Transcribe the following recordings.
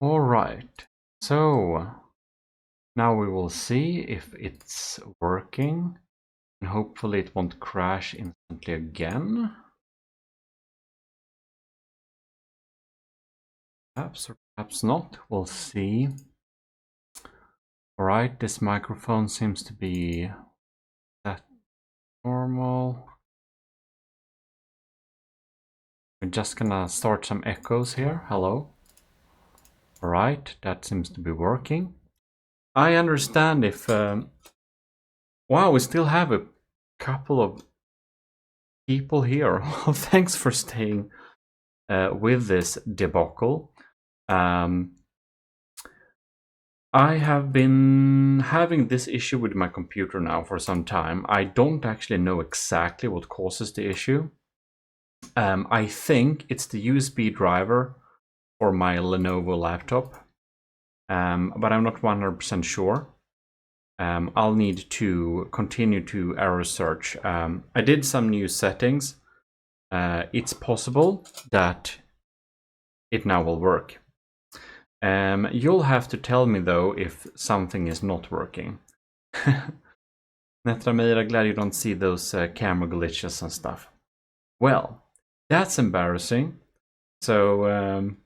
All right, so now we will see if it's working, and hopefully it won't crash instantly again. Perhaps or perhaps not, we'll see. All right, this microphone seems to be set normal. We're just gonna start some echoes here. Hello. All right, that seems to be working. I understand if... wow, we still have a couple of people here. Well, thanks for staying with this debacle. I have been having this issue with my computer now for some time. I don't actually know exactly what causes the issue. I think it's the USB driver for my Lenovo laptop, but I'm not 100% sure. I'll need to continue to error search. I did some new settings. It's possible that it now will work. You'll have to tell me though if something is not working. Netramira, glad you don't see those camera glitches and stuff. Well, that's embarrassing. So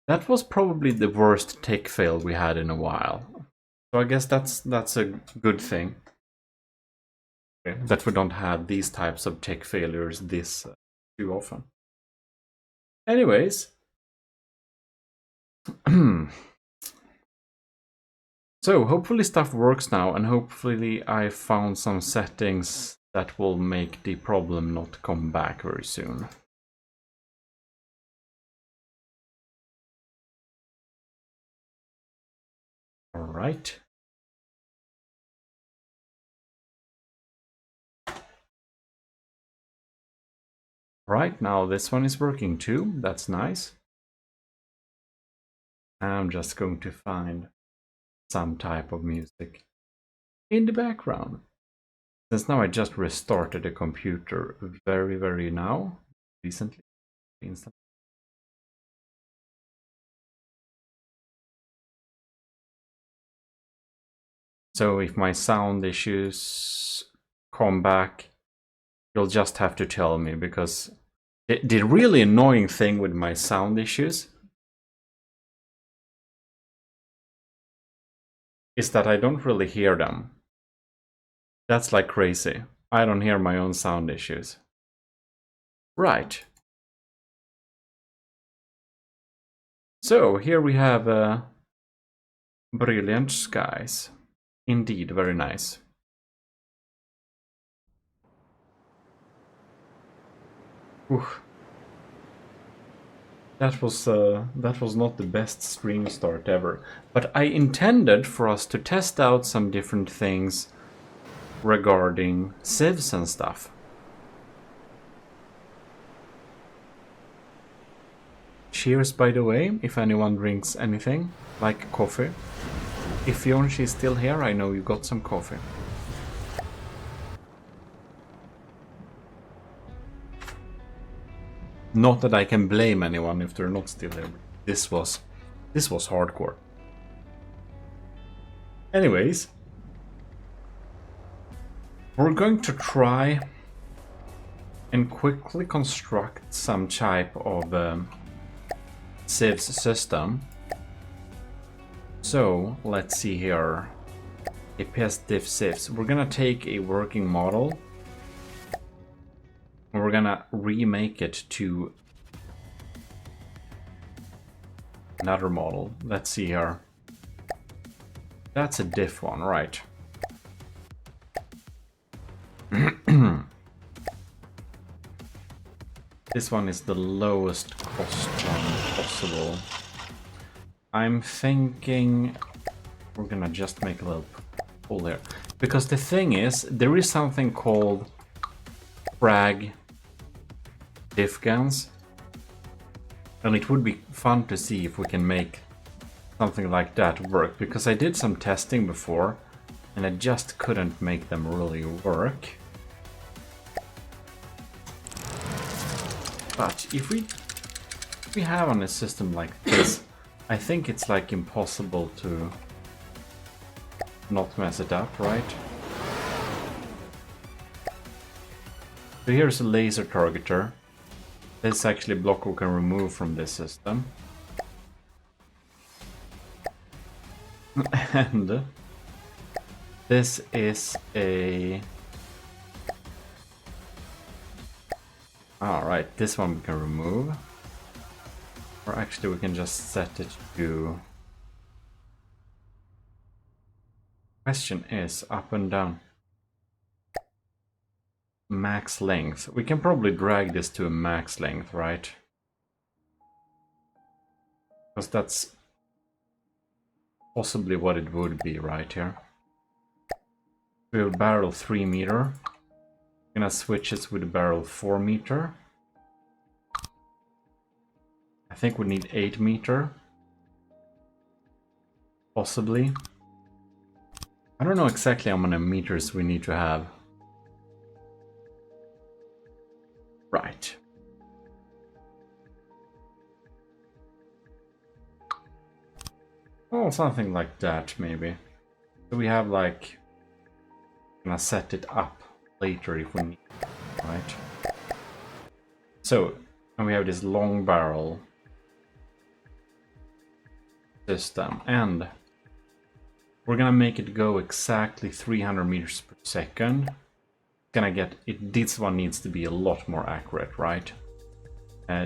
that was probably the worst tech fail we had in a while. So I guess that's a good thing. That we don't have these types of tech failures this too often. Anyways. So hopefully stuff works now, and hopefully I found some settings that will make the problem not come back very soon. All right. Right, now this one is working too. That's nice. I'm just going to find some type of music in the background. Since now I just restarted the computer very recently. So if my sound issues come back, you'll just have to tell me, because the really annoying thing with my sound issues is that I don't really hear them. That's like crazy. I don't hear my own sound issues. Right. So here we have brilliant skies. Indeed, very nice. Oof. That was not the best stream start ever. But I intended for us to test out some different things regarding CIWS and stuff. Cheers, by the way, if anyone drinks anything, like coffee. If Yonshi is still here, I know you got some coffee. Not that I can blame anyone if they're not still here. This was hardcore. Anyways, we're going to try and quickly construct some type of CIWS system. So let's see here. APS diff CIWS. We're gonna take a working model. We're gonna remake it to another model. Let's see here. That's a diff one, right? This one is the lowest cost one possible. I'm thinking we're gonna just make a little pull here. Because the thing is, there is something called frag diff guns, and it would be fun to see if we can make something like that work, because I did some testing before and I just couldn't make them really work. But if we we have on a system like this, I think it's like impossible to not mess it up, right? So here's a laser targeter. This is actually a block we can remove from this system. And this is a... Alright, this one we can remove. Or actually we can just set it to... Question is up and down. Max length. We can probably drag this to a max length, right? Because that's possibly what it would be right here. We have a barrel 3 meter. Gonna switch it with a barrel 4 meter. I think we need 8 meter. Possibly. I don't know exactly how many meters we need to have. Right. Oh, something like that maybe. So we have like... Gonna set it up later if we need, right? So, and we have this long barrel system, and we're gonna make it go exactly 300 meters per second. Gonna get it. This one needs to be a lot more accurate, right?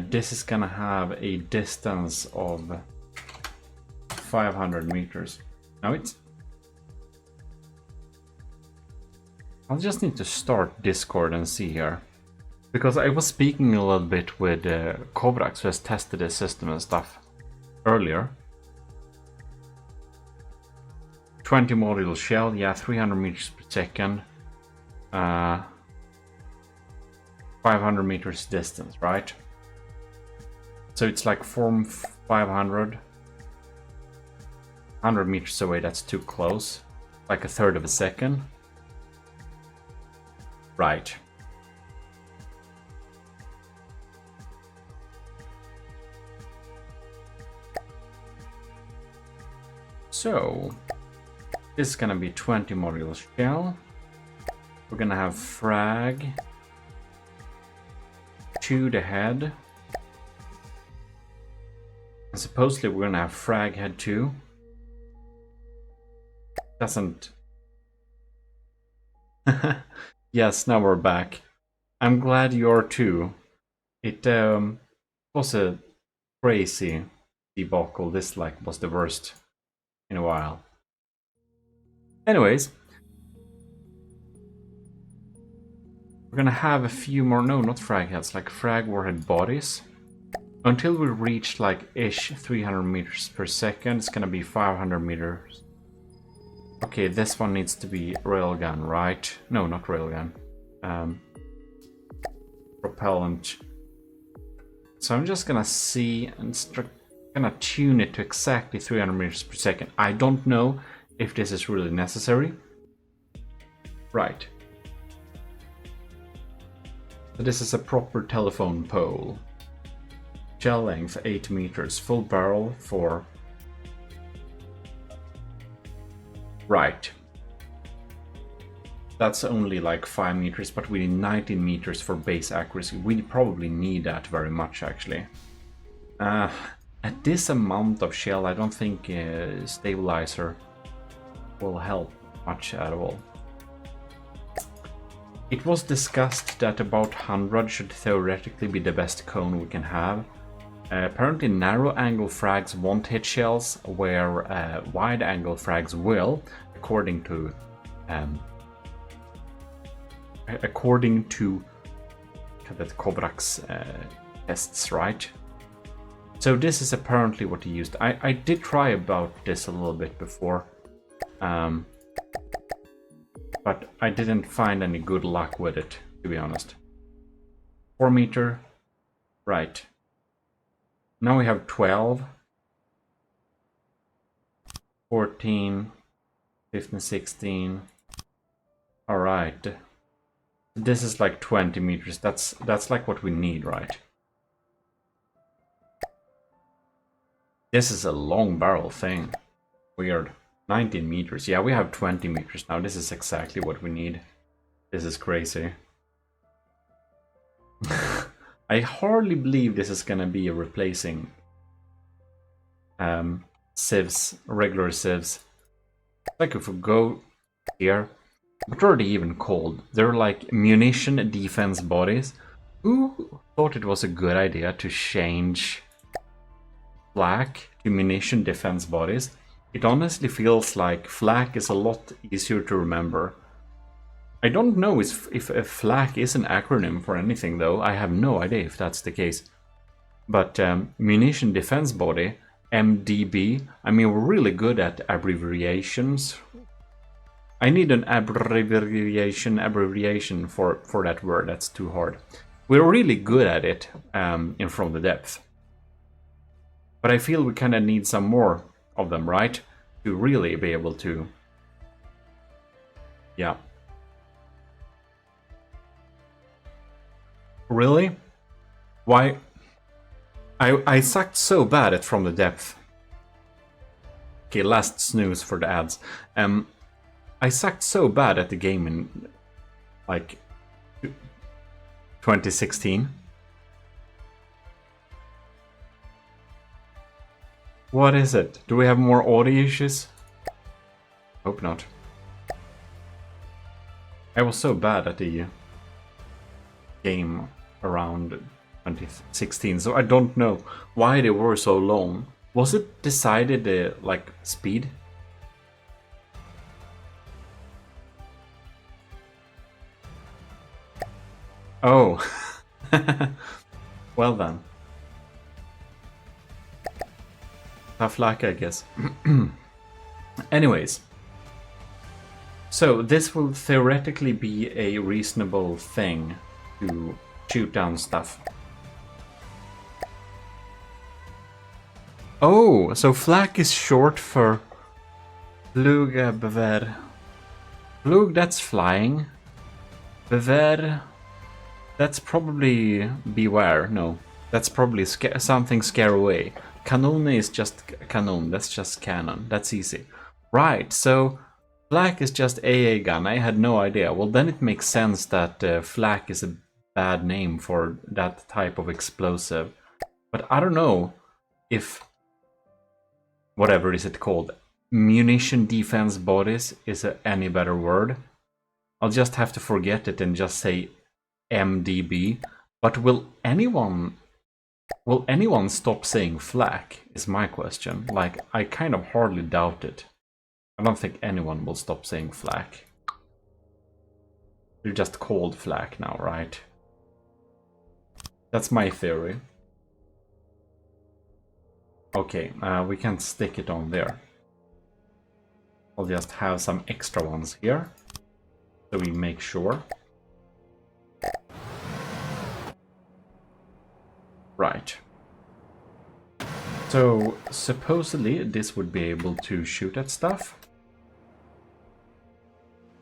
This is gonna have a distance of 500 meters. Now it's... I'll just need to start Discord and see here. Because I was speaking a little bit with Kovacs, who has tested this system and stuff earlier. 20 module shell, yeah, 300 meters per second. 500 meters distance, right? So it's like from 500. 100 meters away, that's too close. Like a third of a second. Right. So, this is gonna be 20 module shell. We're gonna have frag to the head. And supposedly we're gonna have frag head too. Doesn't... Yes, now we're back. I'm glad you're too. It was a crazy debacle. This like was the worst in a while. Anyways, we're gonna have a few more, no, not frag heads, like frag warhead bodies. Until we reach like ish 300 meters per second, it's gonna be 500 meters. Okay, this one needs to be railgun, right? No, not railgun. Propellant. So I'm just gonna see and gonna tune it to exactly 300 meters per second. I don't know if this is really necessary. Right. So this is a proper telephone pole. Shell length 8 meters, full barrel for... Right. That's only like 5 meters, but we need 19 meters for base accuracy. We probably need that very much, actually. At this amount of shell, I don't think stabilizer will help much at all. It was discussed that about 100 should theoretically be the best cone we can have. Apparently narrow angle frags won't hit shells, where wide angle frags will, according to the Kovacs tests, right? So this is apparently what he used. I did try about this a little bit before, but I didn't find any good luck with it, to be honest. 4 meter, right. Now we have 12, 14, 15, 16. All right. This is like 20 meters. That's like what we need, right? This is a long barrel thing. Weird. 19 meters. Yeah, we have 20 meters now. This is exactly what we need. This is crazy. I hardly believe this is gonna be replacing civs, regular civs. Like if we go here, what are they even called? They're like munition defense bodies. Who thought it was a good idea to change flak to munition defense bodies? It honestly feels like flak is a lot easier to remember. I don't know if a flak is an acronym for anything though. I have no idea if that's the case. But munition defense body, MDB, I mean we're really good at abbreviations. I need an abbreviation for that word, that's too hard. We're really good at it in From the Depth. But I feel we kind of need some more of them, right? To really be able to... Yeah. Really? Why? I sucked so bad at From the Depth. Okay, last snooze for the ads. I sucked so bad at the game in, like, 2016. What is it? Do we have more audio issues? Hope not. I was so bad at the game around 2016, so I don't know why they were so long. Was it decided like speed? Oh. Well then. Tough luck, I guess. Anyways. So this will theoretically be a reasonable thing to shoot down stuff. Oh, so flak is short for Flugabwehr. Flug, that's flying. Bewehr, that's probably beware. No, that's probably something scare away. Kanon is just kanon, that's just cannon. That's easy. Right, so flak is just AA gun. I had no idea. Well, then it makes sense that flak is a bad name for that type of explosive. But I don't know if... whatever is it called? Munition defense bodies is any better word. I'll just have to forget it and just say MDB. But will anyone stop saying flak is my question. Like, I kind of hardly doubt it. I don't think anyone will stop saying flak. You're just called flak now, right? That's my theory. Okay, we can stick it on there. I'll just have some extra ones here, so we make sure. Right. So, supposedly this would be able to shoot at stuff.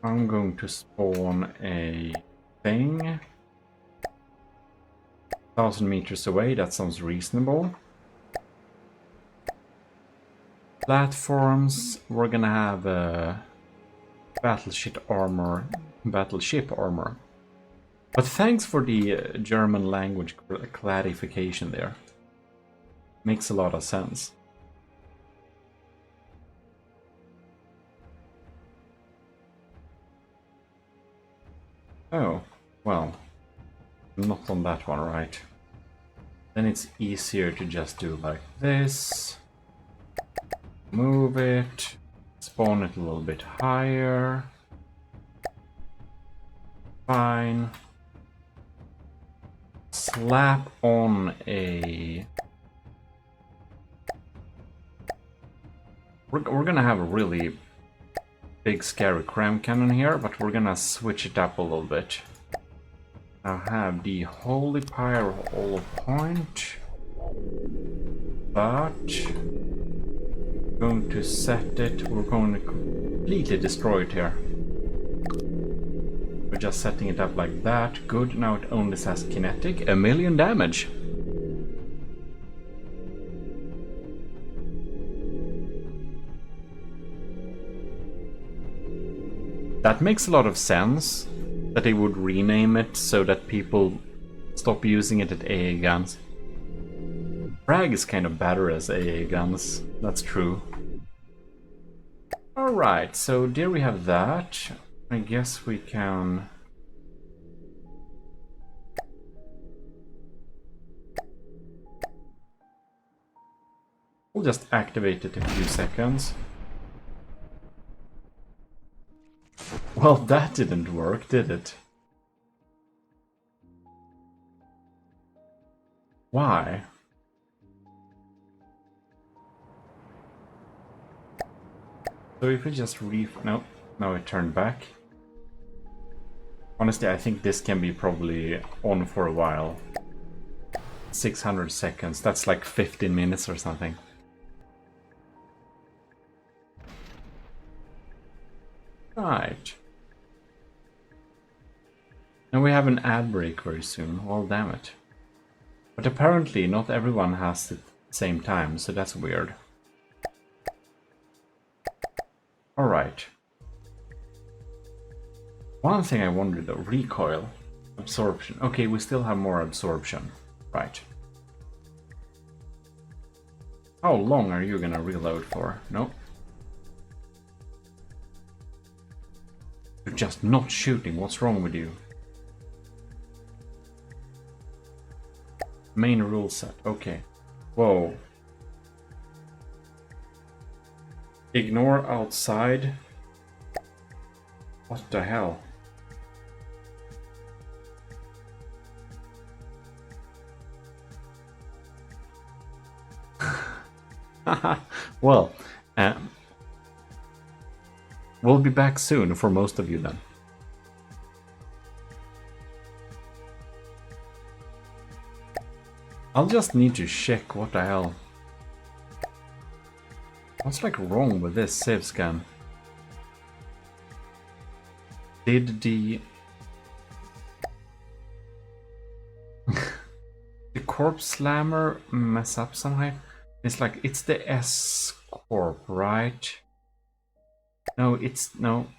I'm going to spawn a thing. 1,000 meters away, that sounds reasonable. Platforms, we're gonna have a battleship armor. But thanks for the German language clarification there. Makes a lot of sense. Oh, well, not on that one, right? Then it's easier to just do like this. Move it, spawn it a little bit higher. Fine. Slap on a... We're gonna have a really big scary cram cannon here, but we're gonna switch it up a little bit. I'll have the Holy Pyro point, but going to set it, we're going to completely destroy it here. We're just setting it up like that. Good, now it only says kinetic. 1,000,000 damage. That makes a lot of sense, that they would rename it so that people stop using it at AA guns. Frag is kind of better as AA guns, that's true. Alright, so there we have that. I guess we can... We'll just activate it in a few seconds. Well, that didn't work, did it? Why? So if we just no, it turned back. Honestly, I think this can be probably on for a while. 600 seconds, that's like 15 minutes or something. Right. And we have an ad break very soon, well damn it. But apparently not everyone has it at the same time, so that's weird. Alright. One thing I wondered though, recoil, absorption. Okay, we still have more absorption. Right. How long are you gonna reload for? Nope. You're just not shooting, what's wrong with you? Main rule set, okay. Whoa. Ignore outside. What the hell? Well, we'll be back soon for most of you then. I'll just need to check what the hell. What's like wrong with this save scan? Did the the corpse slammer mess up somehow? It's like it's the S corp, right? No, it's no.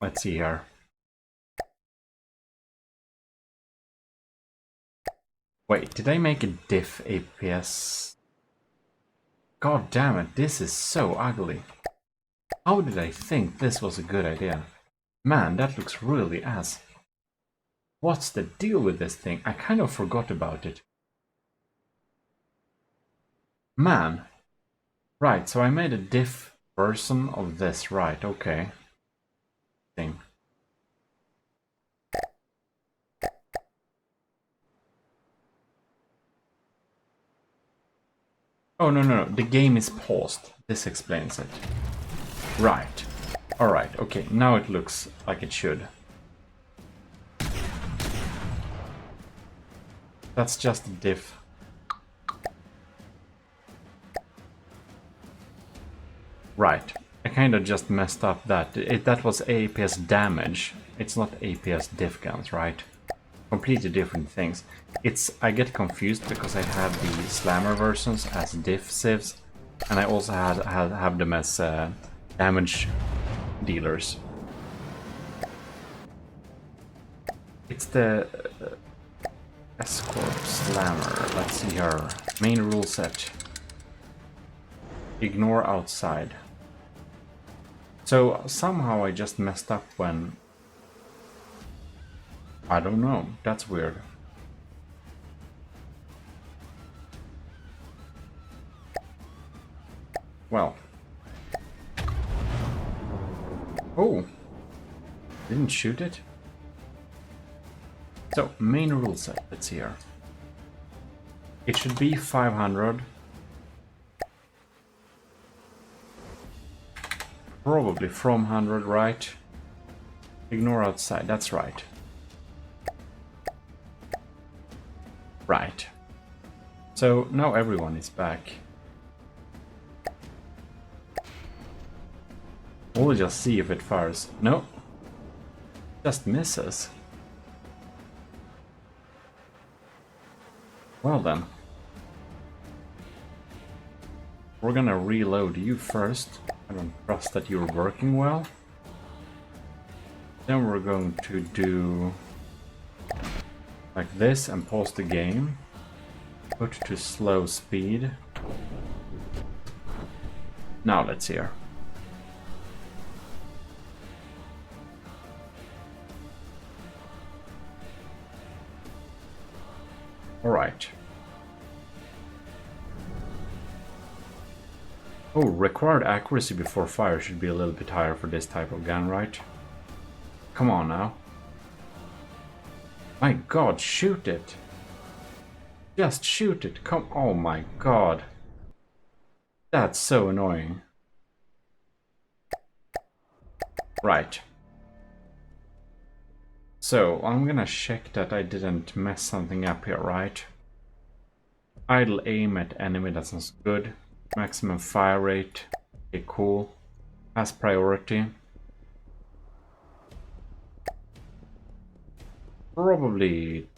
Let's see here. Wait, did I make a diff APS? God damn it, this is so ugly. How did I think this was a good idea? Man, that looks really ass. What's the deal with this thing? I kind of forgot about it. Man. Right, so I made a diff version of this, right, okay. Thing. Oh, no, the game is paused. This explains it. Right. Alright, okay, now it looks like it should. That's just a diff. Right. I kind of just messed up that. That was APS damage. It's not APS diff guns, right? Completely different things. I get confused because I have the slammer versions as diff civs, and I also have them as damage dealers. It's the escort slammer. Let's see here. Main rule set. Ignore outside. So somehow I just messed up when... I don't know. That's weird. Well. Oh. Didn't shoot it? So, main rule set. Let's see here. It should be 500. Probably from 100, right? Ignore outside, that's right. Right. So now everyone is back. We'll just see if it fires. No. Just misses. Well then. We're gonna reload you first. I don't trust that you're working well. Then we're going to do like this and pause the game. Put to slow speed. Now let's hear. Alright. Oh, required accuracy before fire should be a little bit higher for this type of gun, right? Come on now. My god, shoot it! Just shoot it! Come, oh my god. That's so annoying. Right. So, I'm gonna check that I didn't mess something up here, right? Idle aim at enemy, that sounds good. Maximum fire rate, okay, cool. Has priority. Probably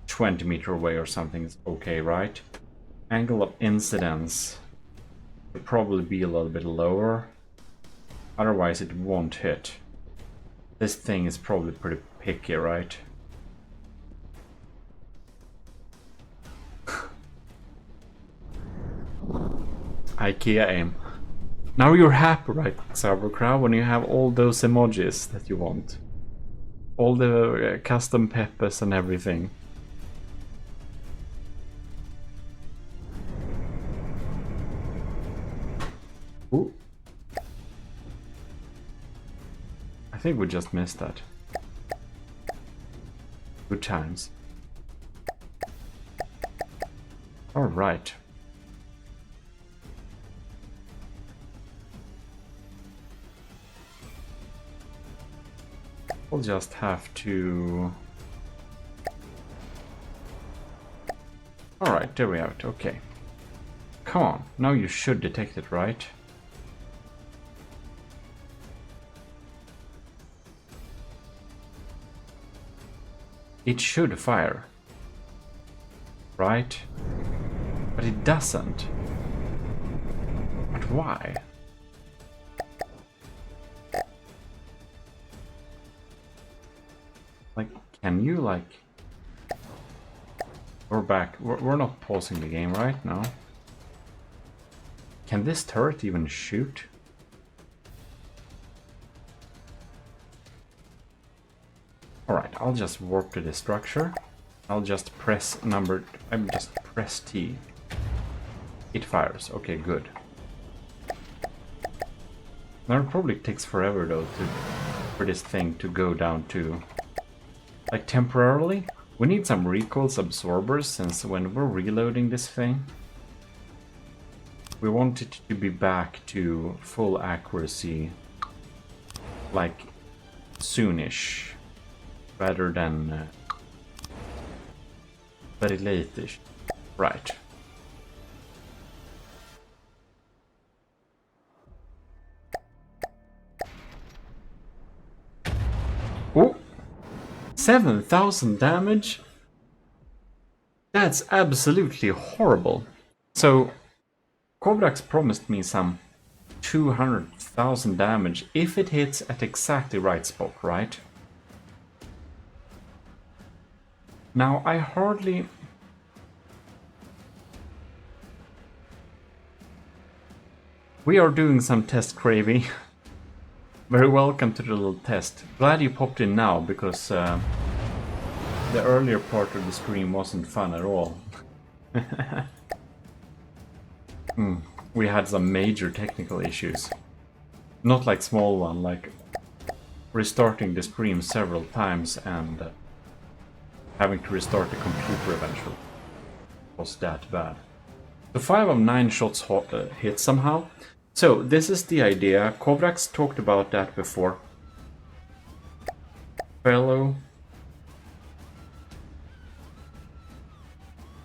20 meters away or something is okay, right? Angle of incidence would probably be a little bit lower. Otherwise it won't hit. This thing is probably pretty picky, right? IKEA aim. Now you're happy, right, Sauerkraut, when you have all those emojis that you want. All the custom peppers and everything. Ooh. I think we just missed that. Good times. Alright. We'll just have to... Alright, there we have it, okay. Come on, now you should detect it, right? It should fire. Right? But it doesn't. But why? Like, can you, like... We're back. We're not pausing the game, right? No. Can this turret even shoot? Alright, I'll just warp to the structure. I'll just press press T. It fires. Okay, good. Now it probably takes forever though for this thing to go down to... Like temporarily, we need some recoil absorbers, since when we're reloading this thing, we want it to be back to full accuracy, like soonish, rather than very late-ish. Right. Oh! 7,000 damage? That's absolutely horrible. So, Kovrax promised me some 200,000 damage if it hits at exactly right spot, right? Now, I hardly... We are doing some test, Cravey. Very welcome to the little test. Glad you popped in now, because the earlier part of the stream wasn't fun at all. We had some major technical issues. Not like small one, like restarting the stream several times and having to restart the computer eventually. Was that bad. So 5 of 9 shots hit somehow. So this is the idea. Kovrax talked about that before. Fellow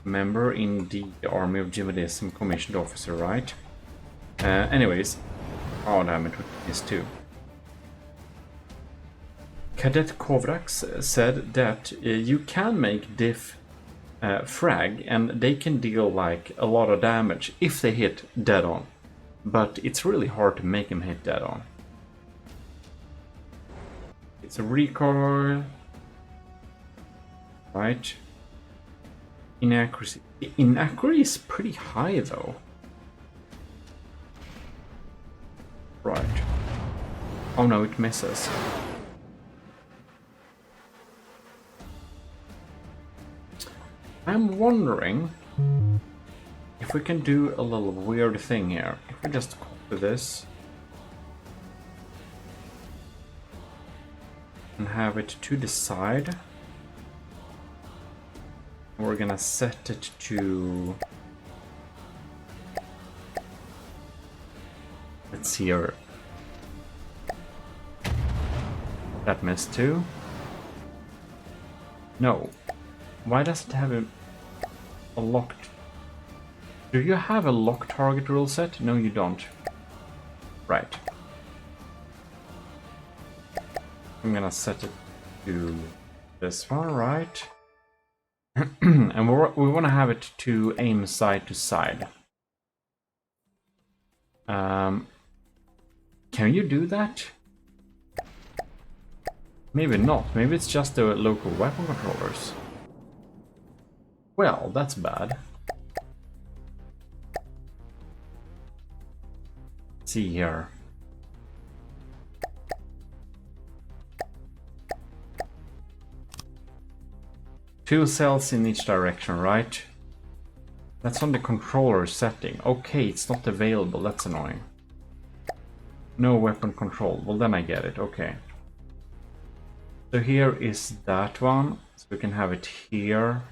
member in the Army of GMODISM, commissioned officer, right? Anyways, oh damn it, this too. Cadet Kovrax said that you can make diff frag, and they can deal like a lot of damage if they hit dead on. But it's really hard to make him hit dead on. It's a recoil. Right. Inaccuracy. The inaccuracy is pretty high though. Right. Oh no, it misses. I'm wondering if we can do a little weird thing here. If we just copy this and have it to the side, we're gonna set it to, let's see here. That missed too. No. Why does it have a locked? Do you have a lock target rule set? No, you don't. Right. I'm gonna set it to this one, right? And we want to have it to aim side to side. Can you do that? Maybe not. Maybe it's just the local weapon controllers. Well, that's bad. Let's see here. Two cells in each direction, right? That's on the controller setting. Okay, it's not available. That's annoying. No weapon control. Well, then I get it. Okay. So here is that one. So we can have it here.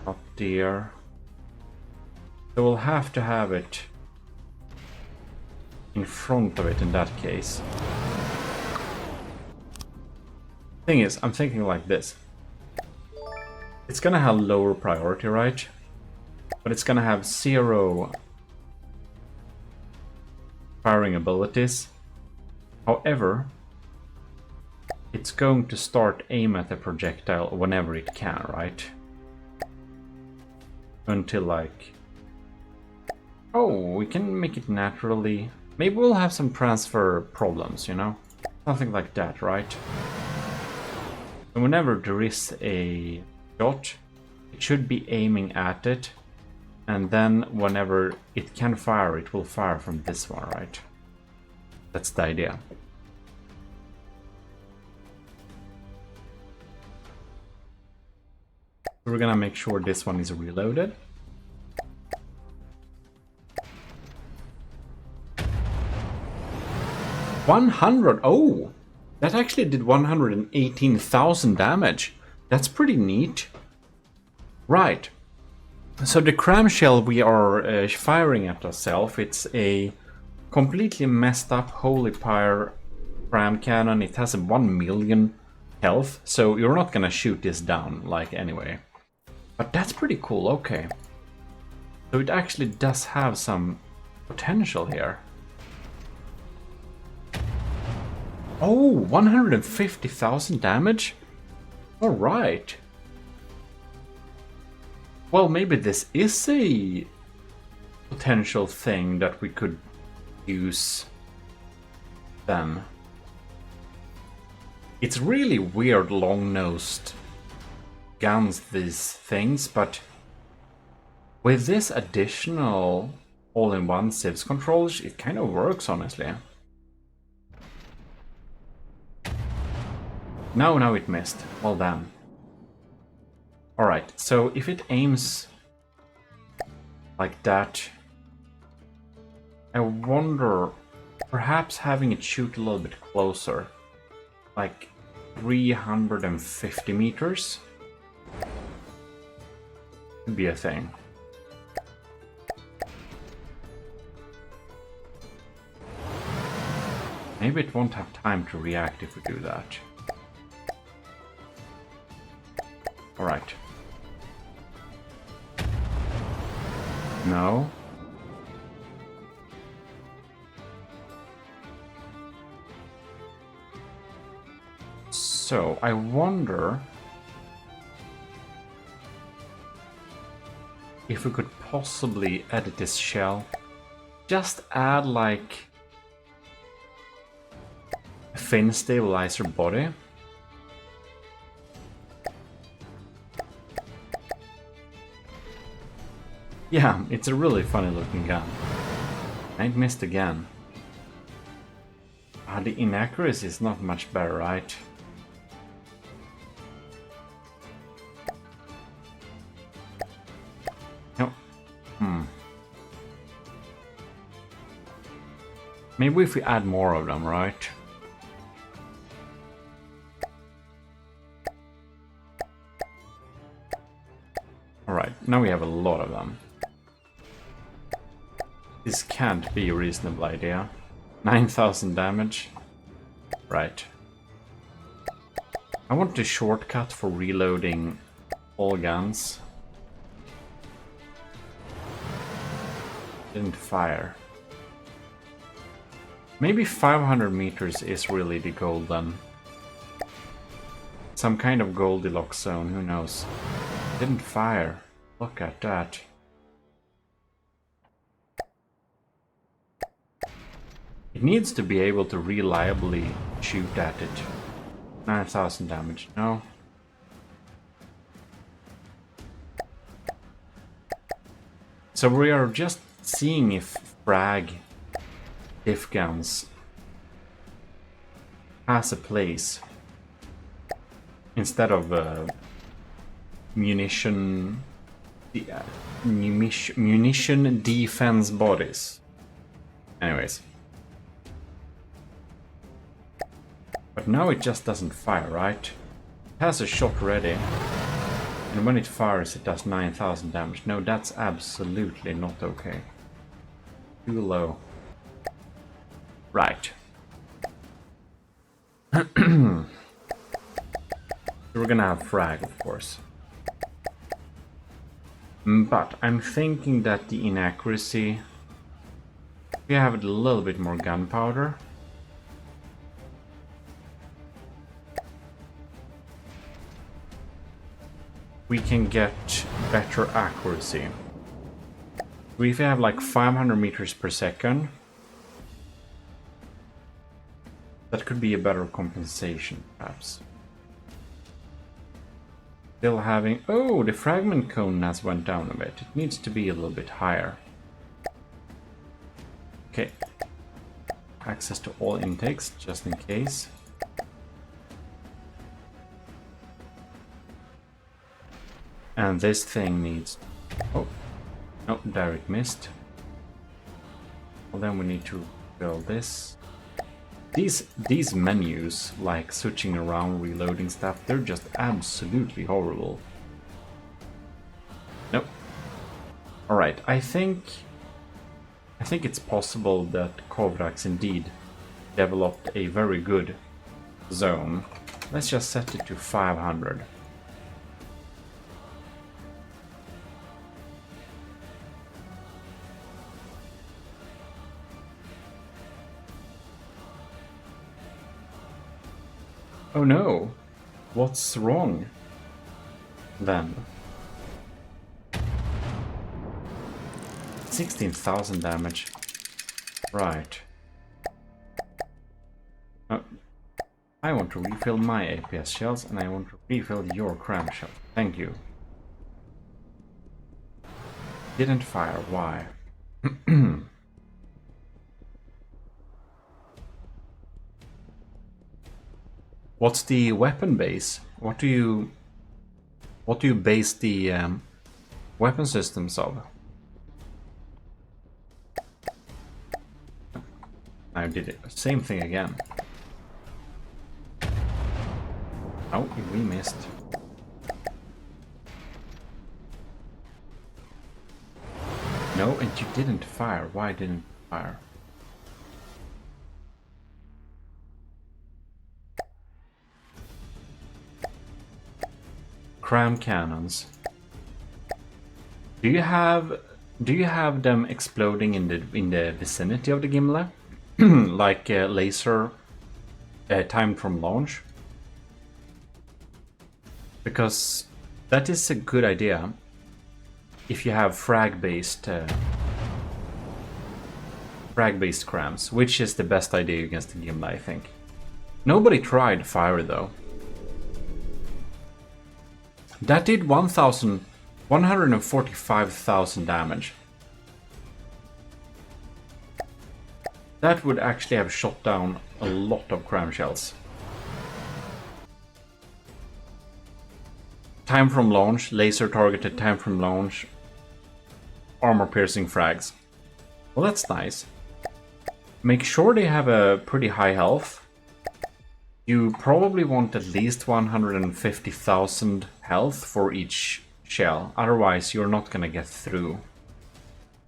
Up there. So we'll have to have it in front of it in that case. Thing is, I'm thinking like this. It's gonna have lower priority, right? But it's gonna have 0 firing abilities. However, it's going to start aim at the projectile whenever it can, right? Until like... Oh, we can make it naturally. Maybe we'll have some transfer problems, you know? Something like that, right? And whenever there is a shot, it should be aiming at it. And then whenever it can fire, it will fire from this one, right? That's the idea. We're gonna make sure this one is reloaded. $100! Oh! That actually did 118,000 damage. That's pretty neat. Right. So the cramshell we are firing at ourselves, it's a completely messed up Holy Pyre cram cannon. It has a 1 million health, so you're not gonna shoot this down, like, anyway. But that's pretty cool, okay. So it actually does have some potential here. Oh, 150,000 damage? Alright. Well, maybe this is a potential thing that we could use then. It's really weird long-nosed guns, these things, but with this additional all-in-one CIWS controls, it kind of works, honestly. No, it missed. Well done. Alright, so if it aims like that, I wonder, perhaps having it shoot a little bit closer, like 350 meters, could be a thing. Maybe it won't have time to react if we do that. Alright. No. So, I wonder if we could possibly edit this shell, just add like a fin stabilizer body. Yeah, it's a really funny looking gun. I missed again. The inaccuracy is not much better, right? No. Maybe if we add more of them, right? Alright, now we have a lot of them. This can't be a reasonable idea. 9,000 damage. Right. I want a shortcut for reloading all guns. Didn't fire. Maybe 500 meters is really the goal then. Some kind of Goldilocks zone, who knows. Didn't fire. Look at that. It needs to be able to reliably shoot at it. 9,000 damage, no. So we are just seeing if frag diff guns has a place instead of munition defense bodies. Anyways. But now it just doesn't fire, right? It has a shot ready. And when it fires, it does 9,000 damage. No, that's absolutely not okay. Too low. Right. We're gonna have frag, of course. But I'm thinking that the inaccuracy... we have a little bit more gunpowder. We can get better accuracy. If we have like 500 meters per second, that could be a better compensation, perhaps. Still having... oh, the fragment cone has went down a bit. It needs to be a little bit higher. Okay. Access to all intakes, just in case. And this thing needs... oh, no, direct missed. Well, then we need to build this. These menus, like switching around, reloading stuff, they're just absolutely horrible. Nope. Alright, I think it's possible that Kovrax indeed developed a very good zone. Let's just set it to 500. Oh no! What's wrong then? 16,000 damage. Right. I want to refill my APS shells and I want to refill your cram shell. Thank you. Didn't fire. Why? What's the weapon base? What do you base the weapon systems of? I did it. Same thing again. Oh, we missed. No, and you didn't fire. Why didn't you fire? Cram cannons. Do you have them exploding in the vicinity of the gimlet, like laser timed from launch? Because that is a good idea. if you have frag-based crams, which is the best idea against the Gimli, I think. Nobody tried fire though. That did 145,000 damage. That would actually have shot down a lot of cram shells. Time from launch, laser targeted time from launch, armor piercing frags. Well, that's nice. Make sure they have a pretty high health. You probably want at least 150,000 health for each shell, otherwise you're not gonna get through.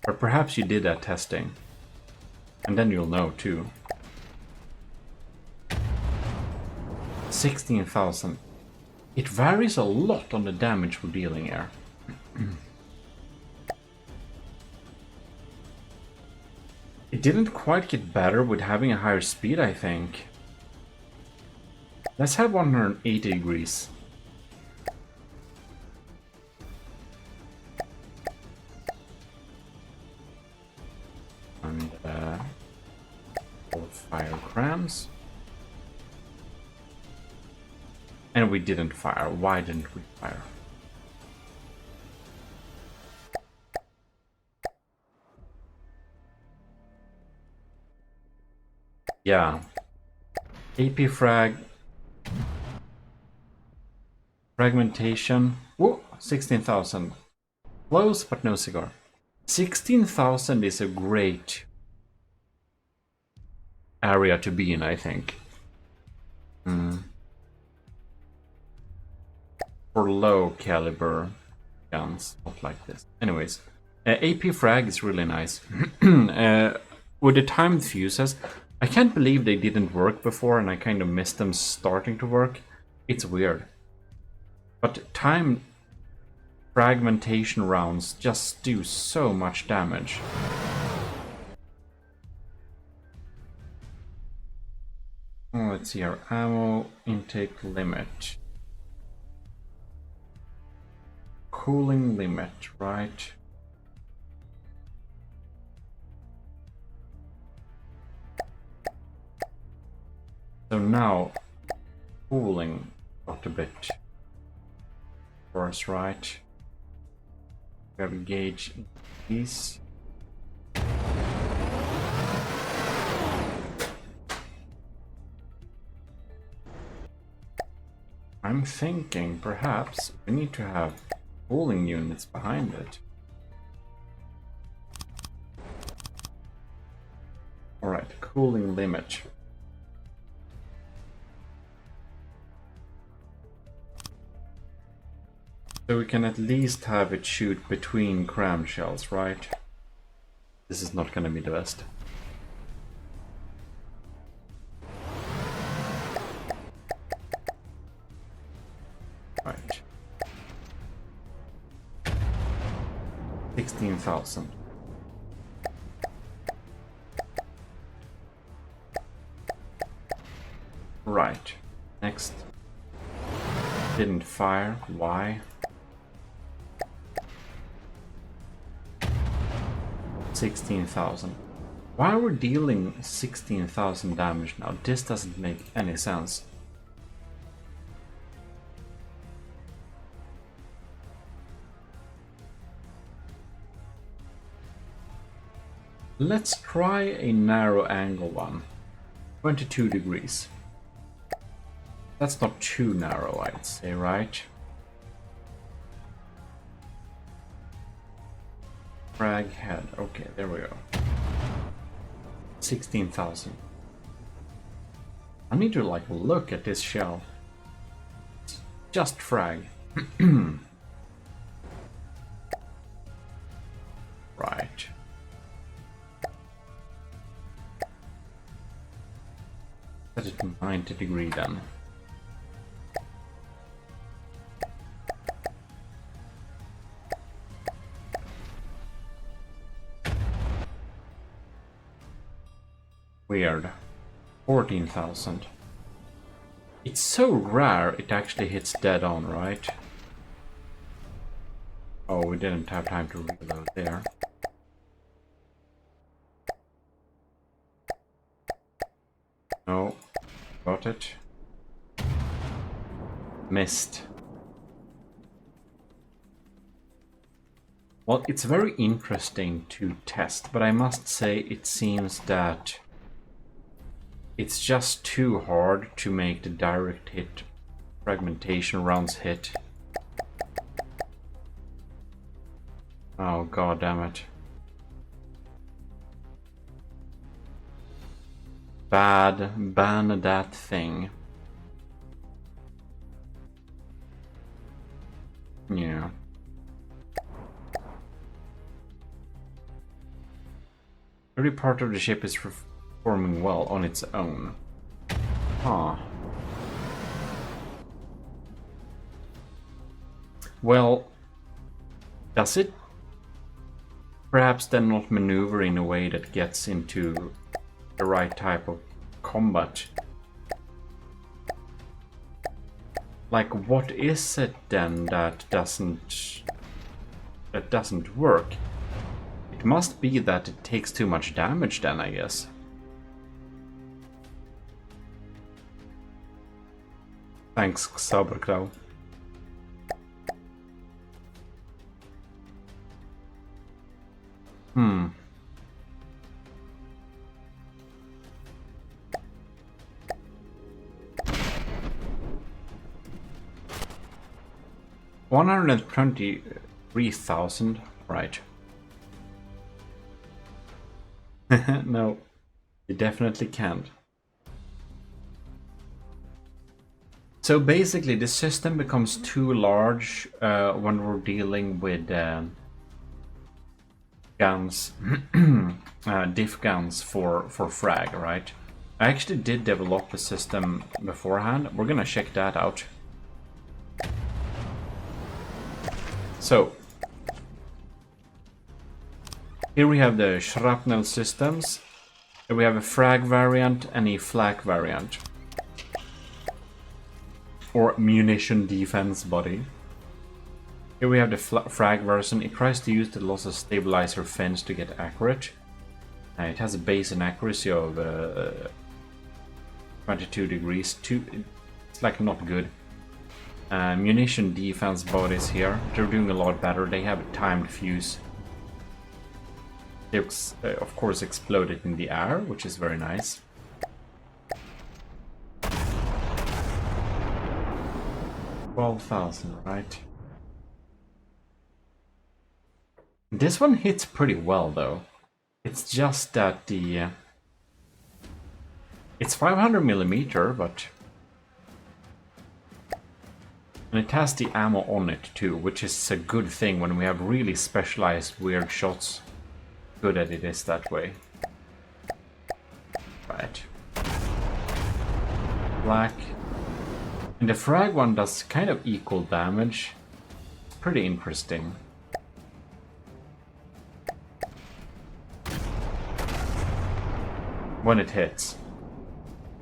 Or perhaps you did that testing. And then you'll know too. 16,000. It varies a lot on the damage we're dealing here. It didn't quite get better with having a higher speed, I think. Let's have 180 degrees. And fire crams. And we didn't fire. Why didn't we fire? Yeah. AP frag. Fragmentation. Whoa, 16,000. Close, but no cigar. 16,000 is a great area to be in, I think. For low caliber guns, not like this. Anyways, AP frag is really nice. With the timed fuses, I can't believe they didn't work before, and I kind of missed them starting to work. It's weird. But time fragmentation rounds just do so much damage. Oh, let's see our ammo intake limit. Cooling limit, right? So now, cooling got a bit for us, right? We have a gauge these. I'm thinking perhaps we need to have cooling units behind it. Alright, cooling limit. So we can at least have it shoot between cram shells, right? This is not gonna be the best. Right. 16,000. Right. Next. Didn't fire. Why? 16,000. Why are we dealing 16,000 damage now? This doesn't make any sense. Let's try a narrow angle one. 22 degrees. That's not too narrow, I'd say, right? Frag head. Okay, there we go. 16,000. I need to like look at this shell. It's just frag. Right. Set it to 90 degree then. Weird. 14,000. It's so rare it actually hits dead on, right? Oh, we didn't have time to reload there. No, got it. Missed. Well, it's very interesting to test, but I must say it seems that it's just too hard to make the direct hit fragmentation rounds hit. Oh, god damn it. Ban that thing. Yeah. Every part of the ship is performing well on its own. Huh. Well, does it perhaps then not maneuver in a way that gets into the right type of combat? Like, what is it then that doesn't work? It must be that it takes too much damage then, I guess. Thanks, Sauberklau. Hmm. $123,000, right? No, you definitely can't. So basically, the system becomes too large when we're dealing with guns, diff guns for frag, right? I actually did develop a system beforehand. We're gonna check that out. So here we have the shrapnel systems. Here we have a frag variant and a flak variant. Or munition defense body. Here we have the frag version. It tries to use the loss of stabilizer fins to get accurate. It has a base and accuracy of 22 degrees. It's like not good. Munition defense bodies here. They're doing a lot better. They have a timed fuse. They of course exploded in the air, which is very nice. $12,000, right? This one hits pretty well, though. It's just that the... it's 500mm, but... and it has the ammo on it, too, which is a good thing when we have really specialized weird shots. Good that it is that way. Right. Black. And the frag one does kind of equal damage. It's pretty interesting. When it hits.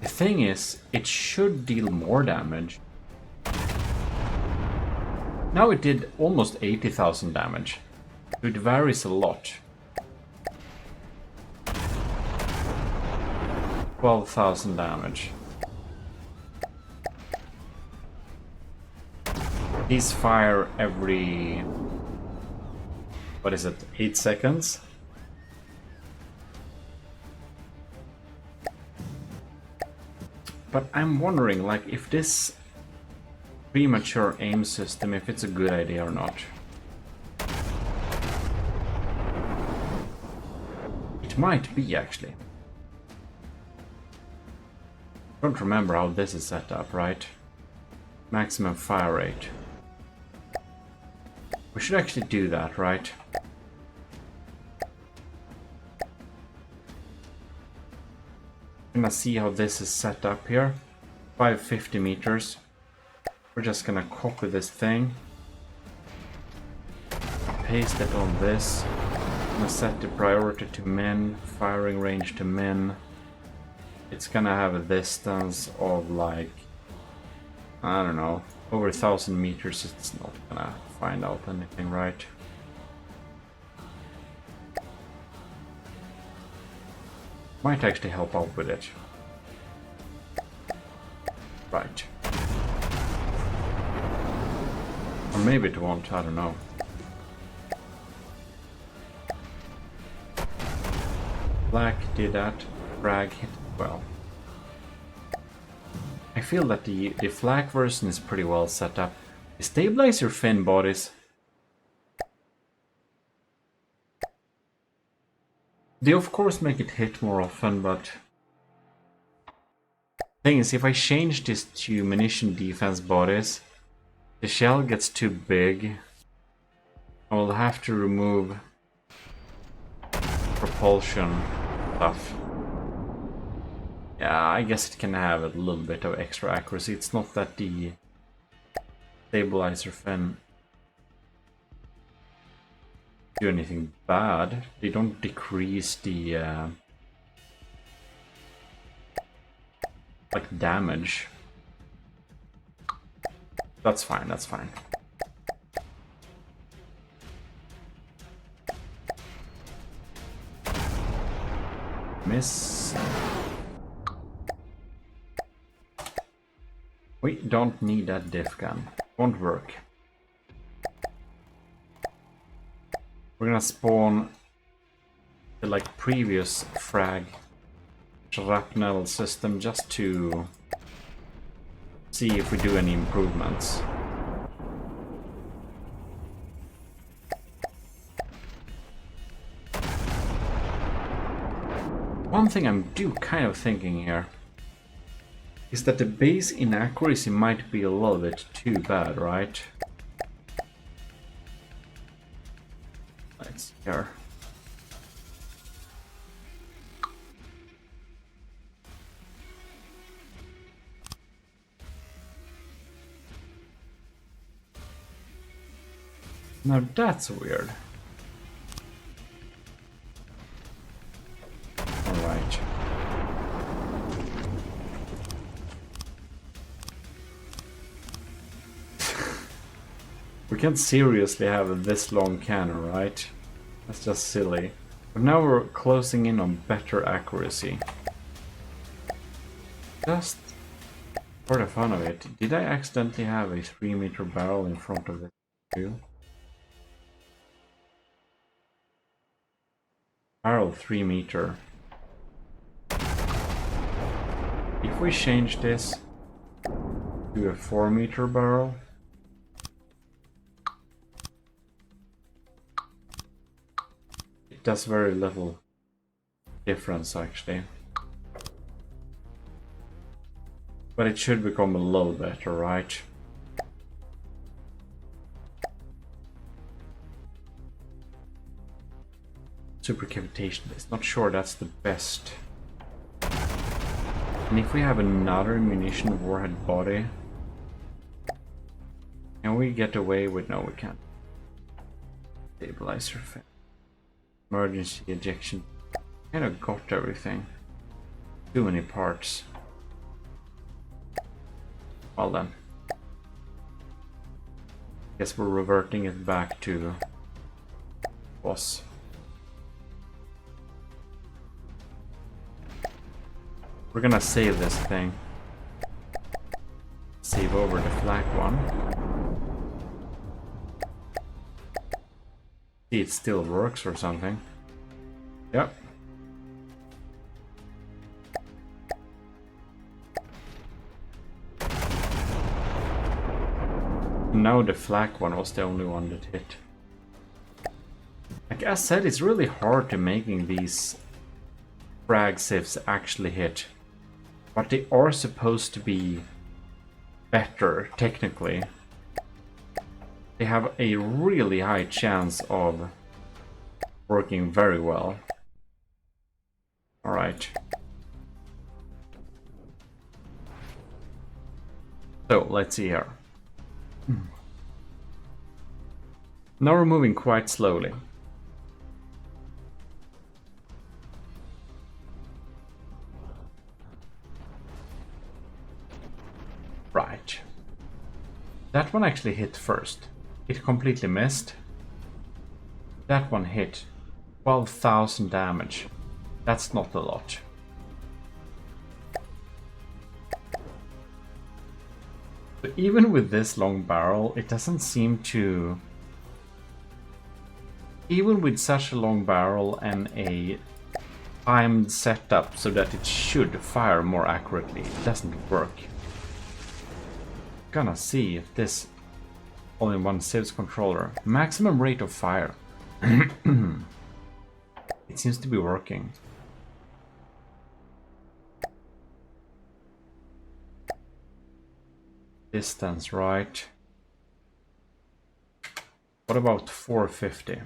The thing is, it should deal more damage. Now it did almost 80,000 damage. So it varies a lot. 12,000 damage. These fire every... what is it? 8 seconds? But I'm wondering, like, if this premature aim system, if it's a good idea or not. It might be, actually. I don't remember how this is set up, right? Maximum fire rate. We should actually do that, right? Gonna see how this is set up here. 550 meters. We're just gonna copy this thing. Paste it on this. Gonna set the priority to min, firing range to min. It's gonna have a distance of like, I don't know, over 1,000 meters. It's not gonna find out anything, right? Might actually help out with it. Right. Or maybe it won't, I don't know. Black did that, frag hit well. I feel that the flag version is pretty well set up. Stabilize your fin bodies. They of course make it hit more often, but thing is, if I change this to munition defense bodies, the shell gets too big. I will have to remove propulsion stuff. Yeah, I guess it can have a little bit of extra accuracy. It's not that the stabilizer fin do anything bad. They don't decrease the like damage. That's fine, that's fine. Miss. We don't need that diff gun. Won't work. We're gonna spawn the like previous frag shrapnel system just to see if we do any improvements. One thing I'm kind of thinking here is that the base inaccuracy might be a little bit too bad, right? Let's see here. Now that's weird. Alright. We can't seriously have this long cannon, right? That's just silly. But now we're closing in on better accuracy. Just for the fun of it, did I accidentally have a 3-meter barrel in front of this too? Barrel 3 meter. If we change this to a 4-meter barrel, it does very little difference actually. But it should become a little better, right? Supercavitation is not sure that's the best. And if we have another munition warhead body, can we get away with? No, we can't. Stabilizer fin. Emergency ejection. Kind of got everything. Too many parts. Well then. Guess we're reverting it back to boss. We're gonna save this thing. Save over the flak one. See, it still works or something. Yep. Now the flak one was the only one that hit. Like I said, it's really hard to making these frag sieves actually hit. But they are supposed to be better, technically. They have a really high chance of working very well. Alright. So, let's see here. Now we're moving quite slowly. Right. That one actually hit first. It completely missed. That one hit 12,000 damage. That's not a lot. But even with this long barrel, it doesn't seem to... Even with such a long barrel and a timed setup so that it should fire more accurately, it doesn't work. Gonna see if this all-in-one CIWS controller. Maximum rate of fire. It seems to be working. Distance, right? What about 450?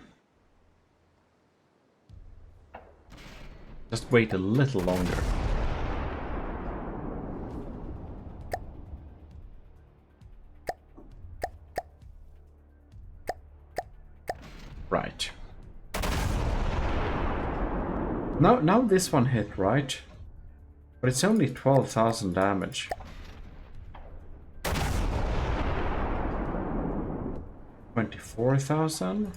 Just wait a little longer. Right. Now this one hit, right? But it's only 12,000 damage. 24,000?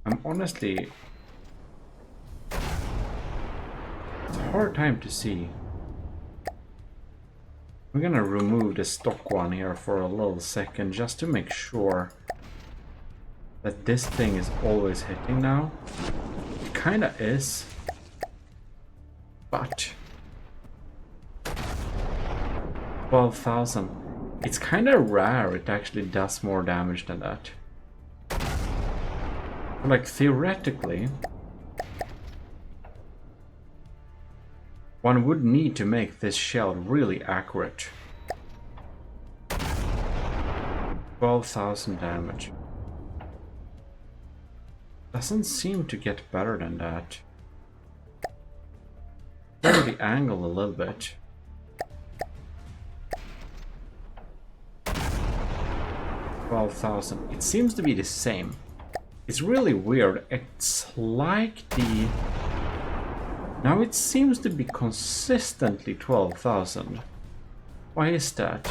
I'm honestly... It's a hard time to see. I'm gonna remove the stock one here for a little second just to make sure that this thing is always hitting now. It kinda is. But 12,000. It's kinda rare it actually does more damage than that. Like theoretically, one would need to make this shell really accurate. 12,000 damage. Doesn't seem to get better than that. Better the angle a little bit. 12,000. It seems to be the same. It's really weird. It's like the... Now it seems to be consistently 12,000. Why is that?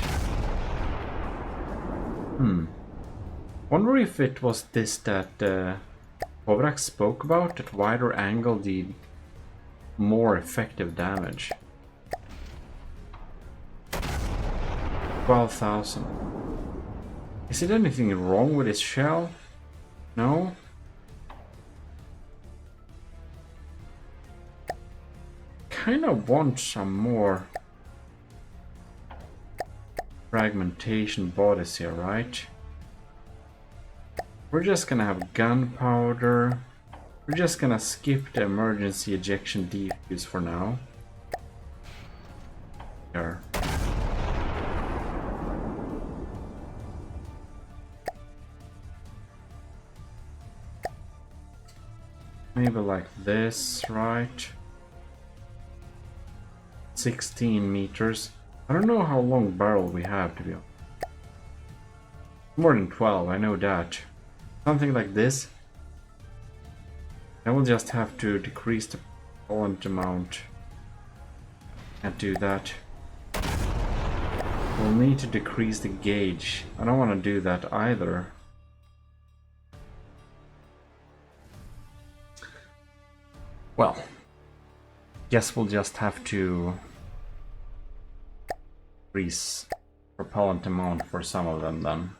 Wonder if it was this that Kovrak spoke about, that wider angle did more effective damage. 12,000. Is it anything wrong with his shell? No? Kinda want some more fragmentation bodies here, right? We're just gonna have gunpowder. We're just gonna skip the emergency ejection defuse for now. There. Maybe like this, right? 16 meters. I don't know how long barrel we have, to be honest. More than 12, I know that. Something like this. I will just have to decrease the pollen amount. Can't do that. We'll need to decrease the gauge. I don't want to do that either. Well, guess we'll just have to increase propellant amount for some of them then.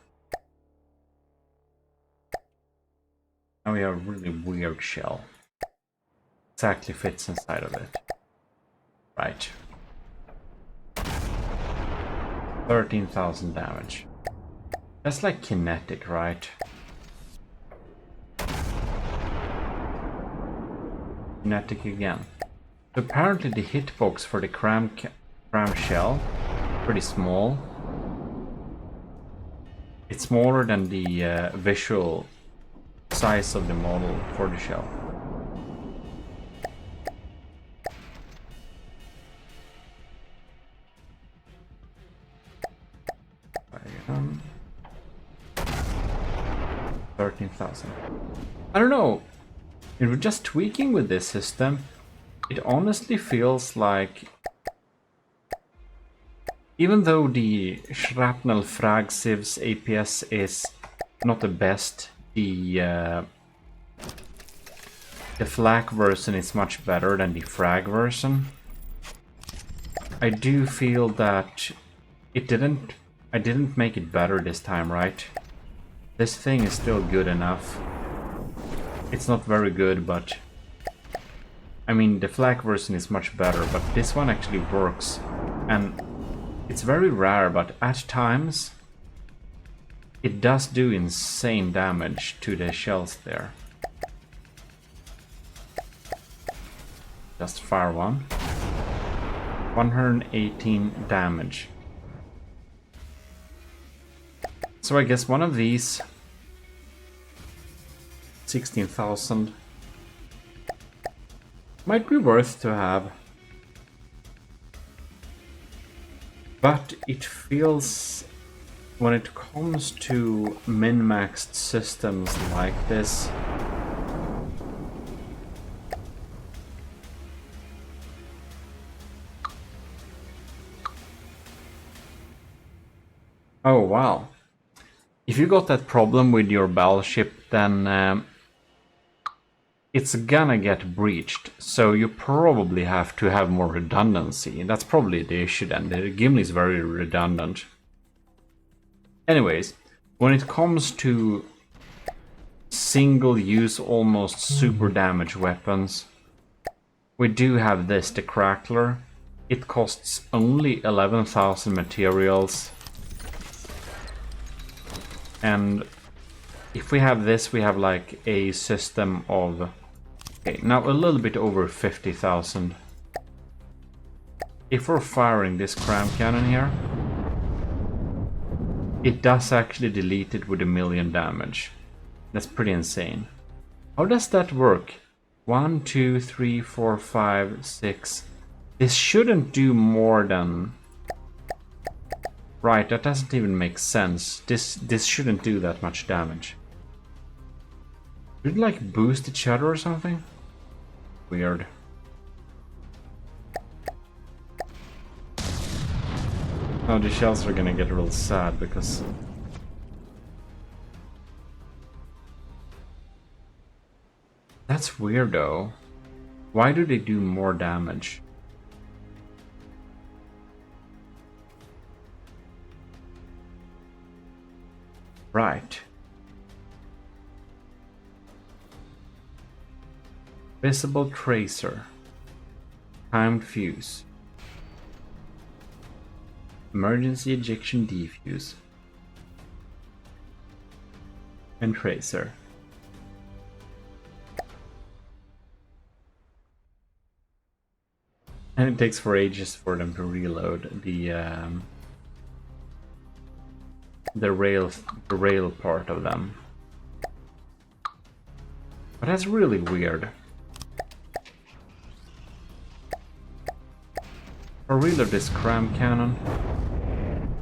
Now we have a really weird shell. Exactly fits inside of it. Right. 13,000 damage. That's like kinetic, right? Kinetic again. So apparently the hitbox for the cram shell pretty small. It's smaller than the visual size of the model for the shell. Again. 13,000. I don't know. If we're just tweaking with this system, It honestly feels like, even though the Shrapnel Frag CIWS APS is not the best, the flak version is much better than the frag version. I do feel that I didn't make it better this time, right? This thing is still good enough. It's not very good, but I mean, the flak version is much better, but this one actually works. And it's very rare, but at times it does do insane damage to the shells there. Just fire one. 118 damage. So I guess one of these 16,000 might be worth to have. But it feels, when it comes to min-maxed systems like this, oh wow. If you got that problem with your battleship, then it's gonna get breached, so you probably have to have more redundancy. That's probably the issue then. The Gimli is very redundant. Anyways, when it comes to single-use, almost super damage weapons, we do have this, the Crackler. It costs only 11,000 materials. And if we have this, we have like a system of, okay, now a little bit over 50,000. If we're firing this cram cannon here, it does actually delete it with 1,000,000 damage. That's pretty insane. How does that work? 1, 2, 3, 4, 5, 6. This shouldn't do more than... Right, that doesn't even make sense. This shouldn't do that much damage. Should it like boost each other or something? Weird. Oh, the shells are gonna get real sad because... That's weird though. Why do they do more damage? Right. Visible tracer. Timed fuse. Emergency ejection defuse. And tracer. And it takes for ages for them to reload the rail part of them. But that's really weird. I'll reload this cram cannon.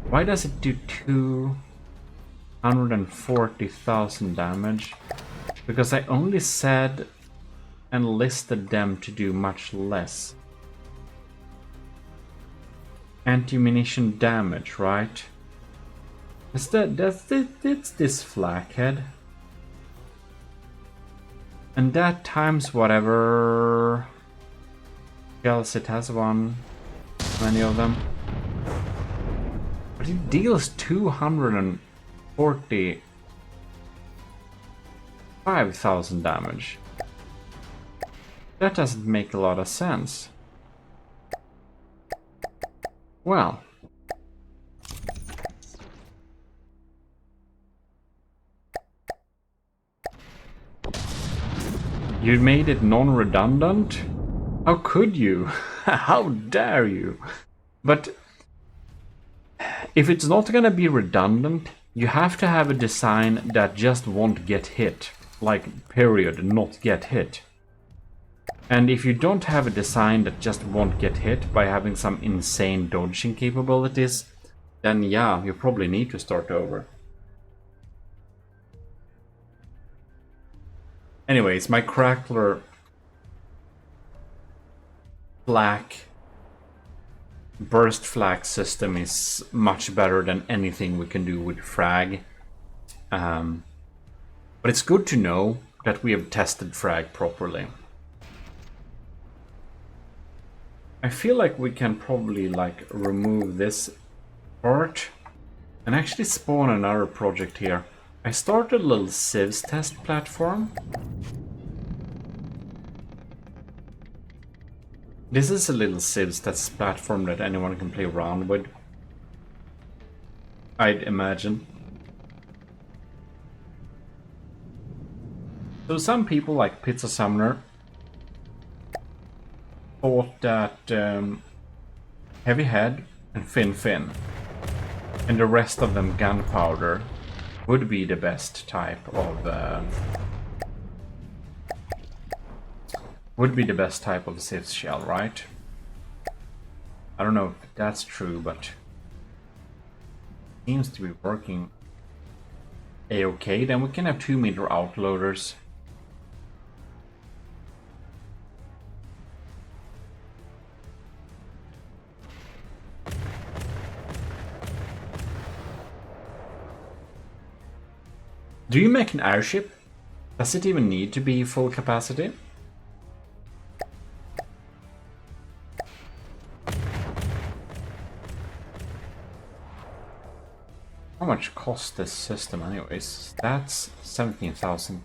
Why does it do 240,000 damage? Because I only said and listed them to do much less. Anti-munition damage, right? It's this flakhead. And that times whatever else it has, one, many of them. But it deals 245,000 damage. That doesn't make a lot of sense. Well. You made it non-redundant? How could you? How dare you? But if it's not gonna be redundant, you have to have a design that just won't get hit. Like, period, not get hit. And if you don't have a design that just won't get hit by having some insane dodging capabilities, then yeah, you probably need to start over. Anyways, my Crackler flak, burst flak system is much better than anything we can do with frag. But it's good to know that we have tested frag properly. I feel like we can probably like remove this part and actually spawn another project here. I started a little CIWS test platform. This is a little CIWS test platform that anyone can play around with, I'd imagine. So some people like Pizza Summoner thought that Heavy Head and Fin and the rest of them Gunpowder would be the best type of CIWS shell, right? I don't know if that's true, but it seems to be working a-okay. Then we can have 2-meter outloaders. Do you make an airship? Does it even need to be full capacity? How much costs this system anyways? That's 17,000.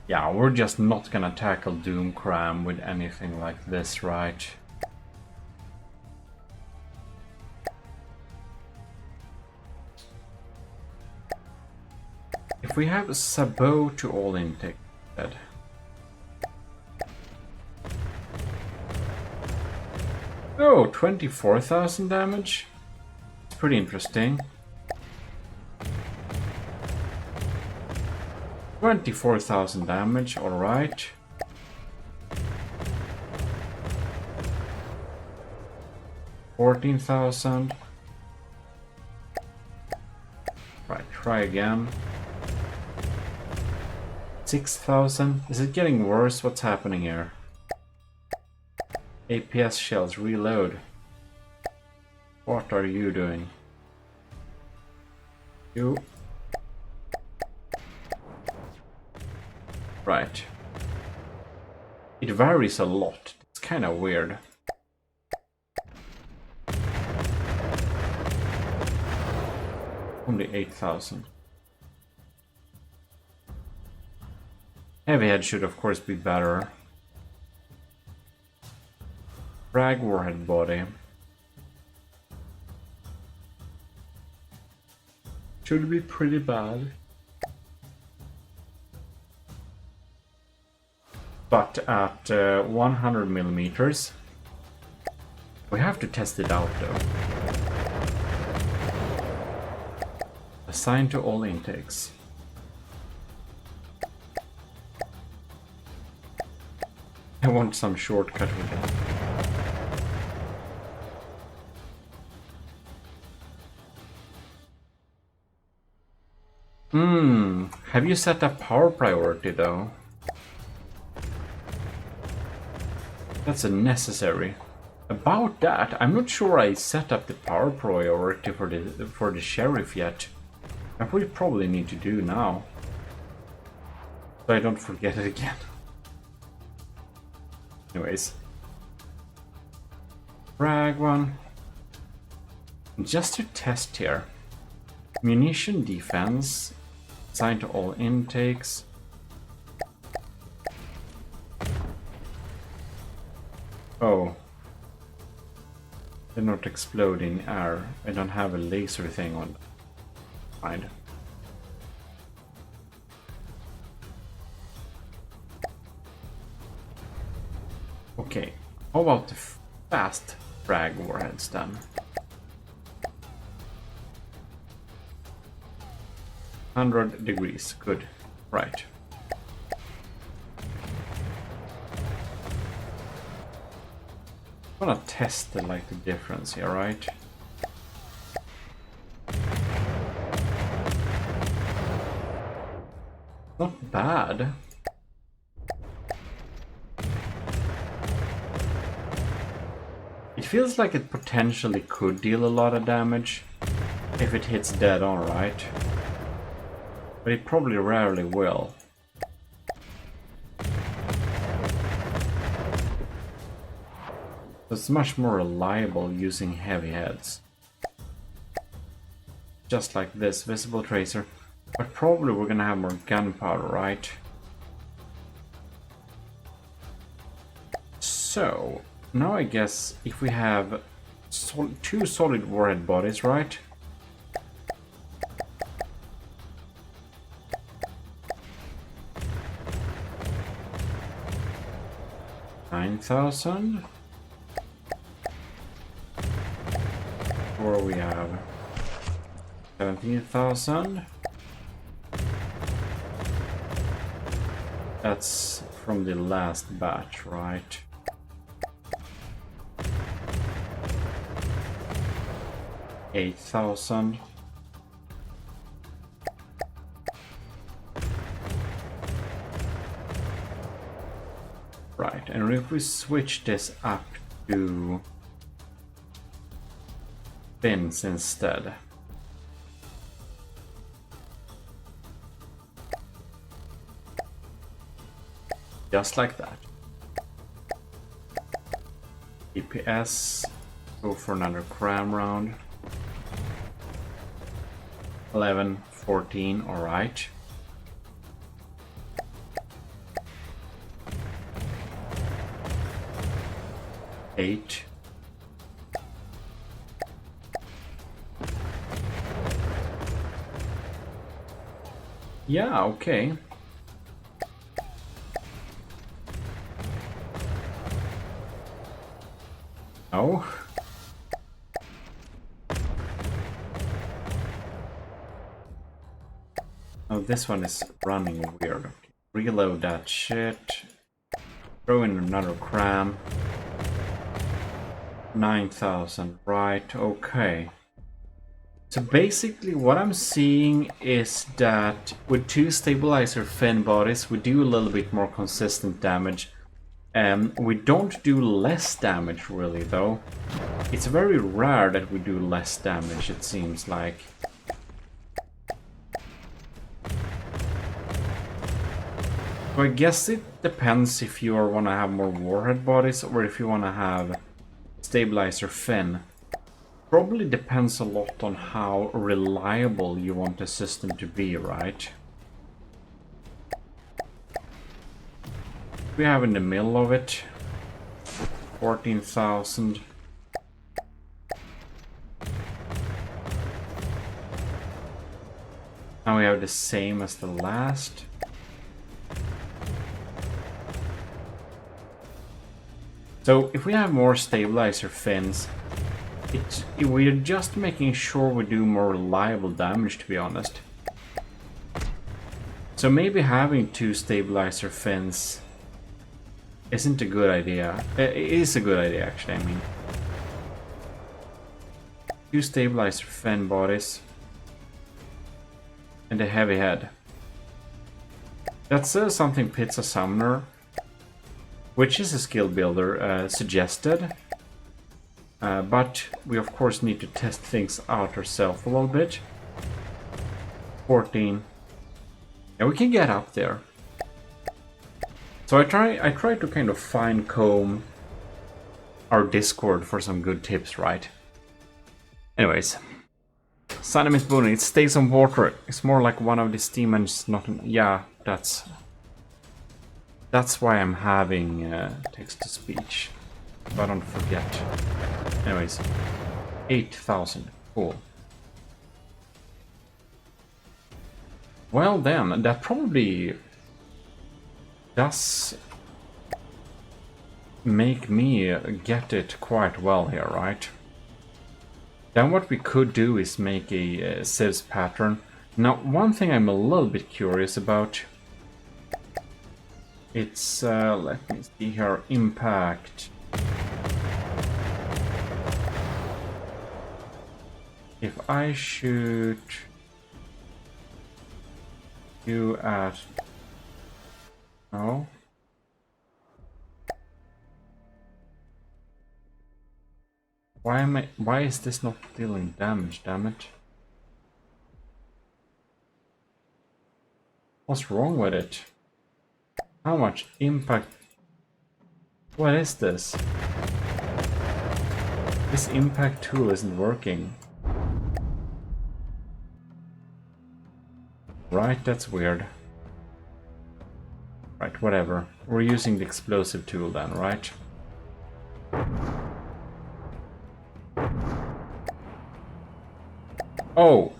Yeah, we're just not gonna tackle Doomcram with anything like this, right? If we have a Sabot to all intake instead. Oh, 24,000 damage. It's pretty interesting. 24,000 damage, alright. $14,000. Right, try again. 6,000. Is it getting worse? What's happening here? APS shells, reload. What are you doing? You. Right. It varies a lot. It's kind of weird. Only 8,000. Heavy head should of course be better. Frag warhead body. Should be pretty bad. But at 100 millimeters, we have to test it out though. Assign to all intakes. I want some shortcut with that. Have you set up power priority though? That's a necessary. About that, I'm not sure I set up the power priority for the sheriff yet. That we probably need to do now, so I don't forget it again. Anyways, frag one. Just to test here. Munition defense. Assigned to all intakes. Oh. They're not explode in air. I don't have a laser thing on. Fine. Okay. How about the fast frag warheads then? 100 degrees, good. Right. I'm gonna test the difference here, right? Not bad. feels like it potentially could deal a lot of damage if it hits dead on, right? But it probably rarely will. So it's much more reliable using heavy heads. Just like this, visible tracer. But probably we're gonna have more gunpowder, right? So, now I guess if we have two solid warhead bodies, right? $9,000. Or we have 17,000. That's from the last batch, right? $8,000. Right, and if we switch this up to fins instead. Just like that. DPS, go for another cram round. 11, 14, alright. Eight. Yeah, okay. Oh. Oh, this one is running weird. Reload that shit. Throw in another cram. 9,000, right, okay. So basically what I'm seeing is that with two stabilizer fin bodies we do a little bit more consistent damage. We don't do less damage really though. It's very rare that we do less damage, it seems like. So I guess it depends if you want to have more warhead bodies or if you want to have stabilizer fin. Probably depends a lot on how reliable you want the system to be, right? We have in the middle of it 14,000. Now we have the same as the last. So if we have more stabilizer fins, we're just making sure we do more reliable damage, to be honest. So maybe having two stabilizer fins isn't a good idea. It is a good idea, actually, I mean. Two stabilizer fin bodies. And a heavy head. That's something Pizza Summoner, which is a skill builder, suggested. But we of course need to test things out ourselves a little bit. 14. And we can get up there. So I try to kind of fine comb our Discord for some good tips, right? Anyways. Sunimate Boon, it stays on water. It's more like one of these demons, not... Yeah, that's why I'm having text-to-speech. If I don't forget. Anyways, 8,000. Cool. Well then, that probably does make me get it quite well here, right? Then what we could do is make a CIWS pattern. Now, one thing I'm a little bit curious about, it's, let me see here, impact. If I shoot you at, no. Why is this not dealing damage, damn it? What's wrong with it? How much impact? What is this? This impact tool isn't working. Right, that's weird. Right, whatever. We're using the explosive tool then, right? Oh!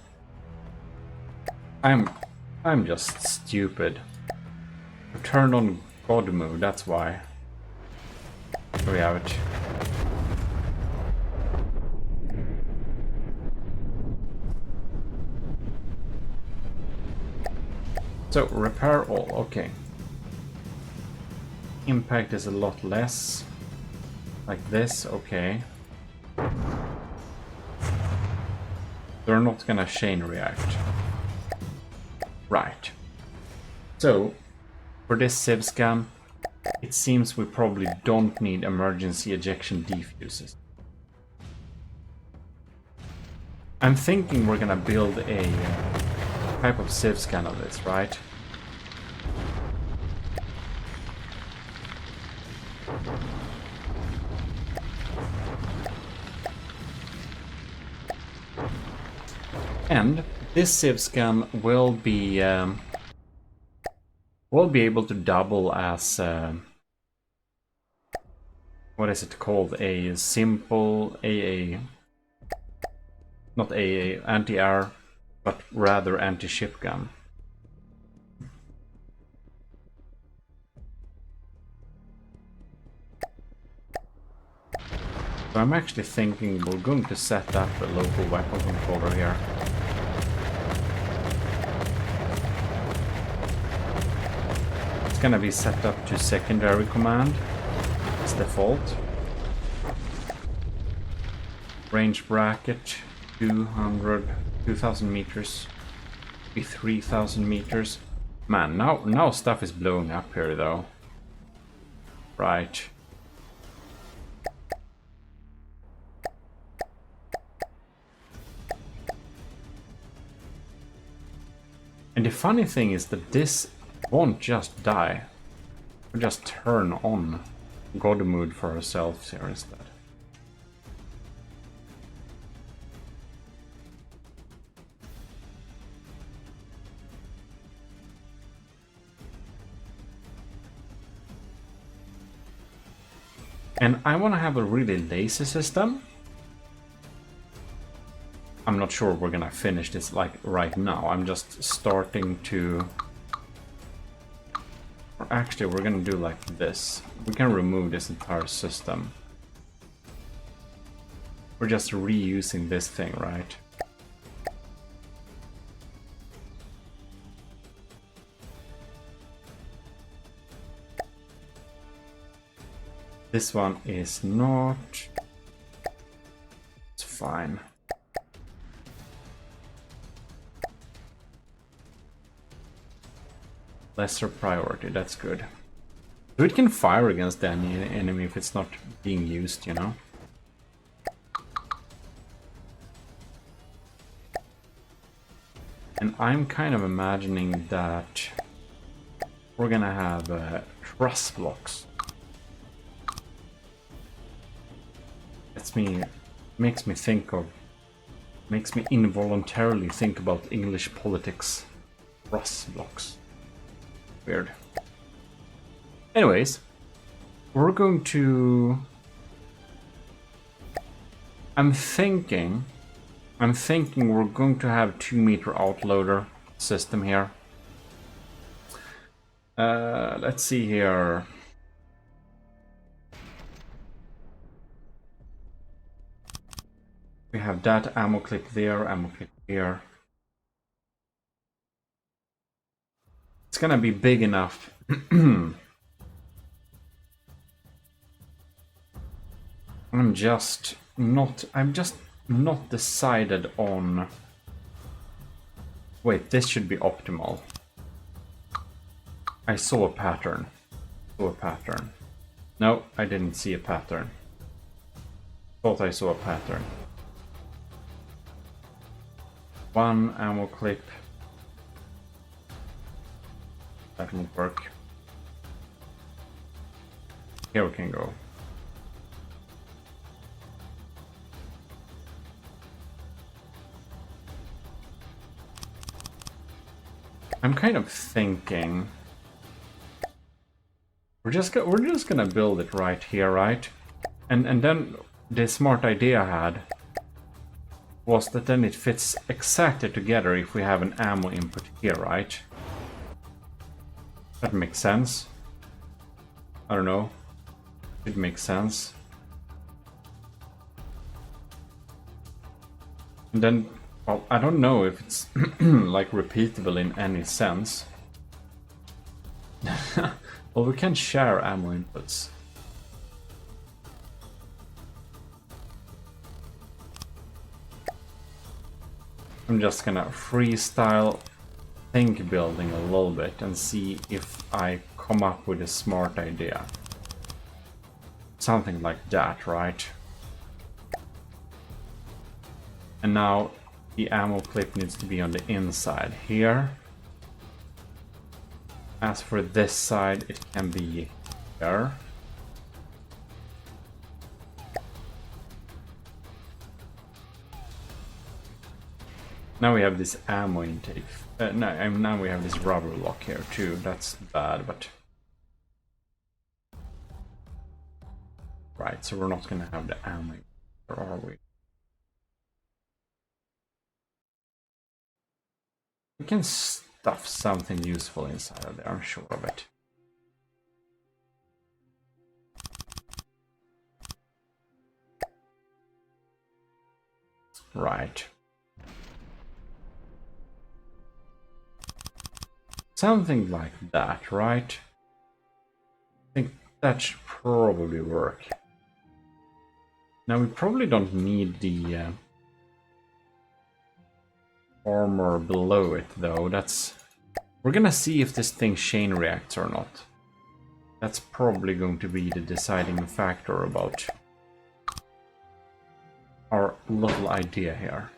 I'm just stupid. I turned on God mode, that's why. Here we have it. So, repair all, okay. Impact is a lot less. Like this, okay. They're not gonna chain react. Right. So, for this sieve scan, it seems we probably don't need emergency ejection defuses. I'm thinking we're gonna build a type of sieve scan of this, right? And this sieve scan will be able to double as what is it called? A simple AA, not AA, anti-air, but rather anti-ship gun. So I'm actually thinking we're going to set up a local weapon controller here. It's gonna be set up to secondary command. It's default. Range bracket 2,000 meters, be 3,000 meters. Man, now stuff is blowing up here though. Right. And the funny thing is that this won't just die. We'll just turn on God mode for ourselves here instead. And I want to have a really lazy system. I'm not sure we're gonna finish this like right now. I'm just starting to... Or actually, we're gonna do like this. We can remove this entire system. We're just reusing this thing, right? This one is not... It's fine. Lesser priority, that's good. So it can fire against the enemy if it's not being used, you know? And I'm kind of imagining that we're gonna have truss blocks. Makes me involuntarily think about English politics. Truss blocks. Weird. Anyways, we're going to... I'm thinking we're going to have 2-meter outloader system here. Let's see here. We have that ammo clip there, ammo clip here. It's gonna be big enough. I'm just not decided on... Wait, this should be optimal. I saw a pattern. No, I didn't see a pattern. Thought I saw a pattern. One ammo clip. That won't work. Here we can go. I'm kind of thinking we're just gonna build it right here, right? And then the smart idea I had was that then it fits exactly together if we have an ammo input here, right? That makes sense. I don't know. It makes sense. And then, well, I don't know if it's like repeatable in any sense. Well, we can share ammo inputs. I'm just gonna freestyle think building a little bit and see if I come up with a smart idea. Something like that, right? And now the ammo clip needs to be on the inside here. As for this side, it can be here. Now we have this ammo intake. Now we have this rubber lock here too. That's bad, but... Right, so we're not gonna have the ammo, or are we? We can stuff something useful inside of there, I'm sure of it. Right. Something like that, right? I think that should probably work. Now we probably don't need the armor below it though. We're gonna see if this thing chain reacts or not. That's probably going to be the deciding factor about our little idea here.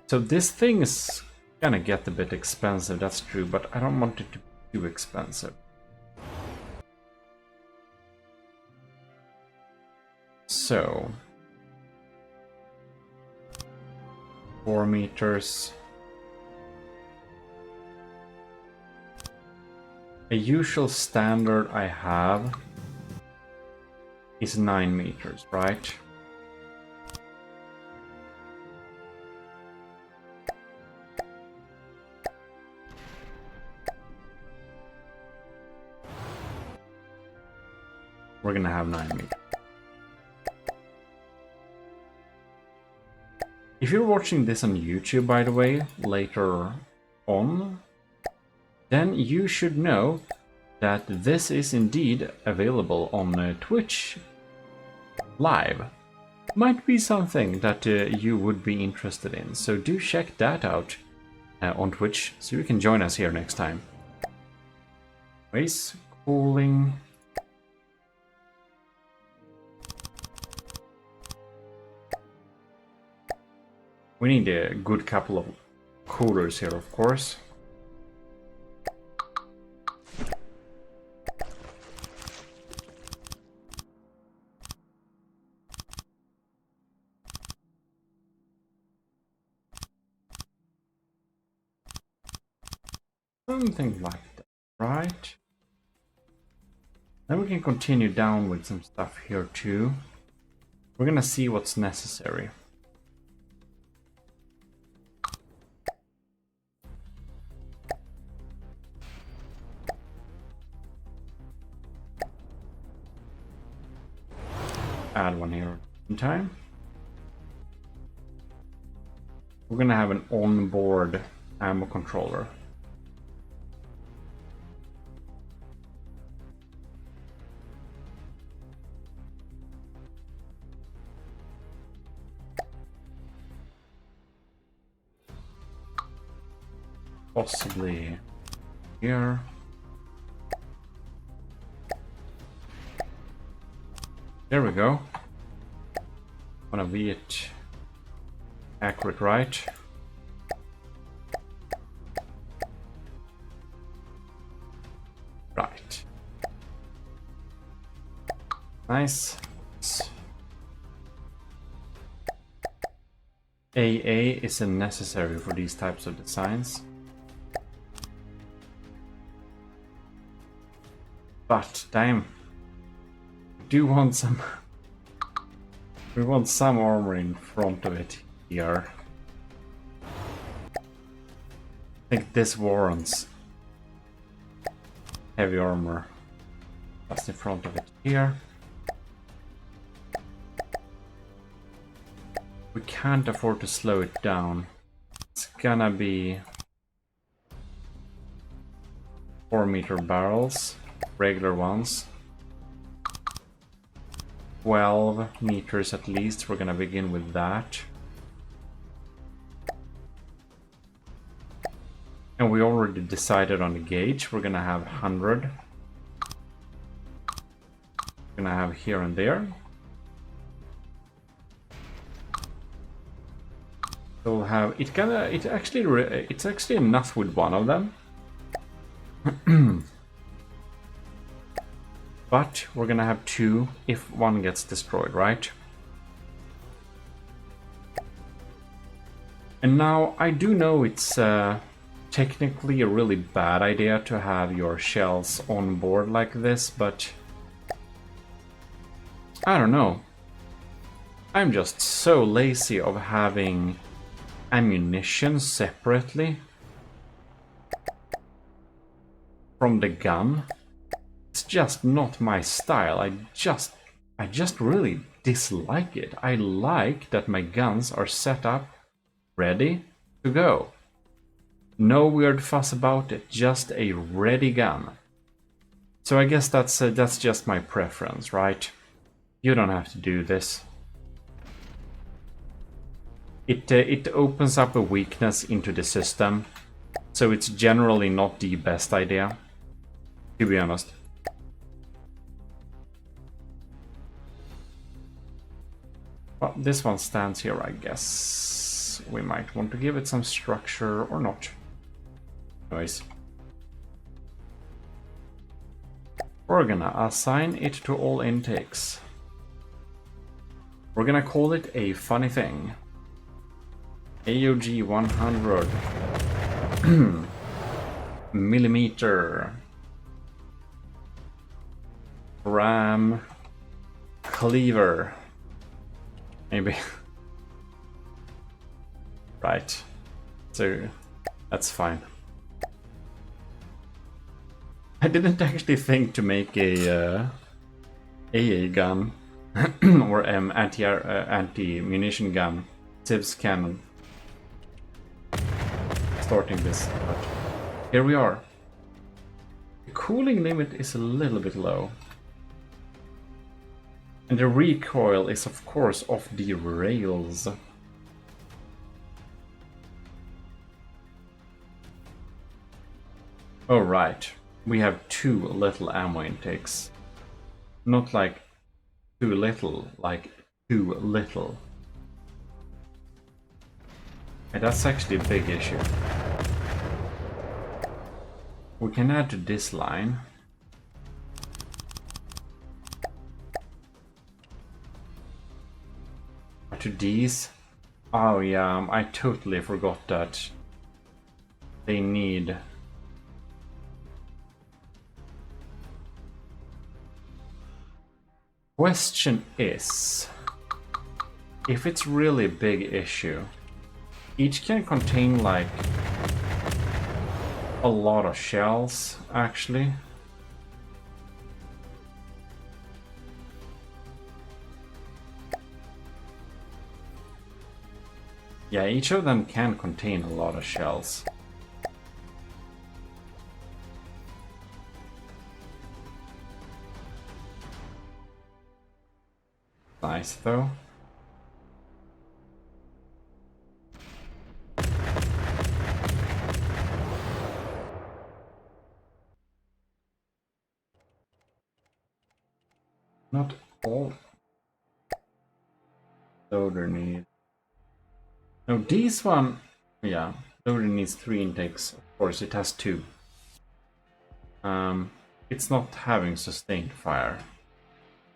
So this thing is gonna get a bit expensive, that's true, but I don't want it to be too expensive. So 4 meters. A usual standard I have is 9 meters, right? We're gonna have 9 meters. If you're watching this on YouTube, by the way, later on, then you should know that this is indeed available on Twitch live. Might be something that you would be interested in, so do check that out on Twitch, so you can join us here next time. Anyways, cooling. We need a good couple of coolers here, of course. Something like that, right? Then we can continue down with some stuff here too. We're gonna see what's necessary. Add one here in time. We're gonna have an onboard ammo controller. Possibly here. There we go. Wanna be it accurate, right? Right. Nice. AA is unnecessary for these types of designs. But damn, we do want some. We want some armor in front of it here. I think this warrants heavy armor just in front of it here. We can't afford to slow it down. It's gonna be 4-meter barrels, regular ones. 12 meters at least, we're gonna begin with that. And we already decided on the gauge, we're gonna have 100. We're gonna have here and there. So we'll have it's actually enough with one of them. But we're gonna have 2 if one gets destroyed, right? And now I do know it's technically a really bad idea to have your shells on board like this, but I don't know. I'm just so lazy of having ammunition separately from the gun. It's just not my style. I just really dislike it. I like that my guns are set up, ready to go. No weird fuss about it, just a ready gun. So I guess that's just my preference, right? You don't have to do this. It opens up a weakness into the system, so it's generally not the best idea, to be honest. Well, this one stands here, I guess. We might want to give it some structure or not. Anyways. We're gonna assign it to all intakes. We're gonna call it a funny thing. AOG 100 millimeter ram cleaver, maybe. Right, so that's fine. I didn't actually think to make a AA gun or anti-munition gun, CIWS cannon. Starting this, but here we are. The cooling limit is a little bit low. And the recoil is of course off the rails. Oh right, we have 2 little ammo intakes. Not like too little, like too little. And that's actually a big issue. We can add to this line. To these. Oh yeah, I totally forgot that they need. Question is, if it's really a big issue, each can contain like a lot of shells, actually. Yeah, each of them can contain a lot of shells. Nice though. Not all. Loader needs... No, this one... Yeah, loader needs 3 intakes. Of course, it has 2. It's not having sustained fire.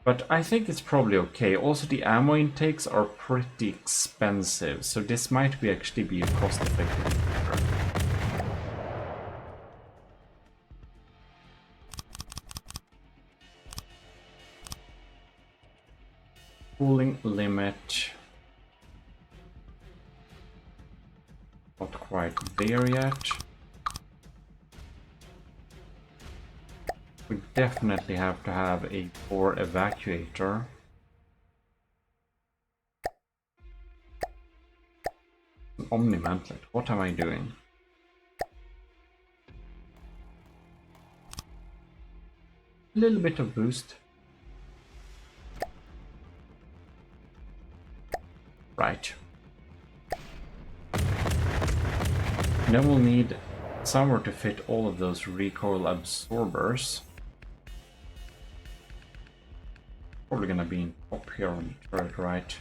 But I think it's probably okay. Also, the ammo intakes are pretty expensive, so this might be actually be a cost-effective feature. Cooling limit. Not quite there yet. We definitely have to have a 4 evacuator. An Omni-Mantlet. What am I doing? A little bit of boost. Right. Then we'll need somewhere to fit all of those recoil absorbers. Probably gonna be in top here on the turret, right?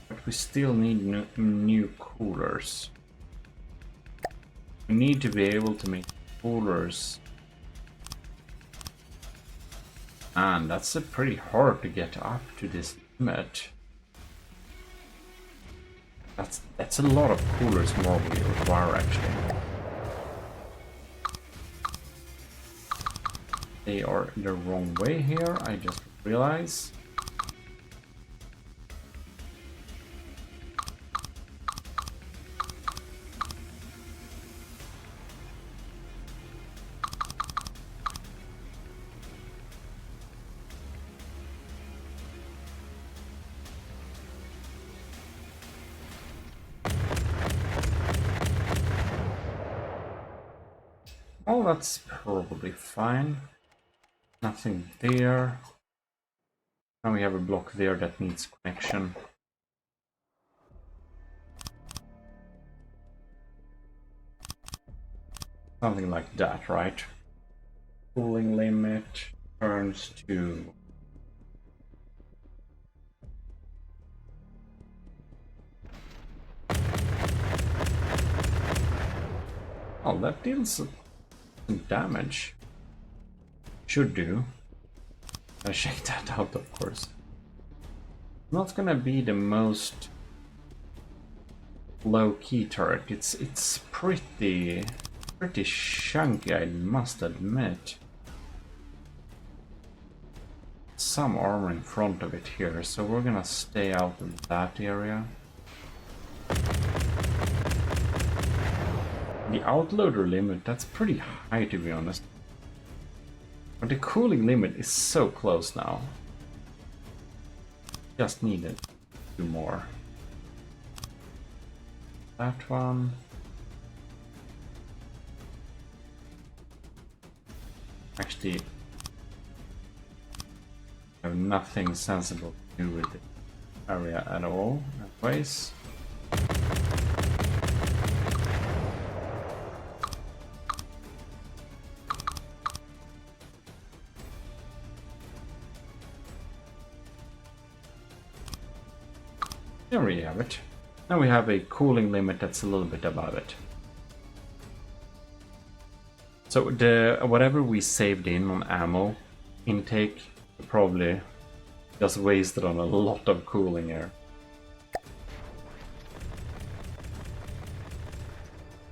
But we still need new coolers. We need to be able to make coolers. And that's pretty hard to get up to this limit. That's a lot of coolers more we require actually. They are the wrong way here, I just realized. Oh, that's probably fine. Nothing there. Now we have a block there that needs connection. Something like that, right? Cooling limit turns to... Oh, that deals some damage. Should do. I'll shake that out, of course. Not gonna be the most low-key turret. It's pretty chunky, I must admit. Some armor in front of it here, so we're gonna stay out in that area. The outloader limit, that's pretty high to be honest. But the cooling limit is so close now. Just needed 2 more. That one. Actually, I have nothing sensible to do with the area at all, anyways. There we have it. Now we have a cooling limit that's a little bit above it. So the whatever we saved in on ammo intake probably just wasted on a lot of cooling air.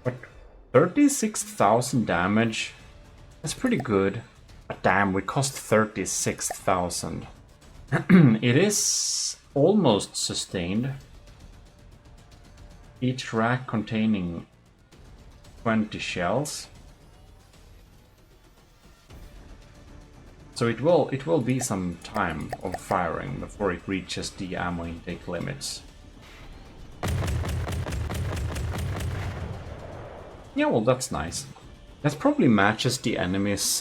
But 36,000 damage, that's pretty good. But damn, we cost 36,000. It is almost sustained. Each rack containing 20 shells. So it will be some time of firing before it reaches the ammo intake limits. Yeah, well, that's nice. That probably matches the enemy's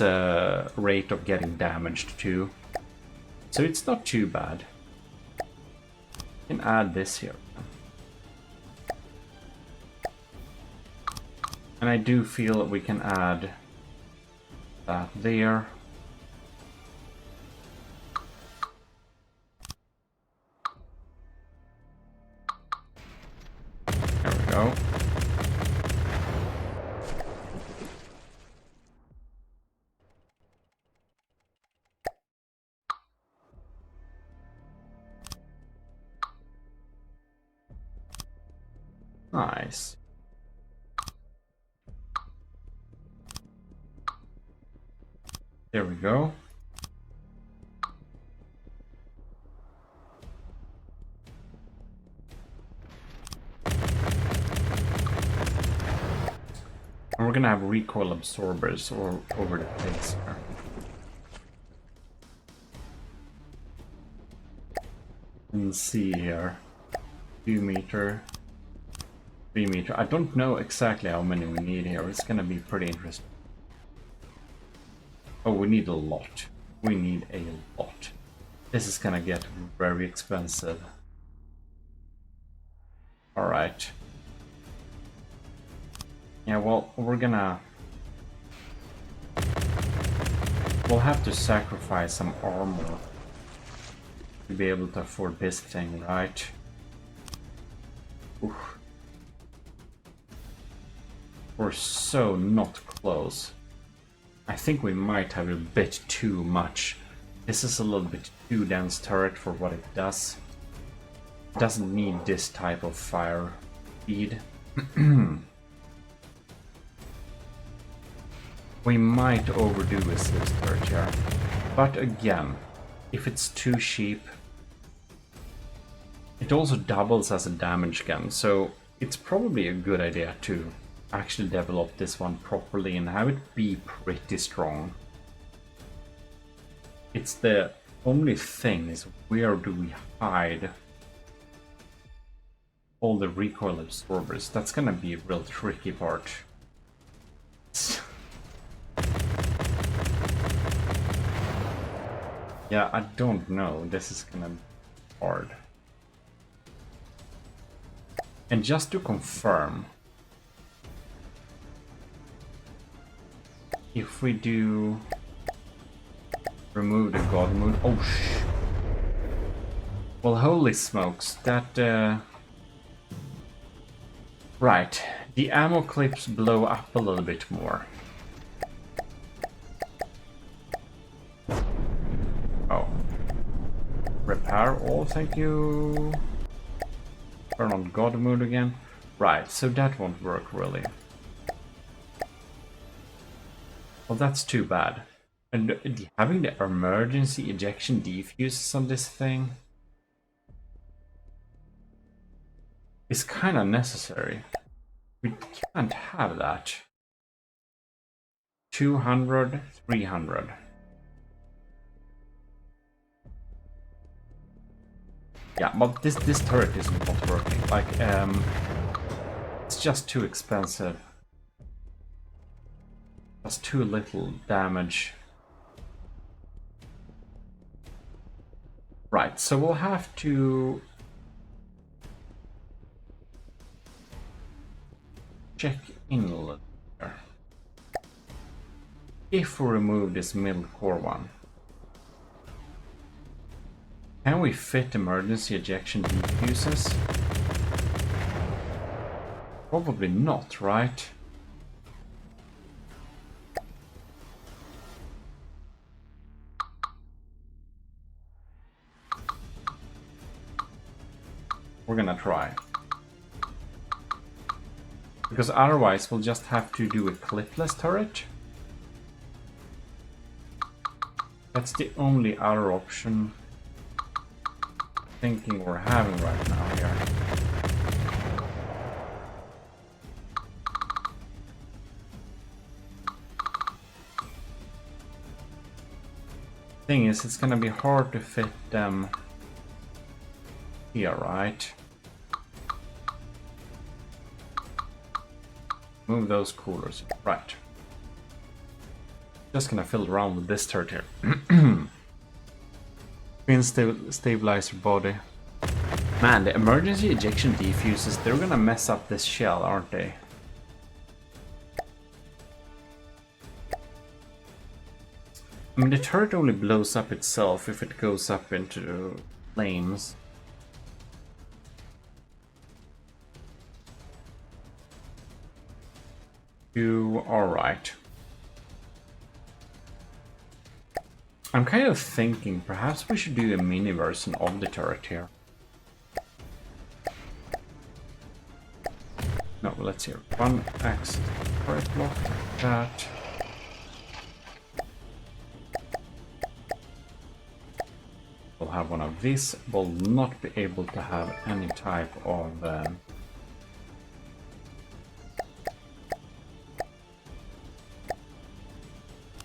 rate of getting damaged too. So it's not too bad. We can add this here. And I do feel that we can add that there. go. Nice. There we go. And we're gonna have recoil absorbers over the place here. Let's see here. 2 meter. 3 meter. I don't know exactly how many we need here. It's gonna be pretty interesting. Oh, we need a lot. We need a lot. This is gonna get very expensive. Alright. Yeah, well, we'll have to sacrifice some armor to be able to afford this thing, right? Oof. We're so not close. I think we might have a bit too much. This is a little bit too dense turret for what it does. It doesn't need this type of fire speed. We might overdo this turret here. But again, if it's too cheap, it also doubles as a damage gun, so it's probably a good idea to actually develop this one properly and have it be pretty strong. It's the only thing is, where do we hide all the recoil absorbers? That's gonna be a real tricky part. Yeah, I don't know. This is gonna be hard. And just to confirm, if we do remove the god mood, oh well, holy smokes, that right, the ammo clips blow up a little bit more. Oh, repair all, thank you. Turn on god mode again. Right, so that won't work really. Well, that's too bad. And having the emergency ejection defuses on this thing is kind of necessary. We can't have that. 200, 300. Yeah, but this turret is not working. Like, it's just too expensive. That's too little damage. Right, so we'll have to check in a little here. If we remove this middle core one, can we fit emergency ejection defuses? Probably not, right? We're gonna try. Because otherwise we'll just have to do a clipless turret. That's the only other option thinking we're having right now here. Thing is, it's gonna be hard to fit them here, right? Move those coolers. Right. Just gonna fill around with this turret here. Twin stabilizer body. Man, the emergency ejection defuses, they're gonna mess up this shell, aren't they? I mean, the turret only blows up itself if it goes up into flames. Alright. I'm kind of thinking perhaps we should do a mini version of the turret here. No, let's see. One axis turret block like that. We'll have one of these. Will not be able to have any type of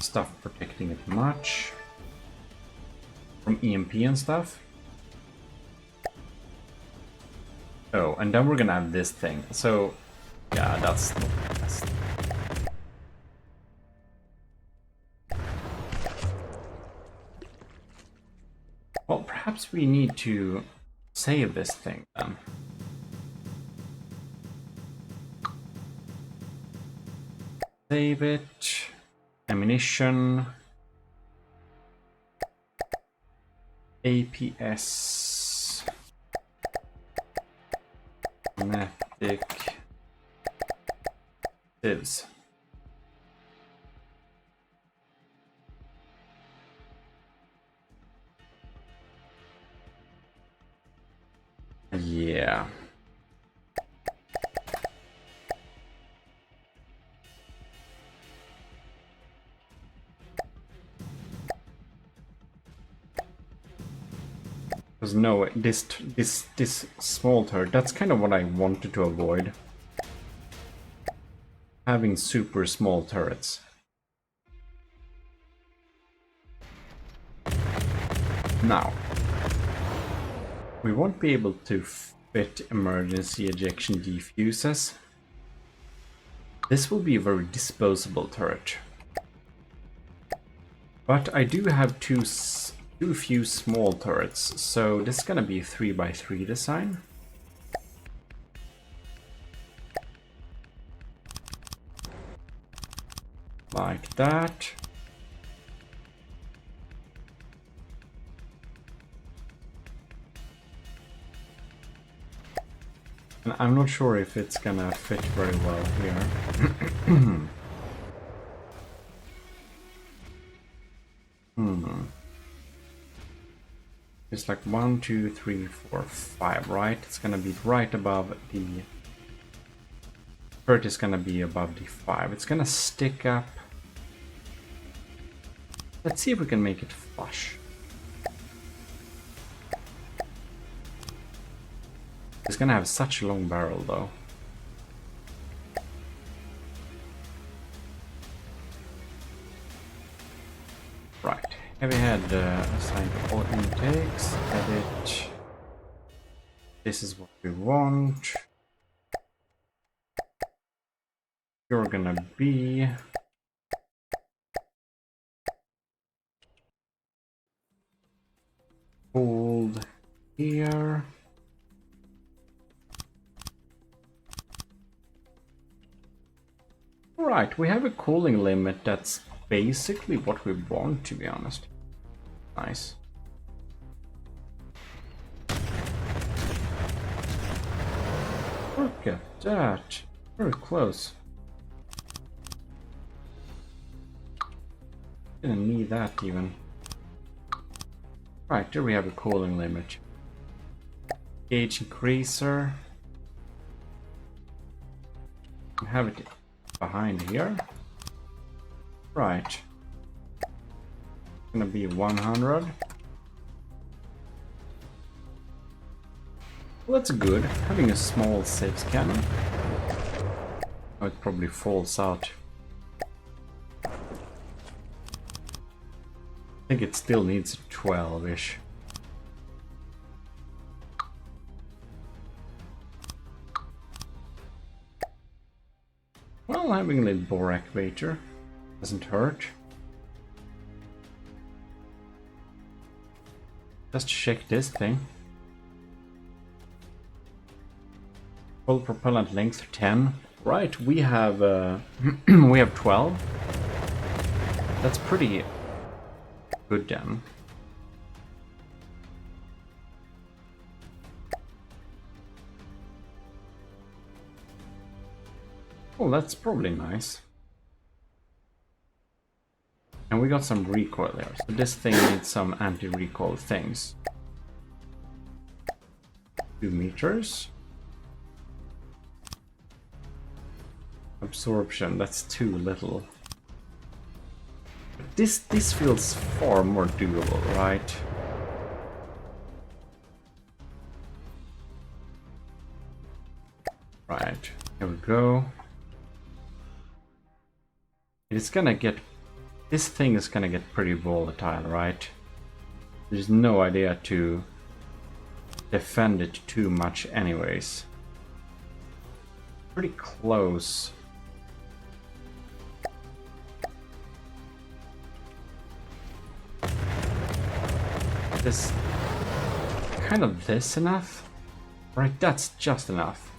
stuff protecting it much from EMP and stuff. Oh, and then we're gonna have this thing. So, yeah, that's not the best. Well, perhaps we need to save this thing then. Save it. Ammunition. APS. Magnetic. CIWS. Yeah. Because no, this small turret, that's kind of what I wanted to avoid. Having super small turrets. Now, we won't be able to fit emergency ejection defuses. This will be a very disposable turret. But I do have too few small turrets, so this is gonna be a 3x3 design. Like that. And I'm not sure if it's gonna fit very well here. It's like 1, 2, 3, 4, 5, right? It's gonna be right above the... Turret is gonna be above the 5. It's gonna stick up. Let's see if we can make it flush. It's gonna have such a long barrel though. Right. Heavy head assigned to all intakes. Edit. This is what we want. You're gonna be... hold here. Right, we have a cooling limit that's basically what we want, to be honest. Nice. Look at that. Very close. Didn't need that even. Right, there we have a cooling limit. Gauge increaser. Have it behind here. Right. It's gonna be 100. Well, that's good. Having a small saves cannon. Oh, it probably falls out. I think it still needs 12-ish. Well, having a little bore activator doesn't hurt. Just check this thing. Full propellant length 10. Right, we have we have 12. That's pretty good then. Oh, that's probably nice. And we got some recoil there, so this thing needs some anti-recoil things. 2 meters. Absorption, that's too little. But this feels far more doable, right? Right, here we go. It's gonna get... This thing is gonna get pretty volatile, right? There's no idea to defend it too much anyways. Pretty close. This... kind of this enough? Right, that's just enough.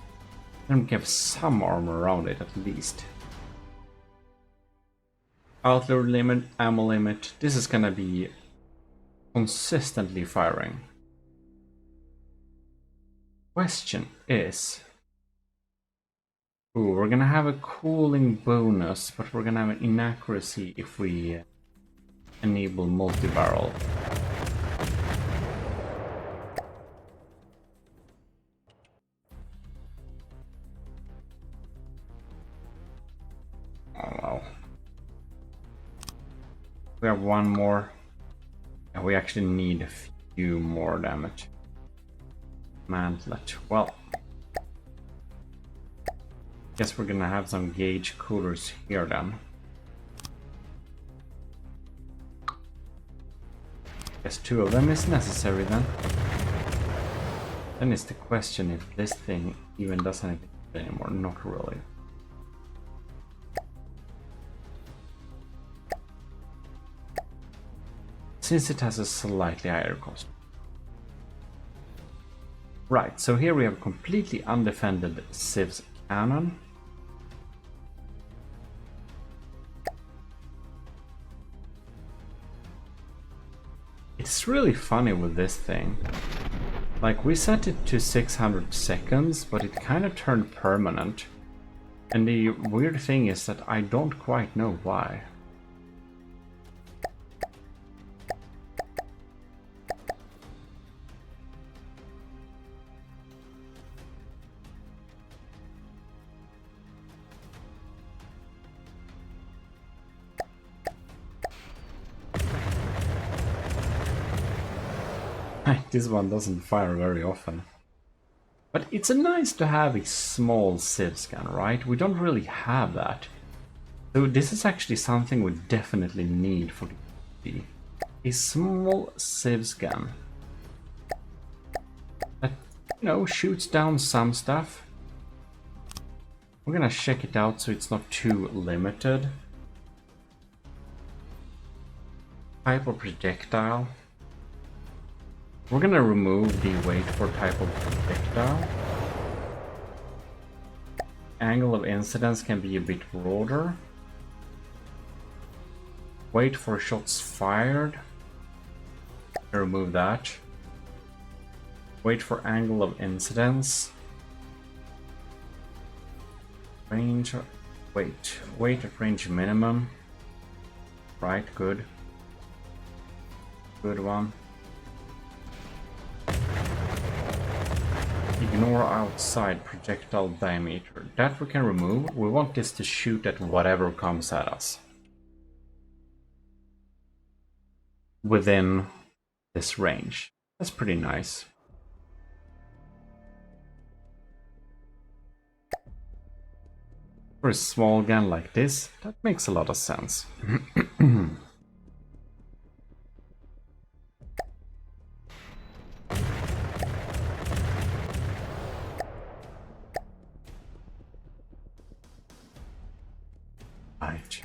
Then we have some armor around it at least. Outload limit, ammo limit. This is gonna be consistently firing. Question is... Ooh, we're gonna have a cooling bonus, but we're gonna have an inaccuracy if we enable multi-barrel. Oh wow. We have one more. Yeah, we actually need a few more damage. Mantlet. Well, guess we're gonna have some gauge coolers here then. Guess 2 of them is necessary then. Then is the question if this thing even does anything anymore. Not really. Since it has a slightly higher cost. Right, so here we have a completely undefended CIWS cannon. It's really funny with this thing. Like, we set it to 600 seconds, but it kind of turned permanent. And the weird thing is that I don't quite know why. This one doesn't fire very often. But it's nice to have a small CIWS gun, right? We don't really have that. So this is actually something we definitely need for the a small CIWS gun. That, you know, shoots down some stuff. We're gonna check it out so it's not too limited. Type of projectile. We're gonna remove the weight for type of projectile. Angle of incidence can be a bit broader. Weight for shots fired. Remove that. Weight for angle of incidence. Range. Weight at range minimum. Right, good. Good one. Ignore outside projectile diameter. That we can remove. We want this to shoot at whatever comes at us. Within this range. That's pretty nice. For a small gun like this, that makes a lot of sense. Right.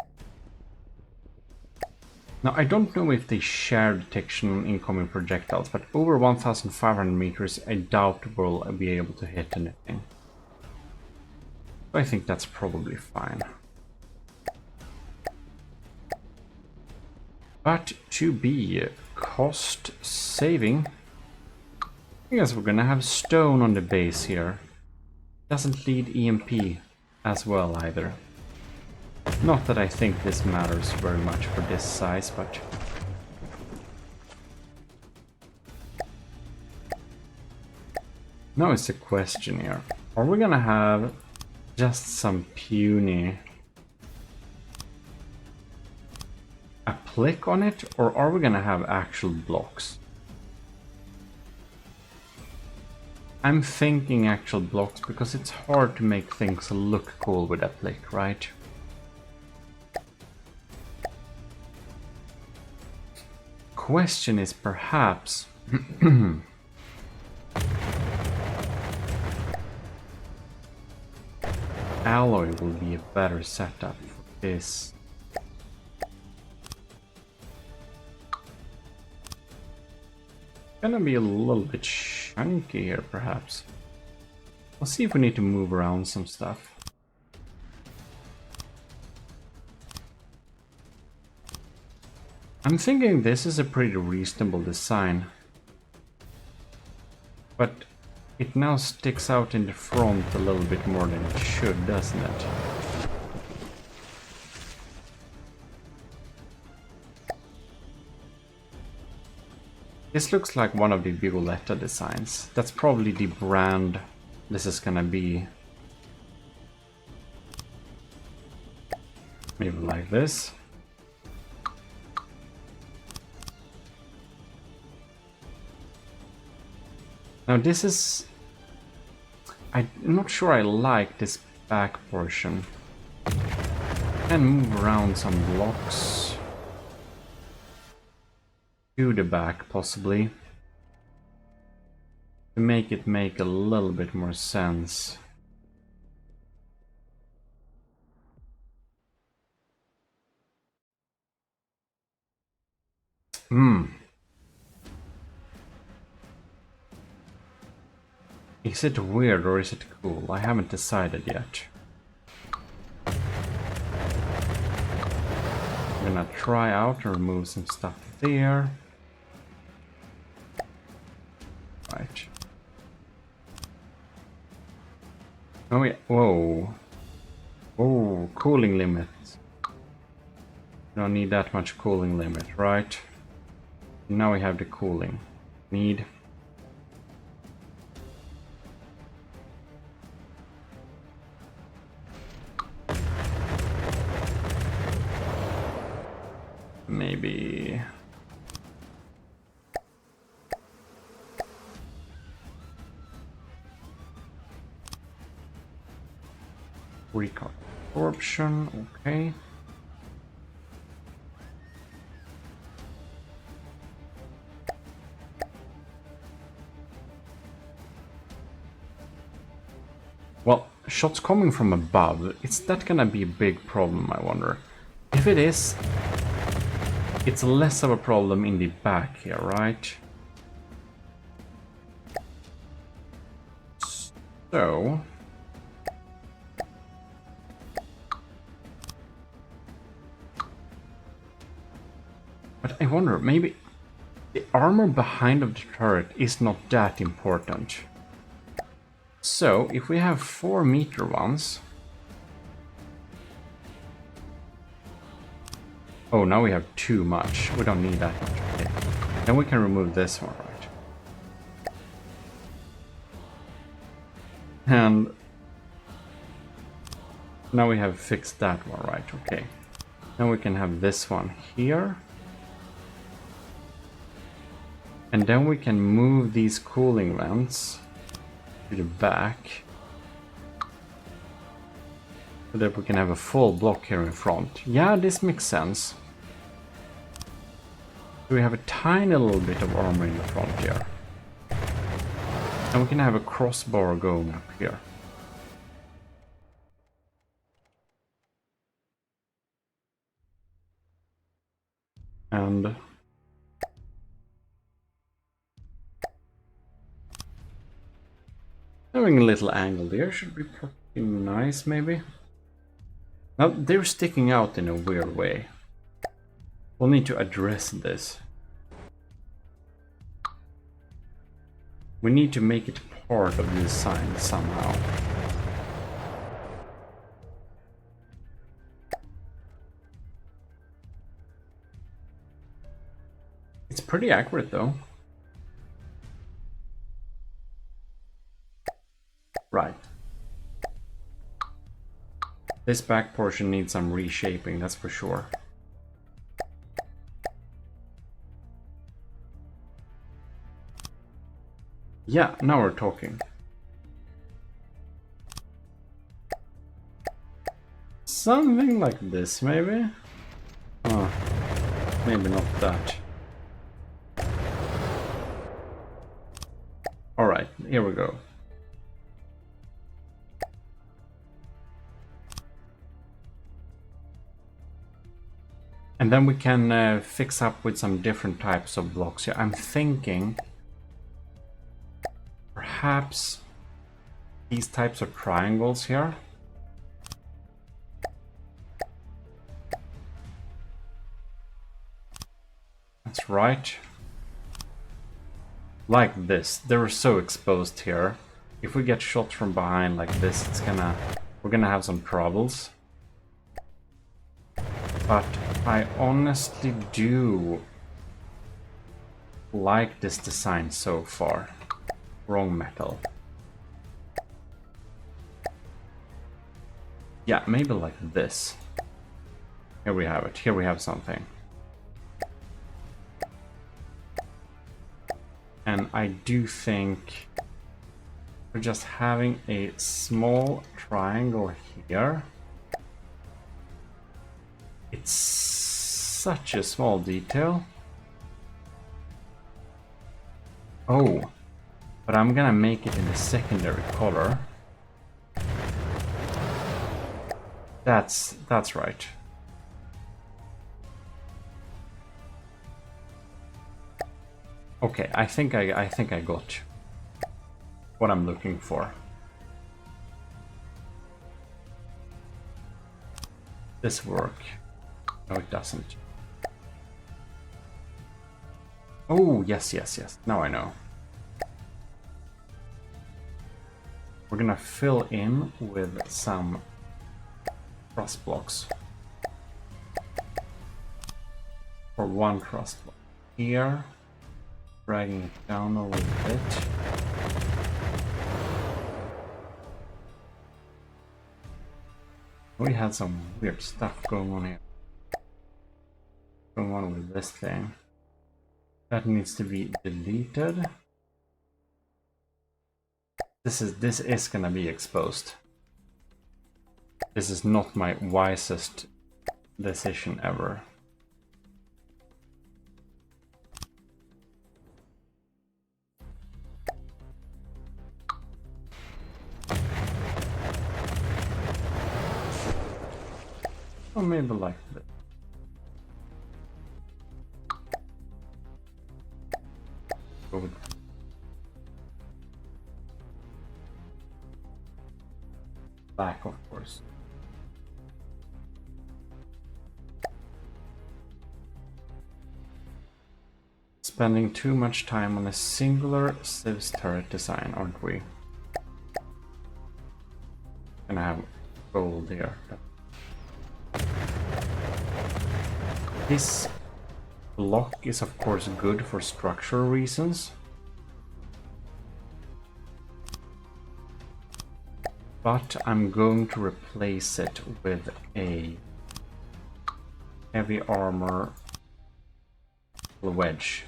Now, I don't know if they share detection on incoming projectiles, but over 1,500 meters, I doubt we'll be able to hit anything. I think that's probably fine. But to be cost saving, I guess we're gonna have stone on the base here. Doesn't need EMP as well either. Not that I think this matters very much for this size, but... Now it's a question here. Are we gonna have just some puny applique on it, or are we gonna have actual blocks? I'm thinking actual blocks because it's hard to make things look cool with applique, right? Question is perhaps alloy will be a better setup for this. Gonna be a little bit chunky here, perhaps. We'll see if we need to move around some stuff. I'm thinking this is a pretty reasonable design, but it now sticks out in the front a little bit more than it should, doesn't it? This looks like one of the Violetta designs. That's probably the brand this is gonna be. Maybe like this. Now this is... I'm not sure I like this back portion. Can move around some blocks to the back, possibly, to make it make a little bit more sense. Is it weird or is it cool? I haven't decided yet. I'm gonna try out and remove some stuff there. Right. Oh yeah, whoa. Oh, cooling limit. Don't need that much cooling limit, right? Now we have the cooling. Need. Maybe... Recall absorption, okay. Well, shots coming from above, is that gonna be a big problem, I wonder? If it is, it's less of a problem in the back here, right? So... But I wonder, maybe the armor behind of the turret is not that important. So, if we have 4-meter ones... Oh, now we have too much. We don't need that much. Okay. Then we can remove this one, right? And... Now we have fixed that one, right? Okay. Now we can have this one here. And then we can move these cooling vents to the back, so that we can have a full block here in front. Yeah, this makes sense. So we have a tiny little bit of armor in the front here. And we can have a crossbar going up here. And... having a little angle there should be pretty nice, maybe. Now, they're sticking out in a weird way. We'll need to address this. We need to make it part of the design somehow. It's pretty accurate though. Right. This back portion needs some reshaping, that's for sure. Yeah, now we're talking. Something like this, maybe? Oh, maybe not that. Alright, here we go. And then we can fix up with some different types of blocks here. I'm thinking perhaps these types of triangles here. That's right. Like this. They're so exposed here. If we get shot from behind like this, we're gonna have some troubles. But I honestly do like this design so far. Wrong metal. Yeah, maybe like this. Here we have it. Here we have something. And I do think we're just having a small triangle here. It's such a small detail. Oh, but I'm gonna make it in a secondary color. That's right. Okay, I think I got what I'm looking for. This work? No, it doesn't. Oh, yes. Now I know. We're gonna fill in with some cross blocks. For one cross block here. Dragging it down a little bit. We had some weird stuff going on here. Going on with this thing. That needs to be deleted. This is gonna be exposed. This is not my wisest decision ever. Or maybe like this. Good. Back, of course. Spending too much time on a singular CIWS turret design, aren't we? And I have gold here. This block is of course good for structural reasons. But I'm going to replace it with a heavy armor wedge.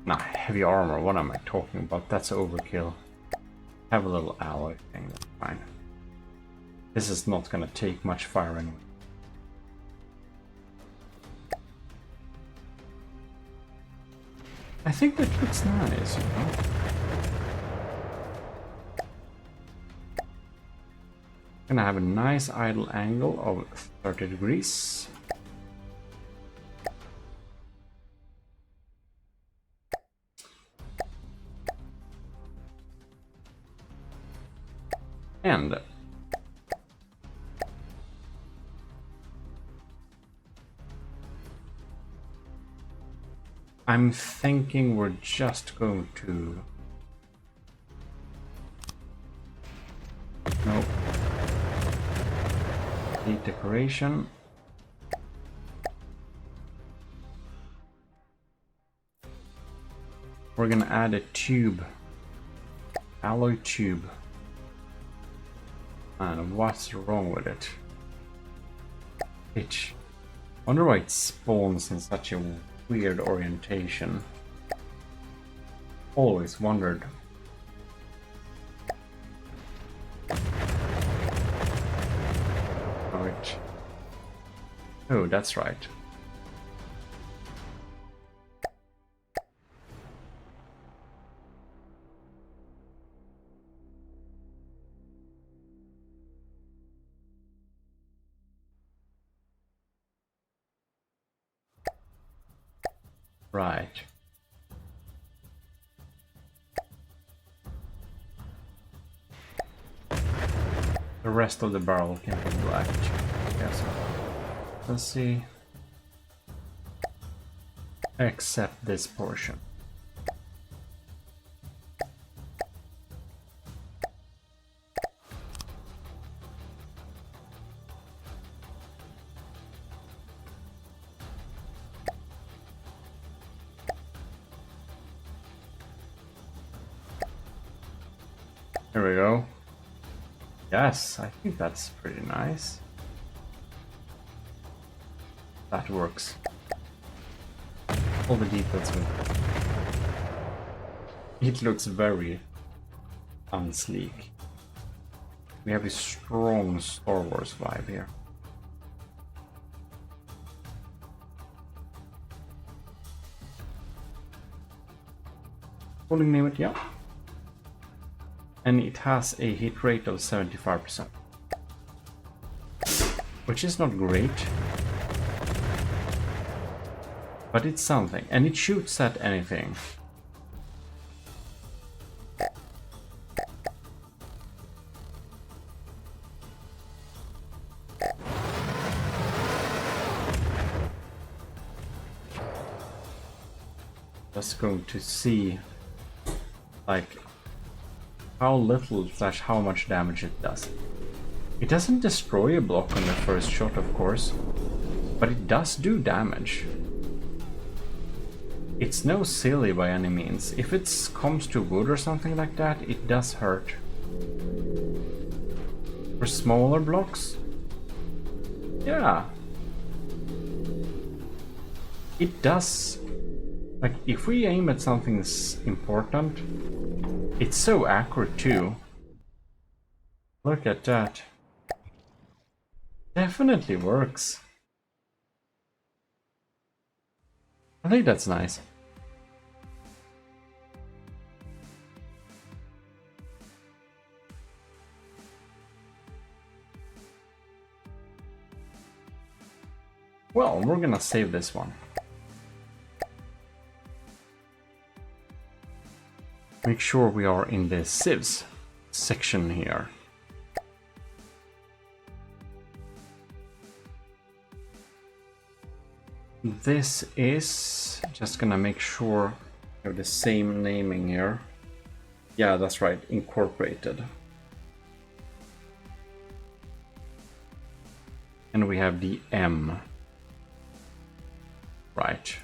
Nah, heavy armor, what am I talking about? That's overkill. Have a little alloy thing, that's fine. This is not gonna take much fire anyway. I think that looks nice, you know? Gonna have a nice idle angle of 30 degrees. And I'm thinking we're just going to... Nope. Decoration. We're gonna add a tube. Alloy tube. And what's wrong with it? Pitch. Wonder why it spawns in such a weird orientation. Always wondered. Right. Oh, that's right. Right. The rest of the barrel can be black. Yes. Let's see. Except this portion. There we go. Yes, I think that's pretty nice. That works. All the details with it looks very unsleek. We have a strong Star Wars vibe here. Pulling name it, yeah. And it has a hit rate of 75%. Which is not great. But it's something. And it shoots at anything. Just going to see like how little / how much damage it does. It doesn't destroy a block on the first shot, of course, but it does do damage. It's no silly by any means. If it comes to wood or something like that, it does hurt. For smaller blocks, yeah, it does. Like, if we aim at something important, it's so accurate too. Look at that. Definitely works. I think that's nice. Well, we're gonna save this one. Make sure we are in the CIWS section here. This is just gonna make sure we have the same naming here. Yeah, that's right, incorporated. And we have the M. Right.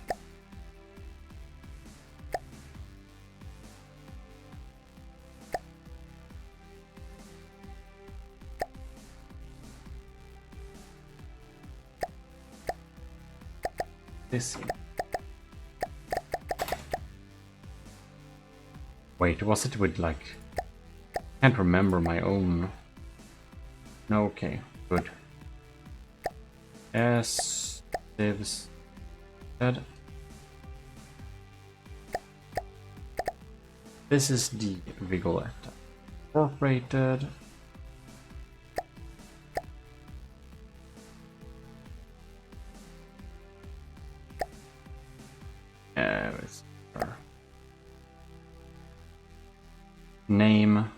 This. Wait, was it with like... Can't remember my own... No, okay, good. S... CIWS... Dead. This is the Vigoletta. Incorporated. Name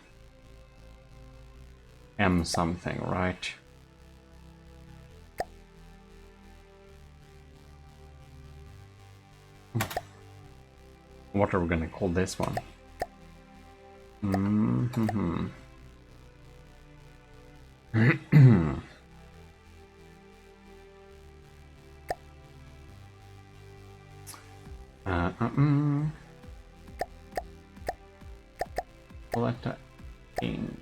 M something, right? What are we gonna call this one? Collector ink.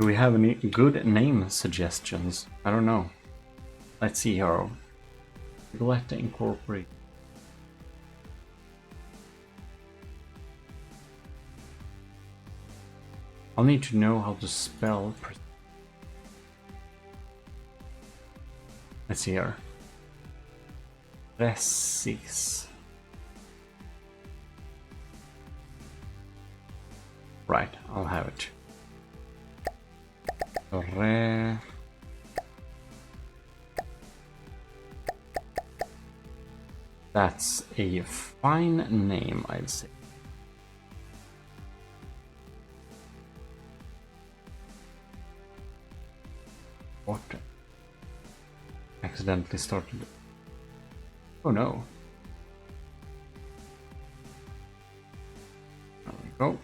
Do we have any good name suggestions? I don't know. Let's see here. Collector Incorporate. I'll need to know how to spell. Let's see here. Resis. Right, I'll have it. That's a fine name, I'd say. What? Accidentally started. Oh no. There we go.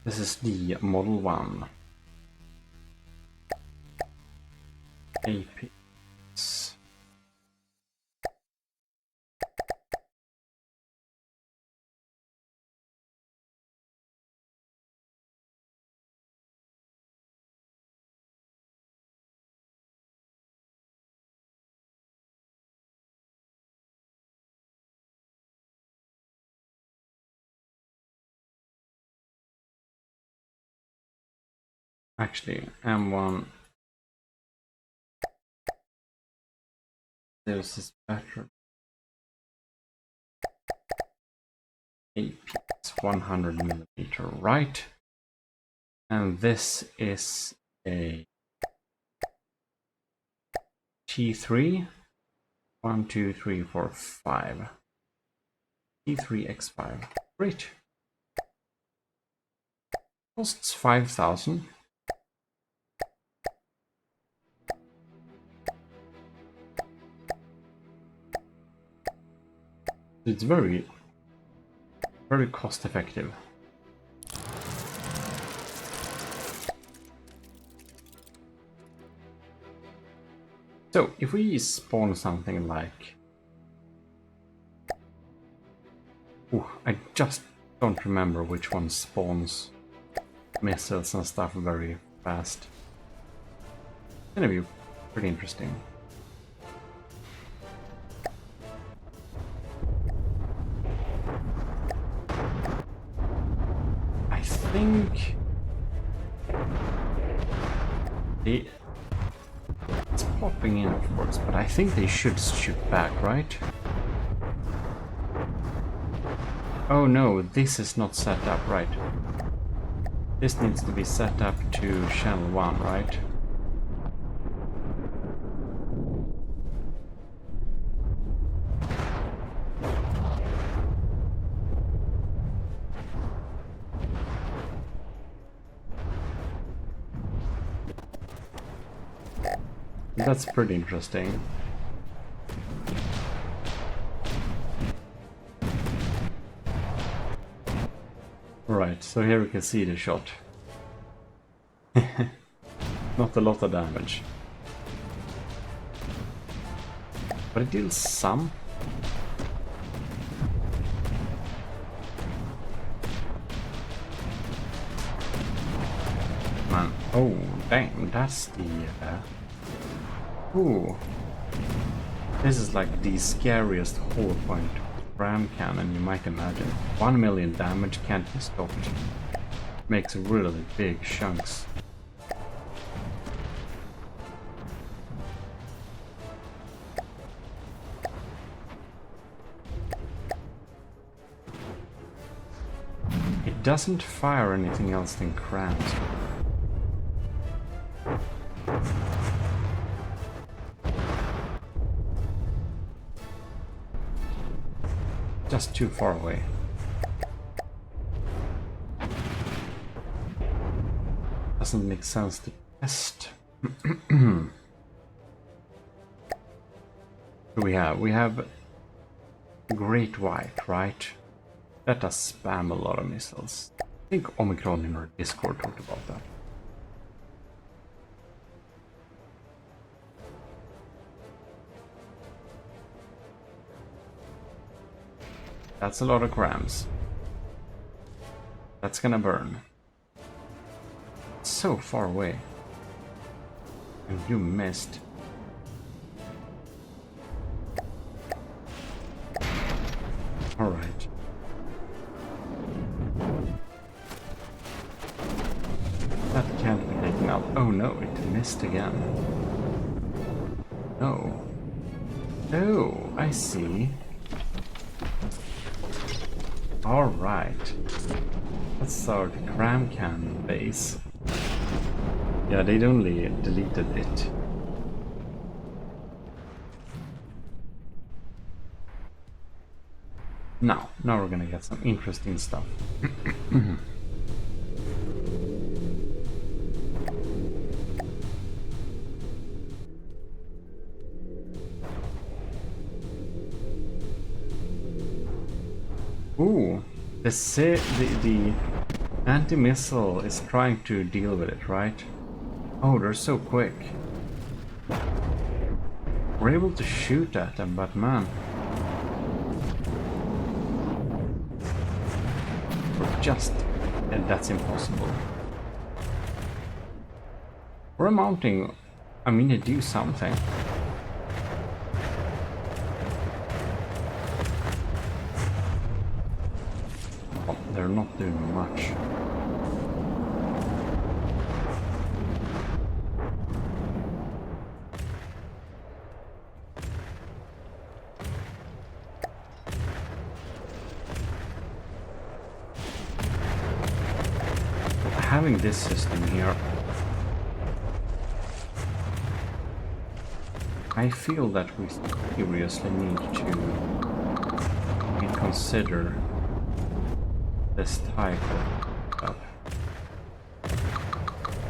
This is the Model 1. APs. Actually, M1. This is better. APs 100mm, right? And this is a T3. 1, 2, 3, 4, 5. T3X5. Great. Costs 5,000. It's very cost effective. So if we spawn something like... Ooh, I just don't remember which one spawns missiles and stuff very fast. It's gonna be pretty interesting. I think it's popping in, of course, but I think they should shoot back, right? Oh no, this is not set up right. This needs to be set up to channel 1, right? That's pretty interesting. Right, so here we can see the shot. Not a lot of damage. But it deals some. Man, oh dang, that's the... Ooh. This is like the scariest hollow point ram cannon you might imagine. 1 million damage can't be stopped. Makes really big chunks. It doesn't fire anything else than crabs. Just too far away. Doesn't make sense to test. Who we have? We have Great White, right? Let us spam a lot of missiles. I think Omicron in our Discord talked about that. That's a lot of grams. That's gonna burn. It's so far away. And you missed. Alright. That can't be taken out. Oh no, it missed again. No. Oh, I see. Alright. That's our gram can base. Yeah, they'd only deleted it. Now we're gonna get some interesting stuff. Ooh, the anti-missile is trying to deal with it, right? Oh, they're so quick. We're able to shoot at them, but man, and that's impossible. We're mounting. I mean, they do something. Well, they're not doing much. Having this system here, I feel that we seriously need to reconsider this type of stuff.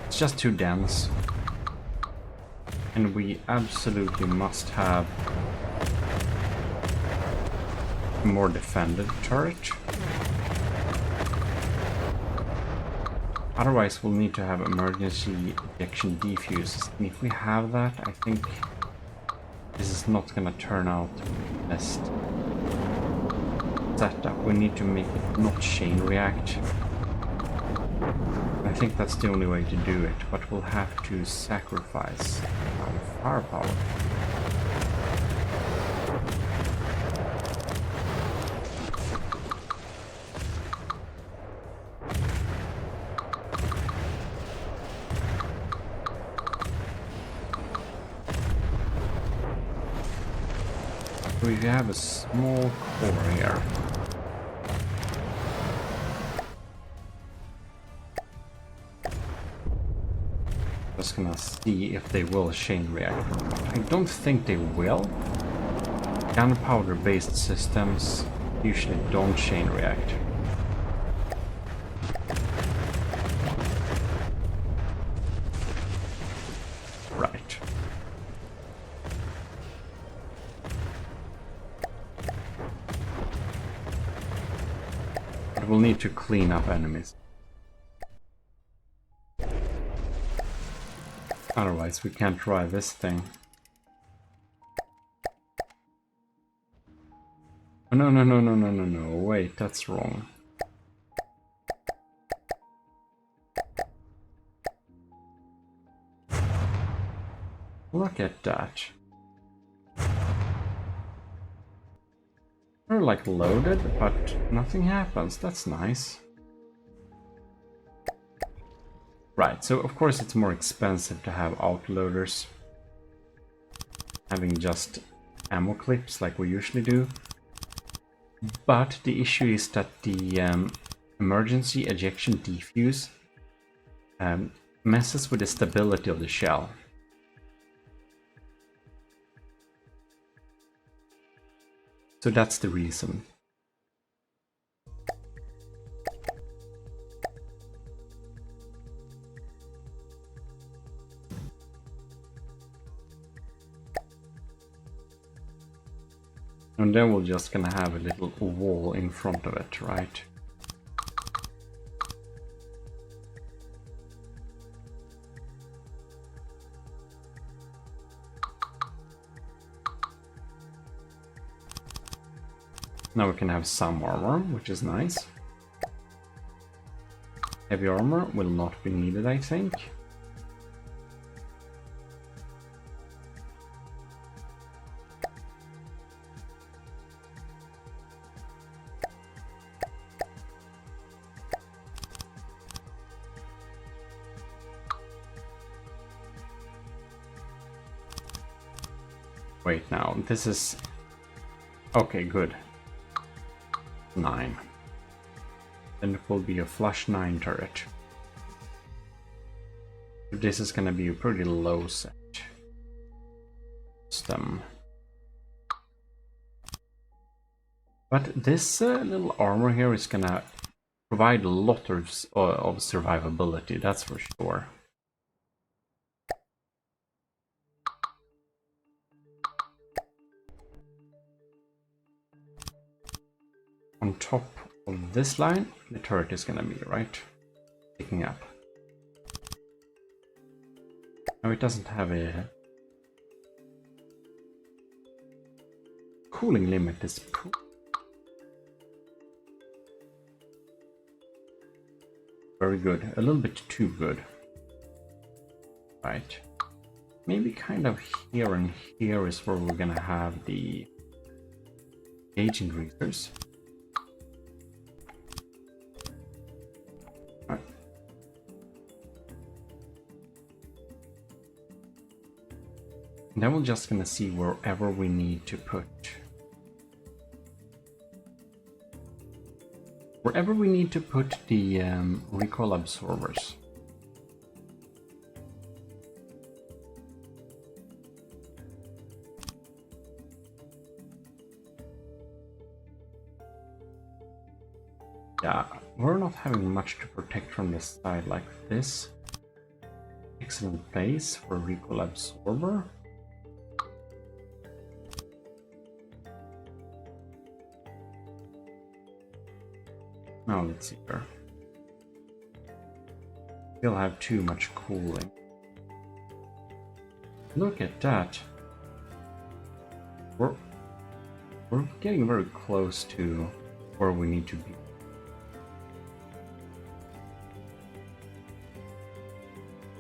It's just too dense, and we absolutely must have a more defended turret. Otherwise, we'll need to have emergency ejection defuses, and if we have that, I think this is not gonna turn out the best setup. We need to make it not chain react. I think that's the only way to do it, but we'll have to sacrifice our firepower. We have a small core here. Just gonna see if they will chain react. I don't think they will. Gunpowder based systems usually don't chain react. Right. We'll need to clean up enemies. Otherwise, we can't try this thing. Oh, no, wait, that's wrong. Look at that. They're like loaded, but nothing happens. That's nice. Right, so of course it's more expensive to have autoloaders. Having just ammo clips like we usually do. But the issue is that the emergency ejection defuse messes with the stability of the shell. So that's the reason. And then we're just gonna have a little wall in front of it, right? Now we can have some armor, which is nice. Heavy armor will not be needed, I think. Wait, now, this is... Okay, good. 9. Then it will be a flush 9 turret. This is gonna be a pretty low set system. But this little armor here is gonna provide a lot of survivability, that's for sure. On top of this line, the turret is gonna be, right? Picking up. Now it doesn't have a cooling limit. Is very good. A little bit too good. Right. Maybe kind of here and here is where we're gonna have the gauge increasers. Then we're just gonna see wherever we need to put. Wherever we need to put the recoil absorbers. Yeah, we're not having much to protect from this side like this. Excellent place for recoil absorber. Now let's see here. Still have too much cooling. Look at that. We're getting very close to where we need to be.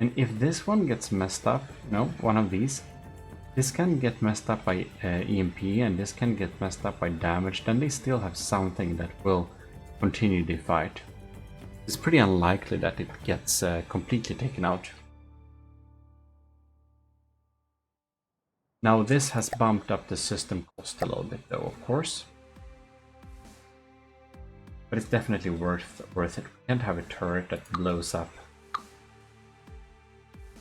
And if this one gets messed up, no, one of these, this can get messed up by EMP and this can get messed up by damage, then they still have something that will continue the fight. It's pretty unlikely that it gets completely taken out. Now this has bumped up the system cost a little bit though, of course. But it's definitely worth it. We can't have a turret that blows up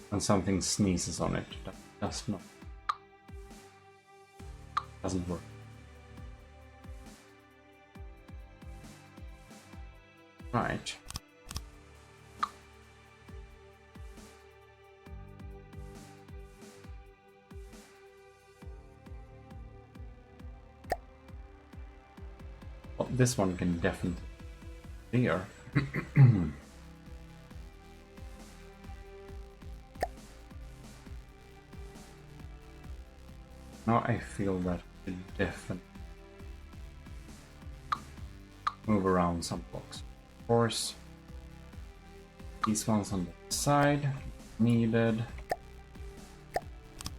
when something sneezes on it. That doesn't work. Right. Well, this one can definitely be here. Now I feel that I should definitely move around some blocks. Of course, these ones on the side needed.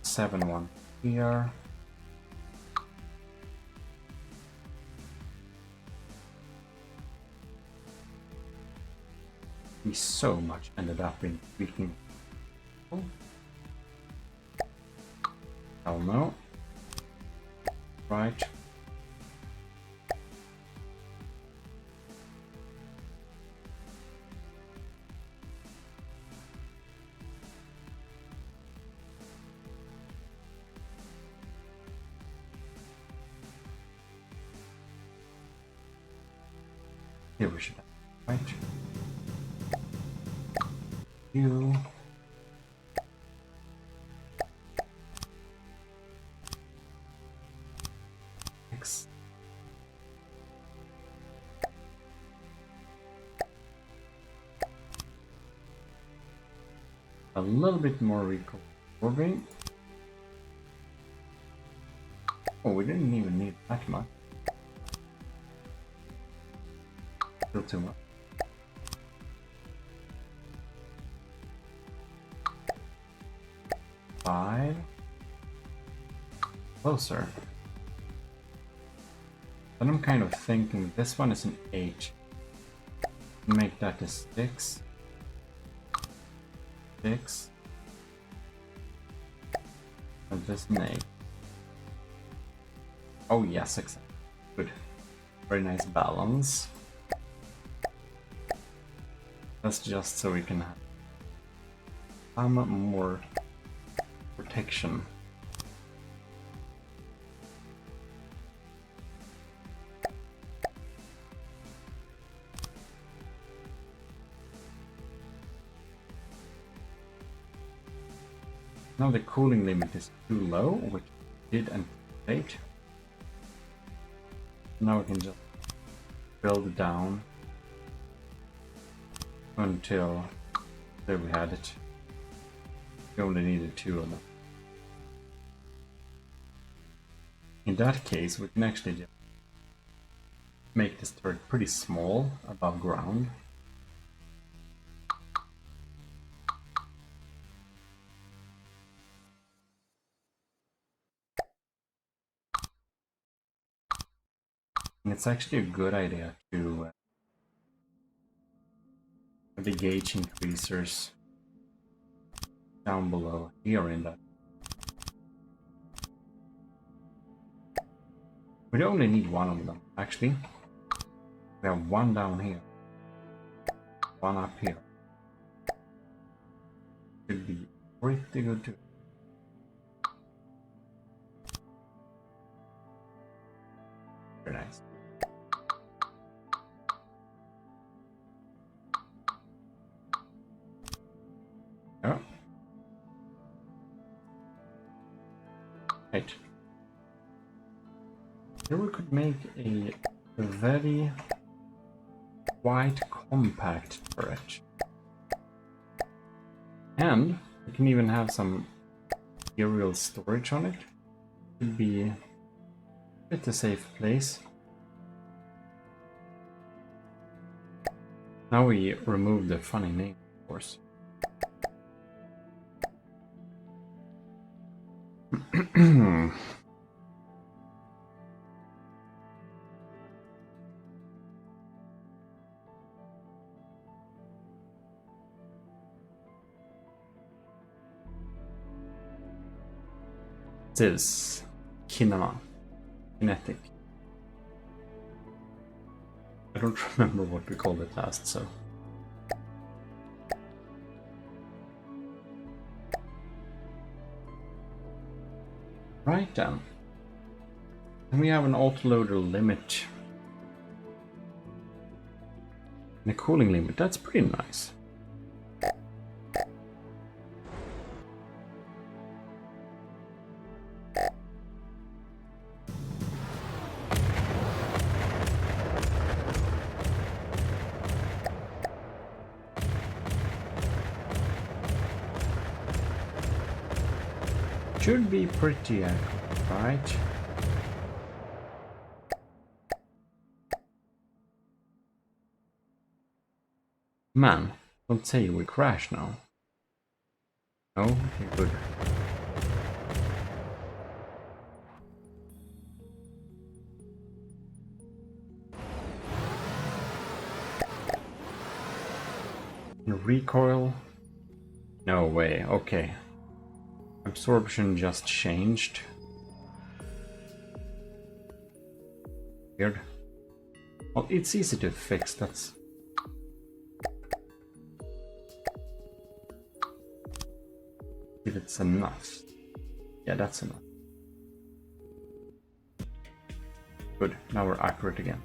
7-1 here. We so much ended up in tweaking. Hell no. Right. Here we should have, right? You. X. A little bit more recoil absorbing. Oh, we didn't even need that much. Still too much. Five. Closer. Then I'm kind of thinking this one is an 8. Make that a 6. 6. And this an 8. Oh yes, exactly. Good. Very nice balance. That's just so we can have some more protection. Now the cooling limit is too low, which we did anticipate. Now we can just build down until there we had it. We only needed 2 of them. In that case, we can actually just make this turret pretty small above ground. And it's actually a good idea to have the gauge increasers down below here in that. We only need 1 of them, actually. We have 1 down here, 1 up here. Should be pretty good too. Very nice. Oh. Right. Here we could make a very quite compact turret. And we can even have some material storage on it. Could be a bit a safe place. Now we remove the funny name, of course. CIWS, kinetic. I don't remember what we called it last, so. Right then. And we have an autoloader limit. And a cooling limit, that's pretty nice. Should be pretty accurate, right? Man, don't say we crash now. No? Okay, good. Recoil? No way, okay. Absorption just changed. Weird. Well, it's easy to fix, that's... If it's enough. Yeah, that's enough. Good, now we're accurate again.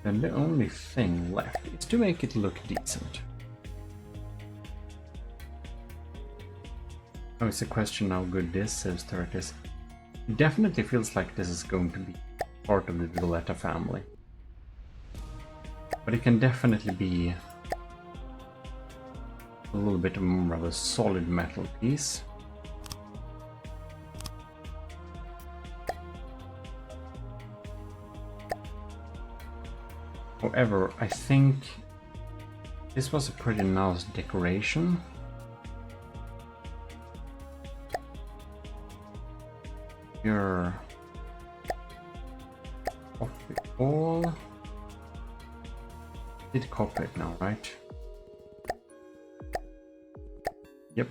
And the only thing left is to make it look decent. Oh, it's a question how good this CIWS turret is. It definitely feels like this is going to be part of the Violetta family. But it can definitely be a little bit more of a solid metal piece. However, I think this was a pretty nice decoration. Here, copy all. Did copy it now, right? Yep.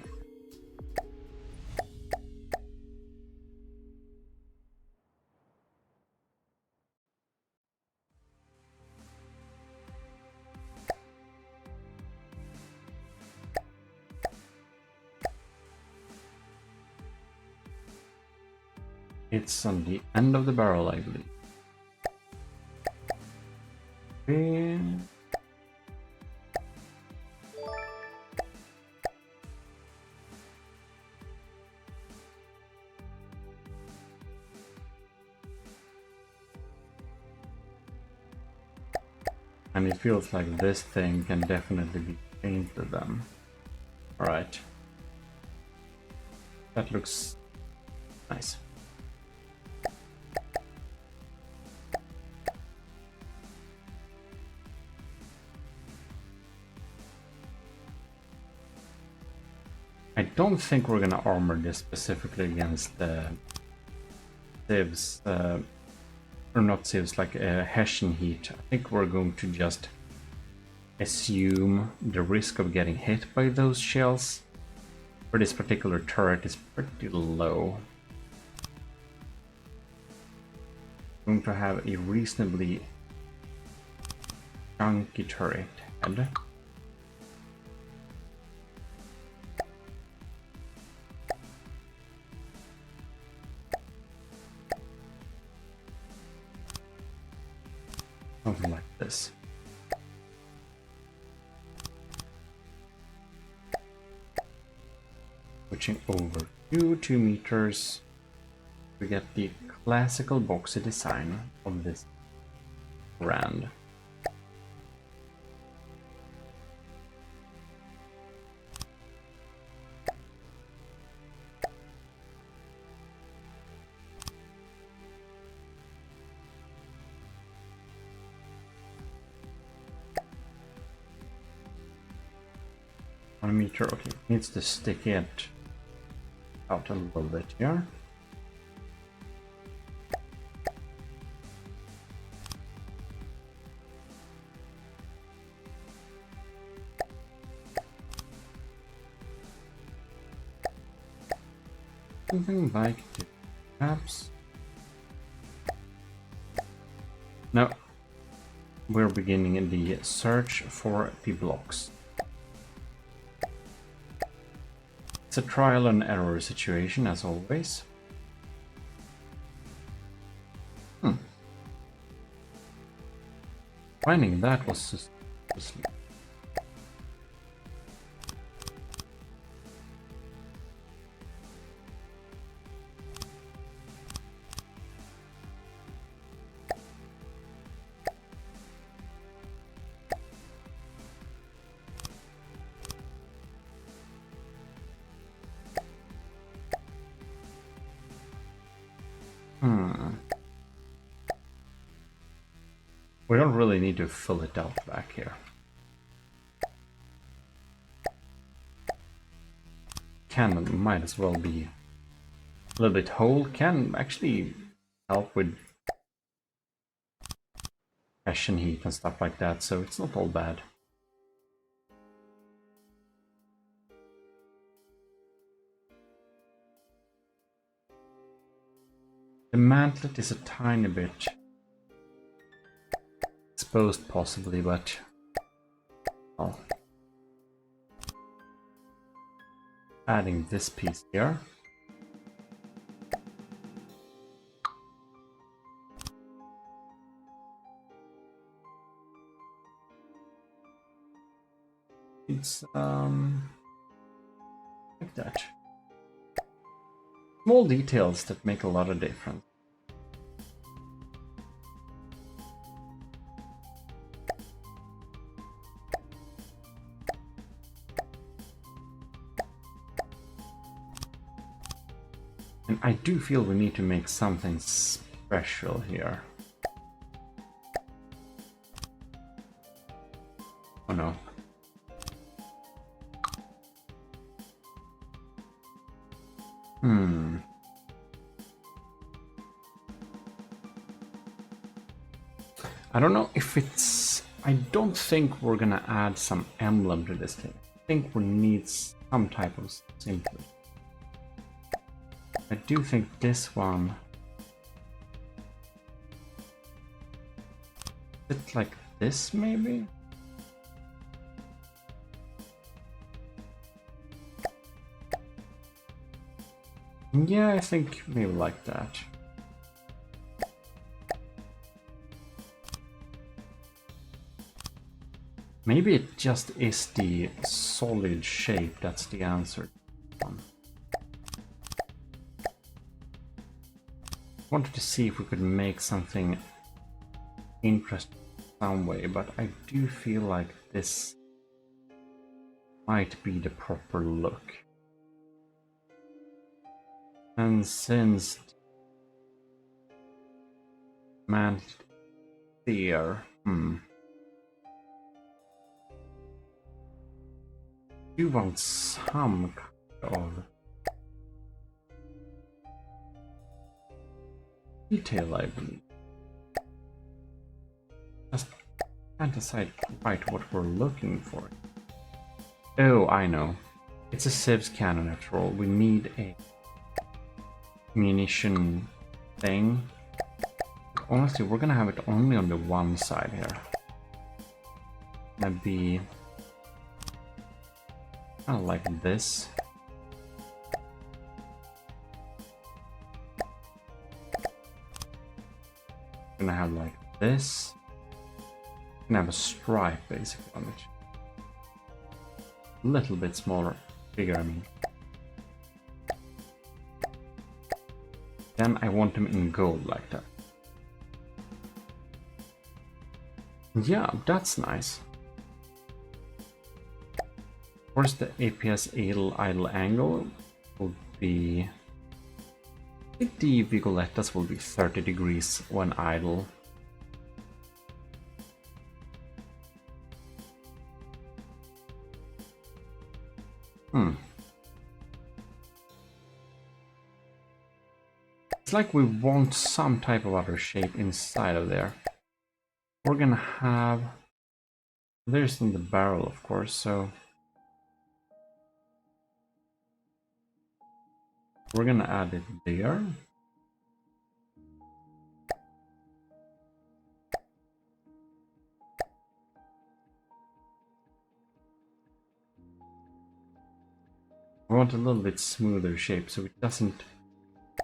It's on the end of the barrel, I believe. Okay. And it feels like this thing can definitely be painted then. Alright. That looks nice. I don't think we're gonna armor this specifically against the CIWS, or not CIWS, like Hessian heat. I think we're going to just assume the risk of getting hit by those shells for this particular turret is pretty low. I'm going to have a reasonably chunky turret head. Something like this. Switching over to 2 meters, we get the classical boxy design of this brand. One meter, okay, needs to stick it out a little bit here. Something like this, perhaps. No, we're beginning the search for the blocks. It's a trial and error situation, as always. Finding that was suspicious. We don't really need to fill it out back here. Cannon might as well be a little bit whole. Can actually help with Hessian heat and stuff like that, so it's not all bad. The mantlet is a tiny bit exposed possibly, but oh. Adding this piece here. It's like that. Small details that make a lot of difference. And I do feel we need to make something special here. I don't know if it's... I don't think we're gonna add some emblem to this thing. I think we need some type of symbol. I do think this one... It's like this, maybe? Yeah, I think maybe like that. Maybe it just is the solid shape that's the answer. Wanted to see if we could make something interesting some way, but I do feel like this might be the proper look. And since man there, you want some kind of detail, I believe. Just can't decide quite what we're looking for. Oh, I know. It's a CIWS cannon after all. We need a munition thing. Honestly, we're gonna have it only on the one side here. That'd be kind of like this. Gonna have like this. Gonna have a stripe basically on it. A little bit smaller, bigger I mean. Then I want them in gold like that. Yeah, that's nice. Of course, the APS idle angle will be... The Vigolettas will be 30 degrees when idle. It's like we want some type of other shape inside of there. We're gonna have... There's in the barrel, of course, so... We're gonna add it there. I want a little bit smoother shape so it doesn't...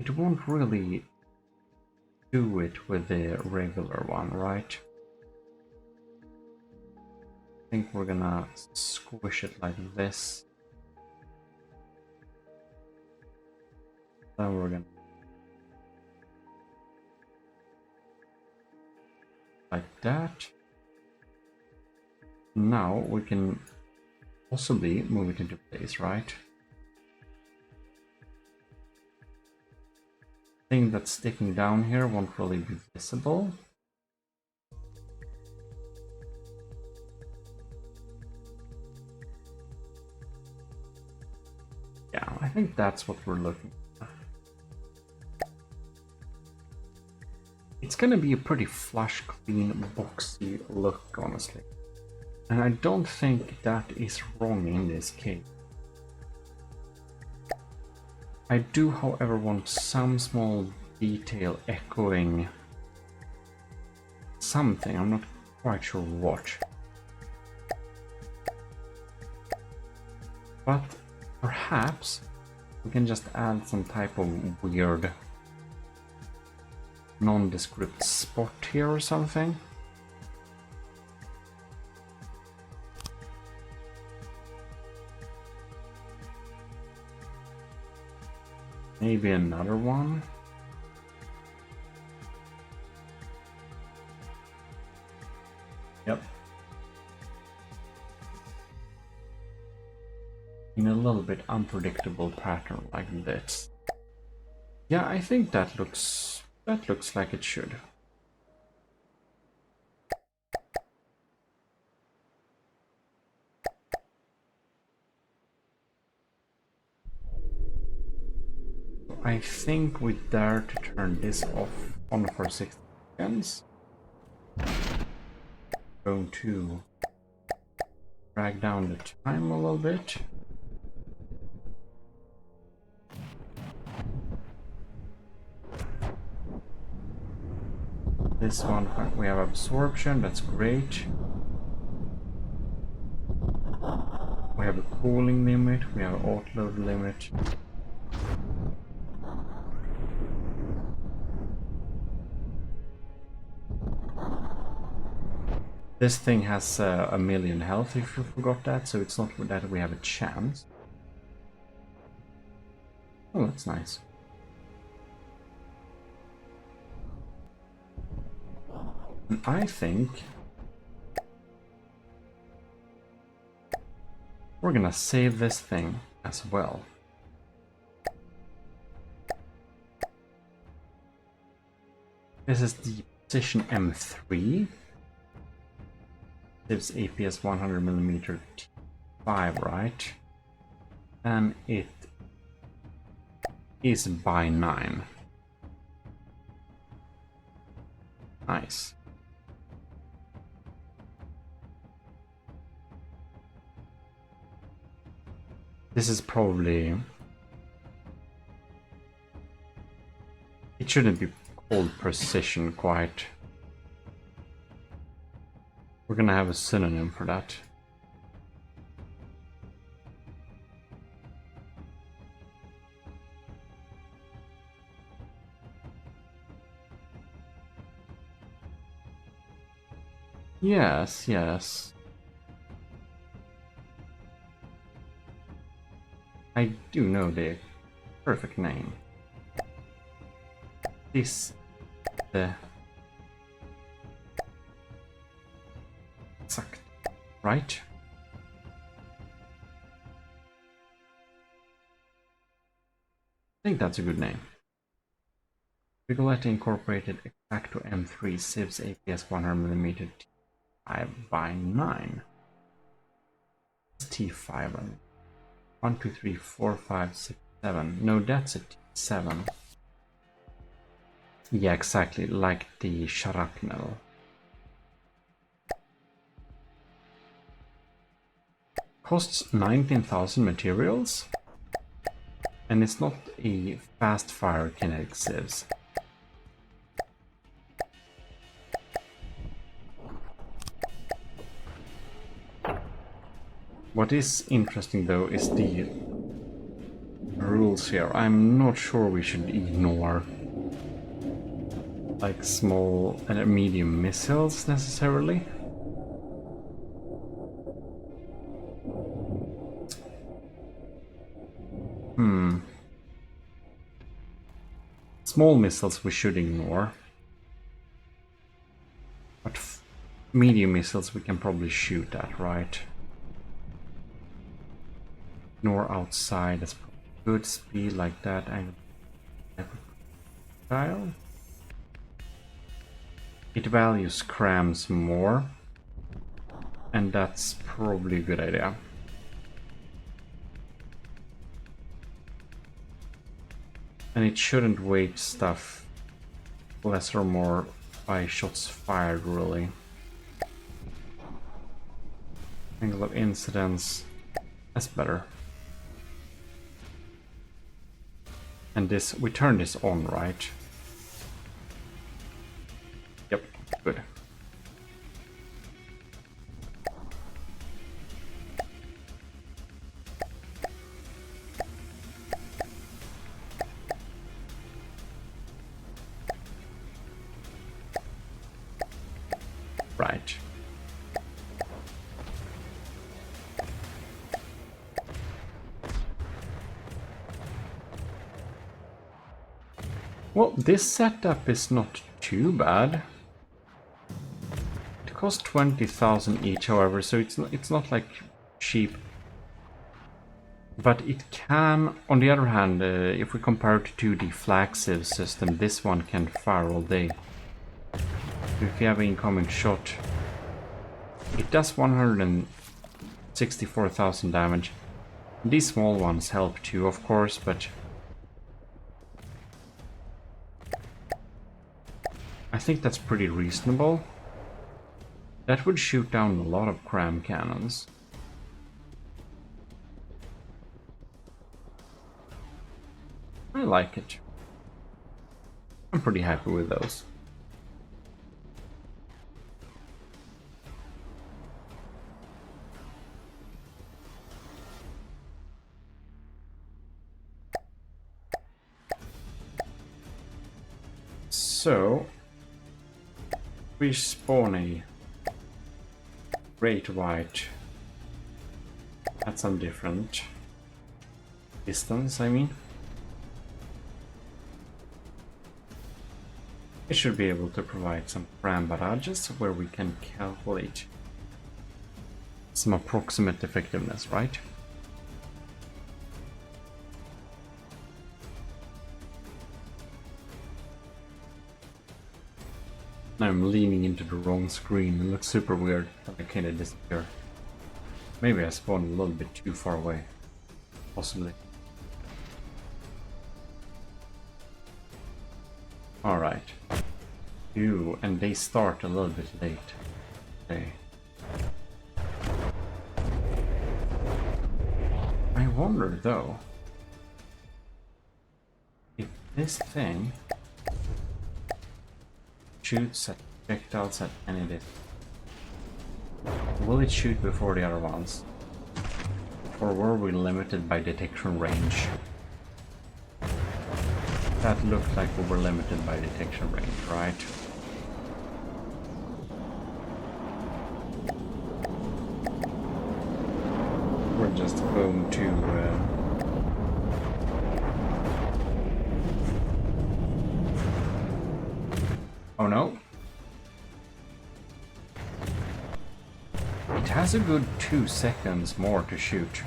It won't really do it with the regular one, right? I think we're gonna squish it like this. Then we're gonna... like that. Now we can possibly move it into place, right? Thing that's sticking down here won't really be visible. Yeah, I think that's what we're looking for. It's gonna be a pretty flush, clean, boxy look, honestly. And I don't think that is wrong in this case. I do, however, want some small detail echoing something. I'm not quite sure what. But perhaps we can just add some type of weird nondescript spot here or something. Maybe another one. Yep. In a little bit unpredictable pattern like this. Yeah, I think that looks like it should. I think we dare to turn this off on for 6 seconds. going to drag down the time a little bit. This one, we have absorption, that's great. We have a cooling limit, we have an autoload limit. This thing has a million health, if you forgot that, so it's not that we have a chance. Oh, that's nice. And I think we're gonna save this thing as well. This is the position M3. Gives APS 100mm T5, right? And it is by 9. Nice. This is probably... It shouldn't be called precision quite. We're gonna have a synonym for that. Yes, yes. I do know the perfect name. This the exact, right? I think that's a good name. Vigoletta Incorporated Exacto M3 CIWS APS 100mm T5 by 9. T5. 1, 2, 3, 4, 5, 6, 7. No, that's a T7. Yeah, exactly, like the shrapnel. Costs 19,000 materials, and it's not a fast fire kinetic CIWS. What is interesting though is the rules here. I'm not sure we should ignore like small and medium missiles necessarily. Small missiles we should ignore, but medium missiles we can probably shoot at, right? Ignore outside, that's good speed like that. Style. It values crams more, and that's probably a good idea. And it shouldn't weight stuff less or more by shots fired, really. Angle of incidence, that's better. And this, we turn this on, right? Yep, good. Right. Well, this setup is not too bad. It costs 20,000 each, however, so it's not like cheap. But it can, on the other hand, if we compare it to the flak CIWS system, this one can fire all day. If you have an incoming shot, it does 164,000 damage. These small ones help too, of course, but I think that's pretty reasonable. That would shoot down a lot of cram cannons. I like it. I'm pretty happy with those. So, we spawn a great white at some different distance, I mean. It should be able to provide some cram barrages where we can calculate some approximate effectiveness, right? Now I'm leaning into the wrong screen. It looks super weird. I kind of disappear. Maybe I spawned a little bit too far away. Possibly. Alright. Ew, and they start a little bit late. Okay. I wonder though, if this thing shoots at projectiles at any distance, will it shoot before the other ones? Or were we limited by detection range? That looked like we were limited by detection range, right? We're just going to oh no. It has a good 2 seconds more to shoot.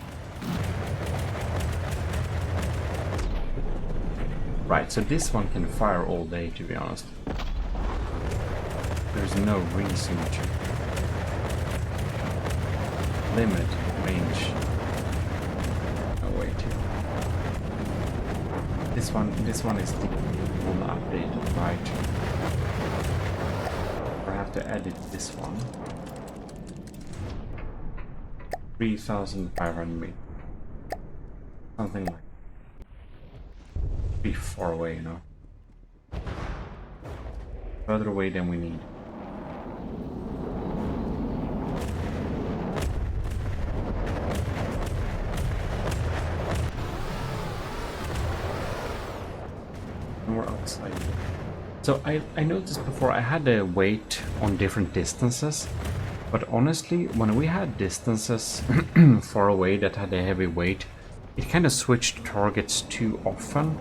Right, so this one can fire all day, to be honest. There's no reason to limit range. Oh wait. This one is the one updated, right? I have to edit this one. 3,500 meters. Something like be far away, you know. Further away than we need. More outside. So I noticed before I had a weight on different distances, but honestly, when we had distances far away that had a heavy weight, it kind of switched targets too often.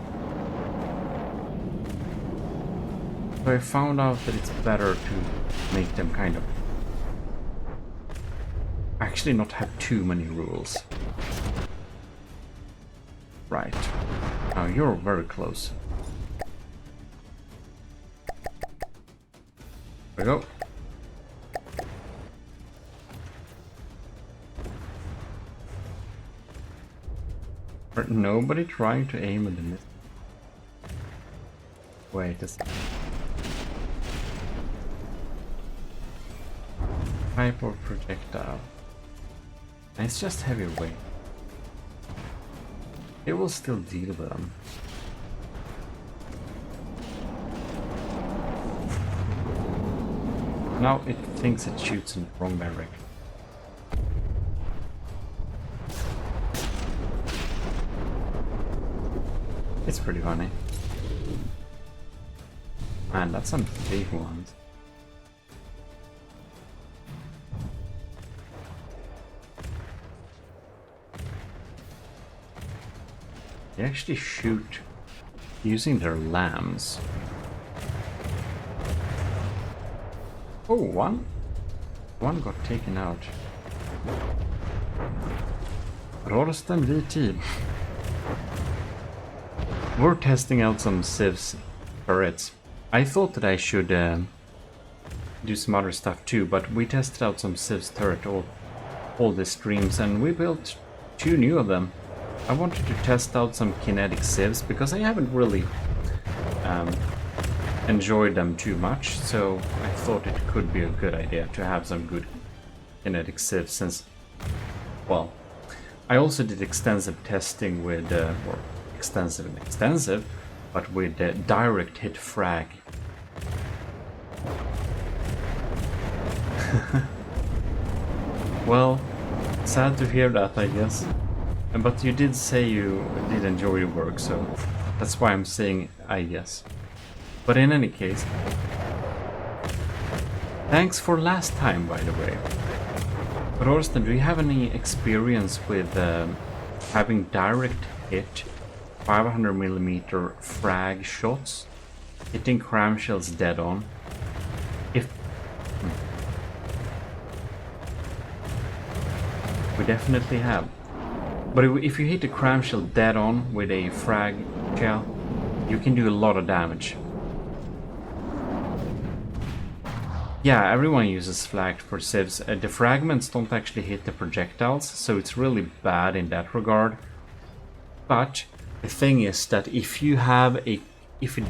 So I found out that it's better to make them kind of actually not have too many rules. Right. Now you're very close. There we go. Nobody trying to aim at the missile. Wait a second. Type of projectile. And it's just heavy weight. It will still deal with them. Now it thinks it shoots in the wrong direction. It's pretty funny. Man, that's some big ones. They actually shoot using their lambs. Oh, one got taken out. Rorsten VT. We're testing out some CIWS turrets. I thought that I should do some other stuff too, but we tested out some CIWS turret all the streams, and we built 2 new of them. I wanted to test out some kinetic CIWS because I haven't really enjoy them too much, so I thought it could be a good idea to have some good kinetic civs, since, well, I also did extensive testing with, or extensive and extensive, but with direct hit frag. Well, sad to hear that, I guess. But you did say you did enjoy your work, so that's why I'm saying I guess. But in any case, thanks for last time, by the way. But Orsten, do you have any experience with having direct hit 500mm frag shots, hitting cramshells dead on? If we definitely have. But if you hit a cramshell dead on with a frag shell, you can do a lot of damage. Yeah, everyone uses flag for civs. The fragments don't actually hit the projectiles, so it's really bad in that regard. But the thing is that if you have a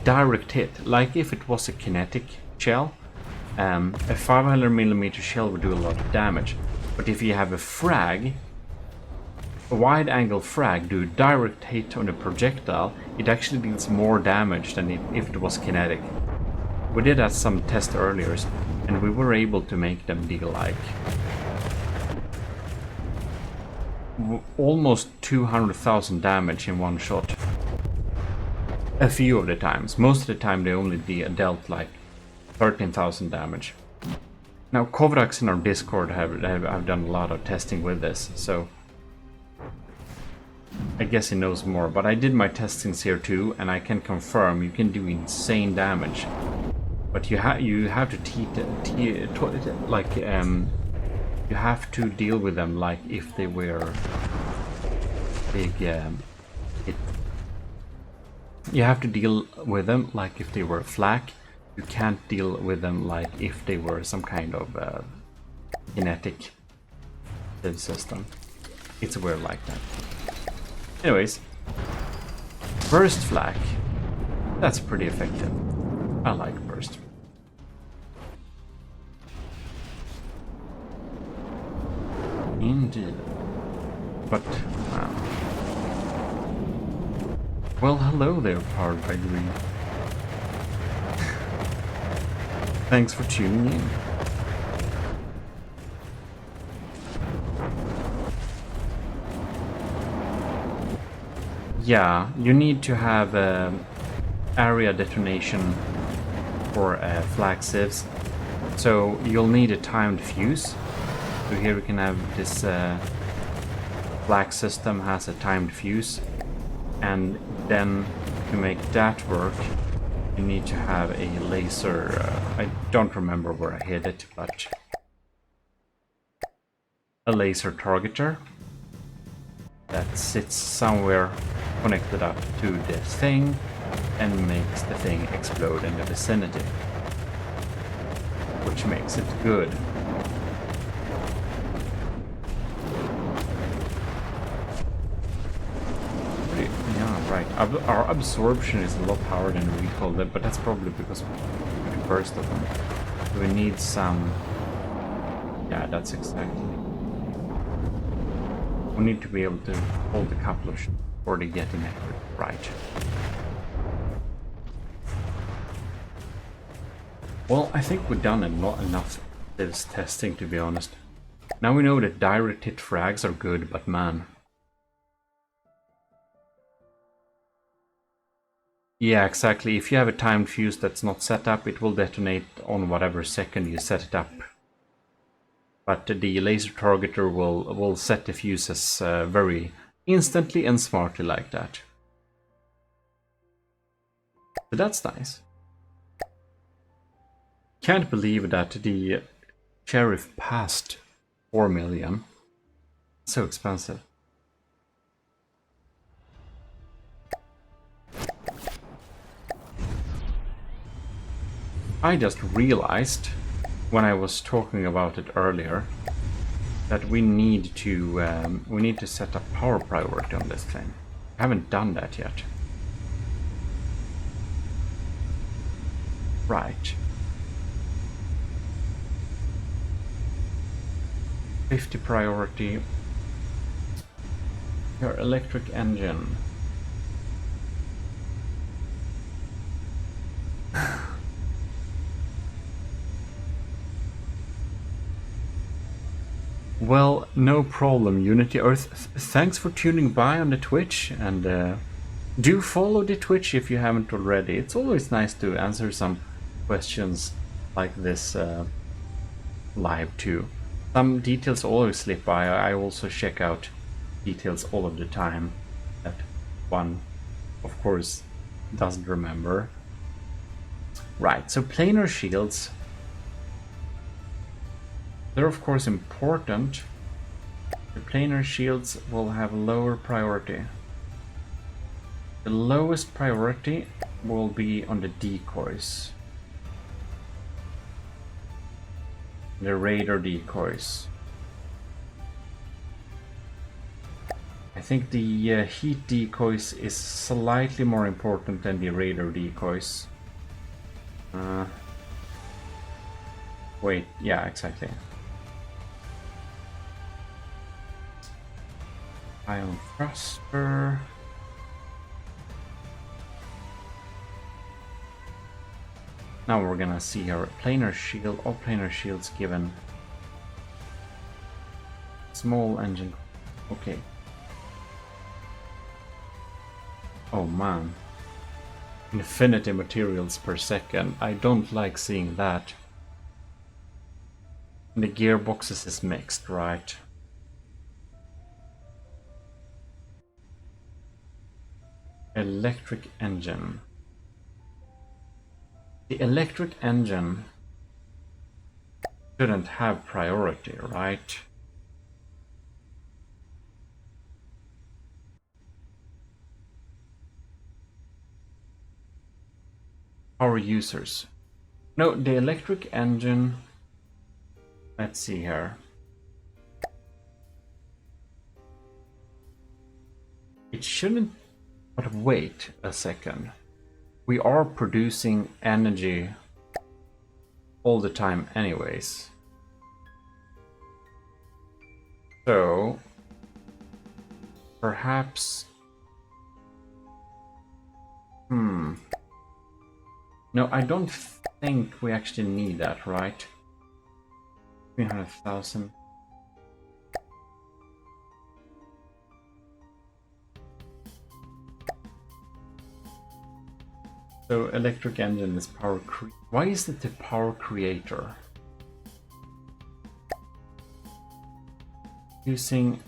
direct hit, like if it was a kinetic shell, a 500mm shell would do a lot of damage. But if you have a frag, a wide angle frag, do a direct hit on a projectile, it actually deals more damage than if it was kinetic. We did that some tests earlier, and we were able to make them deal like almost 200,000 damage in one shot. A few of the times. Most of the time they only dealt like 13,000 damage. Now Kovrax in our Discord have done a lot of testing with this, so I guess he knows more. But I did my testings here too, and I can confirm you can do insane damage. But you have to you have to deal with them like if they were big. You have to deal with them like if they were flak. You can't deal with them like if they were some kind of kinetic system. It's weird like that. Anyways, burst flak. That's pretty effective. I like burst. Indeed. But, wow. Well, hello there, Powered by Green. Thanks for tuning in. Yeah, you need to have area detonation for flag civs. So you'll need a timed fuse. So here we can have this flag system has a timed fuse, and then to make that work you need to have a laser. I don't remember where I hid it, but a laser targeter that sits somewhere connected up to the thing and makes the thing explode in the vicinity, which makes it good. Yeah, right. Our absorption is a lot higher than recoil, but that's probably because we can burst of them. So we need some. Yeah, that's exactly. We need to be able to hold the couplers or to get in accurate right. Well, I think we've done not enough this testing, to be honest. Now we know that direct hit frags are good, but man. Yeah, exactly. If you have a timed fuse that's not set up, it will detonate on whatever second you set it up. But the laser targeter will set the fuses very instantly and smartly like that. So that's nice. Can't believe that the Sheriff passed 4 million. So expensive. I just realized when I was talking about it earlier that we need to set up power priority on this thing. I haven't done that yet. Right. 50 priority. Your electric engine. Well, no problem, Unity Earth. Thanks for tuning by on the Twitch, and do follow the Twitch if you haven't already. It's always nice to answer some questions like this live too. Some details always slip by. I also check out details all of the time that one, of course, doesn't remember. Right, so planar shields. They're of course important. The planar shields will have lower priority. The lowest priority will be on the decoys. The radar decoys. I think the heat decoys is slightly more important than the radar decoys. Wait, yeah, exactly. Ion thruster. Now we're gonna see our planar shield. All planar shields given. Small engine. Okay. Oh man. Infinity materials per second. I don't like seeing that. And the gearboxes is mixed, right? Electric engine. The electric engine shouldn't have priority, right? Power users. No, the electric engine. Let's see here. It shouldn't. But wait a second. We are producing energy all the time anyways. So perhaps no, I don't think we actually need that, right? 300,000. So electric engine is power why is it the power creator? Using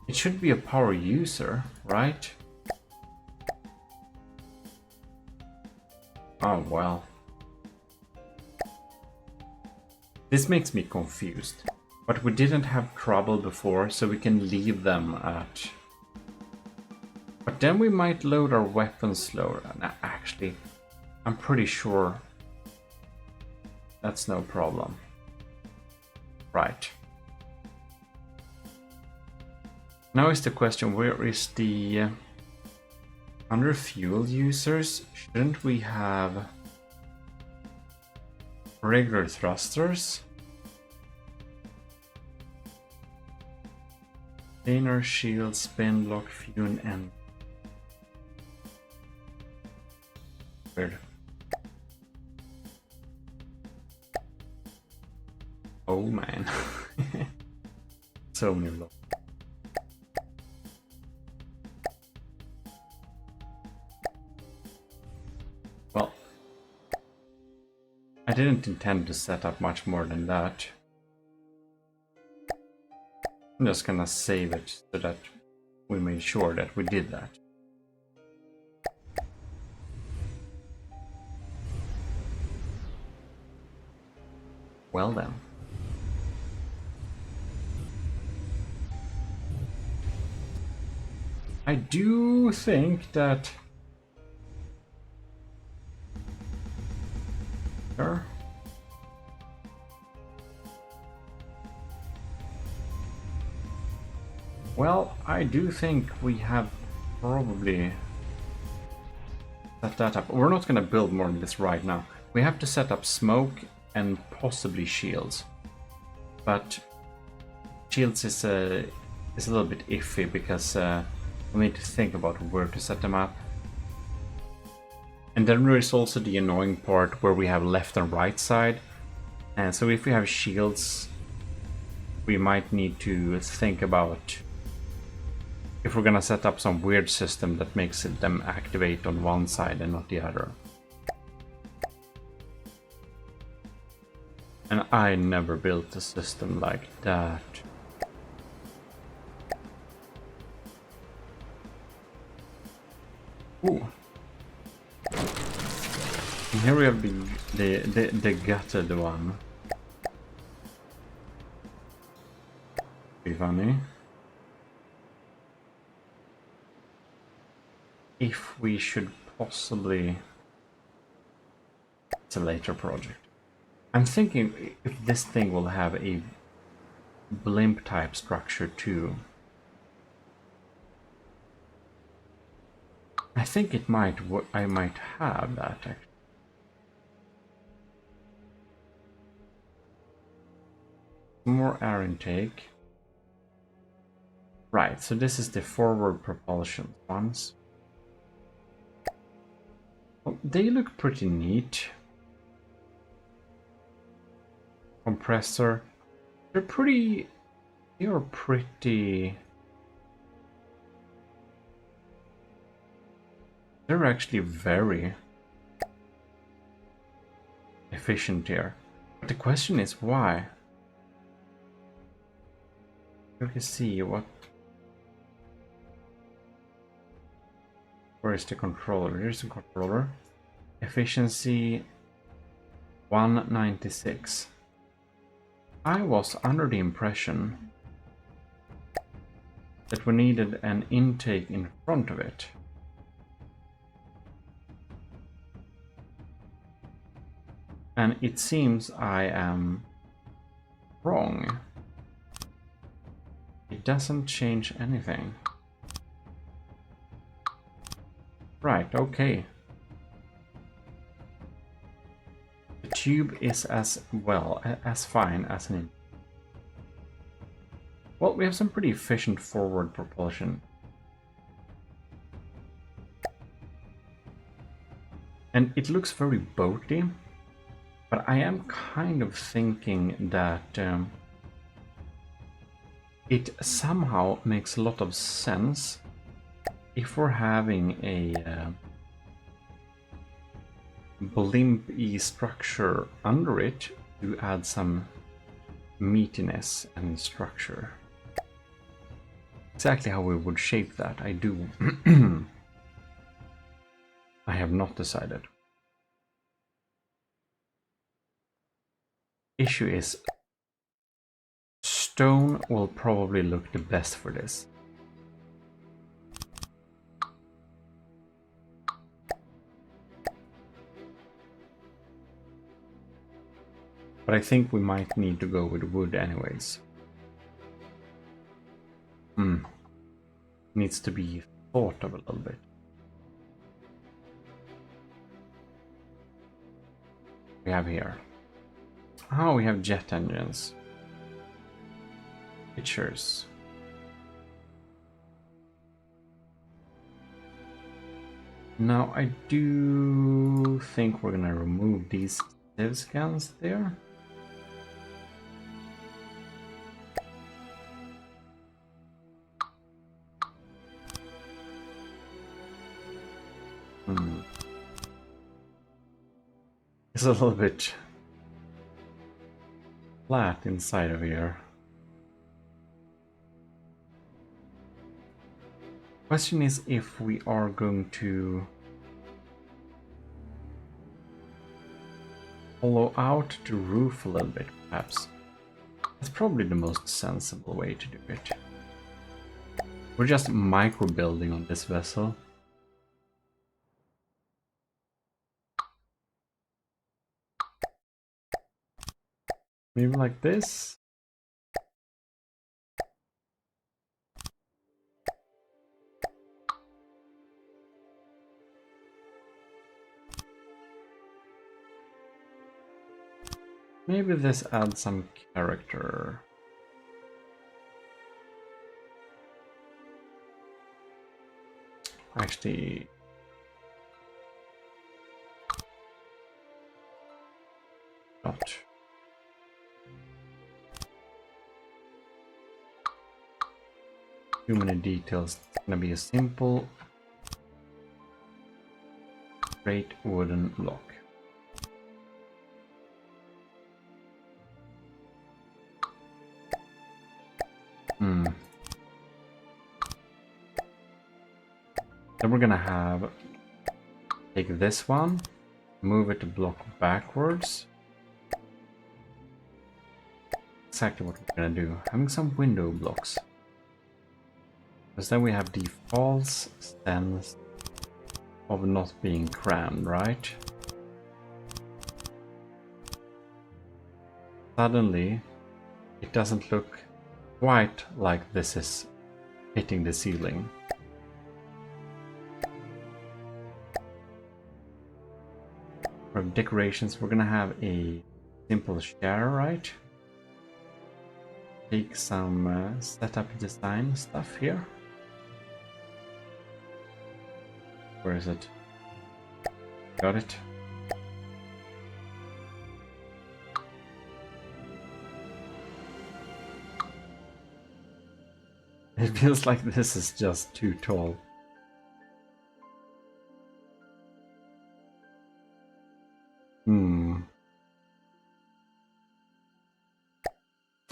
it should be a power user, right? Oh well. This makes me confused. But we didn't have trouble before, so we can leave them at. But then we might load our weapons slower. Nah, actually, I'm pretty sure that's no problem. Right. Now is the question, where is the... under fuel users, shouldn't we have regular thrusters? Planar shield, spin lock, fuel, and weird. Oh man. So many blocks. Well, I didn't intend to set up much more than that. I'm just gonna save it so that we made sure that we did that. Well then. I do think that... Sure. Well, I do think we have probably set that up. We're not going to build more of this right now. We have to set up smoke and possibly shields. But shields is a little bit iffy because we need to think about where to set them up. And then there is also the annoying part where we have left and right side. And so if we have shields, we might need to think about if we're gonna set up some weird system that makes them activate on one side and not the other. And I never built a system like that. Ooh. And here we have the gutted one. Be funny. If we should possibly... It's a later project. I'm thinking if this thing will have a blimp type structure too. I think it might. I might have that actually. More air intake. Right. So this is the forward propulsion ones. Well, they look pretty neat. Compressor. They're pretty. They are pretty. They're actually very efficient here. But the question is why? You can see what. Where is the controller? Here's the controller. Efficiency 196. I was under the impression that we needed an intake in front of it. And it seems I am wrong. It doesn't change anything. Right, okay. The tube is as well, as fine as an... Well, we have some pretty efficient forward propulsion. And it looks very boaty, but I am kind of thinking that it somehow makes a lot of sense if we're having a blimp-y structure under it to add some meatiness and structure. Exactly how we would shape that, I do. I have not decided. Issue is stone will probably look the best for this. But I think we might need to go with wood anyways. Needs to be thought of a little bit. We have here. Oh, we have jet engines. Pictures. Now I do think we're gonna remove these CIWS scans there. It's a little bit flat inside of here. Question is if we are going to hollow out the roof a little bit, perhaps. That's probably the most sensible way to do it. We're just micro building on this vessel. Maybe like this. Maybe this adds some character. Actually, not. Too many details. It's gonna be a simple, straight wooden block. Then we're gonna have take this one, move it to block backwards. Exactly what we're gonna do. Having some window blocks. Because then we have the false sense of not being crammed, right? Suddenly, it doesn't look quite like this is hitting the ceiling. For decorations, we're gonna have a simple share, right? Take some setup design stuff here. Where is it? Got it. It feels like this is just too tall.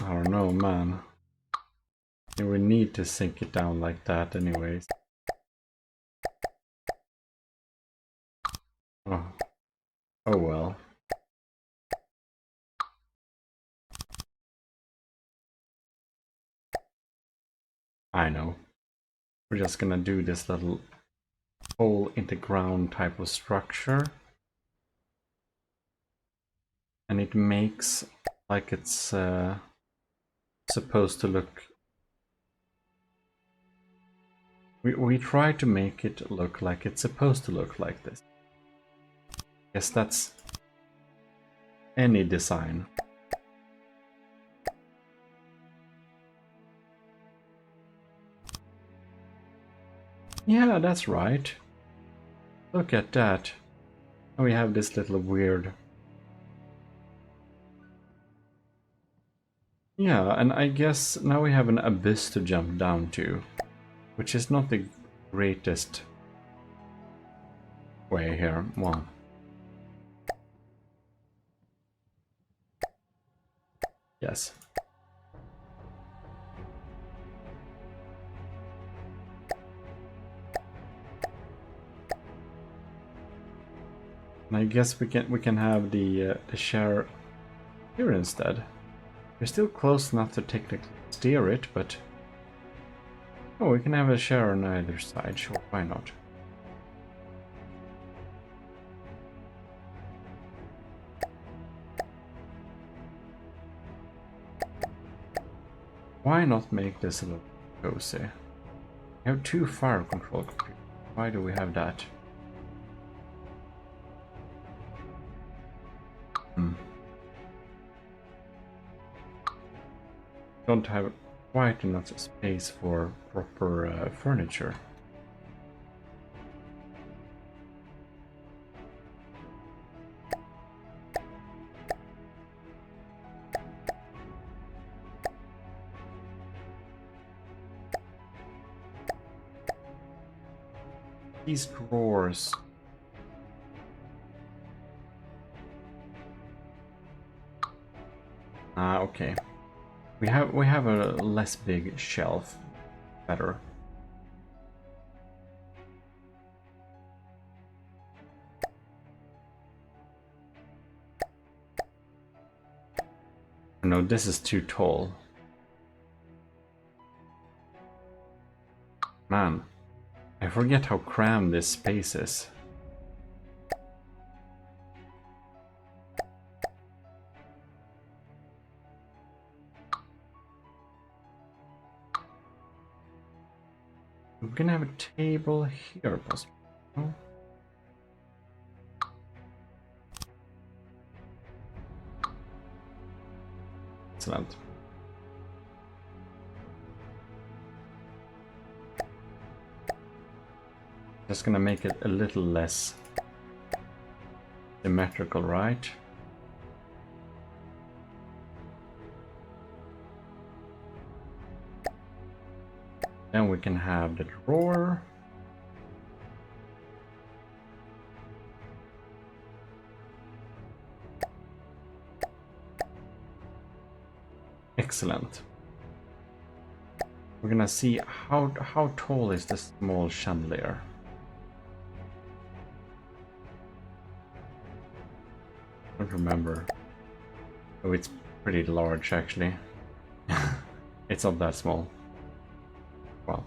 I don't know, man. We need to sink it down like that anyways. Oh, oh well. I know. We're just gonna do this little hole in the ground type of structure. And it makes like it's supposed to look. We try to make it look like it's supposed to look like this. Guess that's any design. Yeah, that's right. Look at that. We have this little weird. Yeah, and I guess now we have an abyss to jump down to, which is not the greatest way here. Well, yes. And I guess we can have the share here instead. We're still close enough to technically steer it, but oh, we can have a share on either side. Sure, why not? Why not make this a little cozy? We have 2 fire control computers. Why do we have that? Don't have quite enough space for proper furniture. These drawers. Ah, okay. We have a less big shelf. Better. No, this is too tall. Man, I forget how crammed this space is. We're gonna have a table here, possibly. No? Excellent. Just gonna make it a little less symmetrical, right? Then we can have the drawer. Excellent. We're gonna see how tall is this small chandelier. I don't remember. Oh, it's pretty large actually. It's not that small. Well.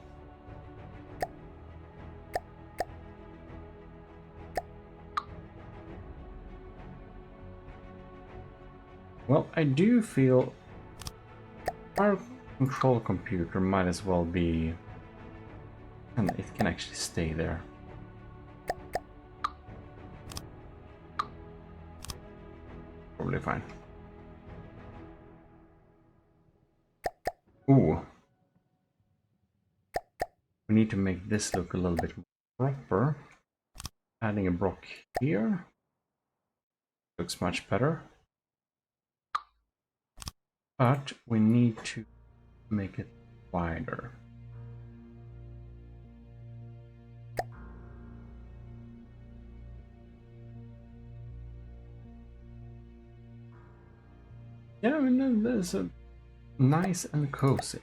Well, I do feel our control computer might as well be, and it can actually stay there. Probably fine. Ooh. We need to make this look a little bit more proper. Adding a block here. Looks much better. But we need to make it wider. Yeah, I mean, there's a nice and cozy.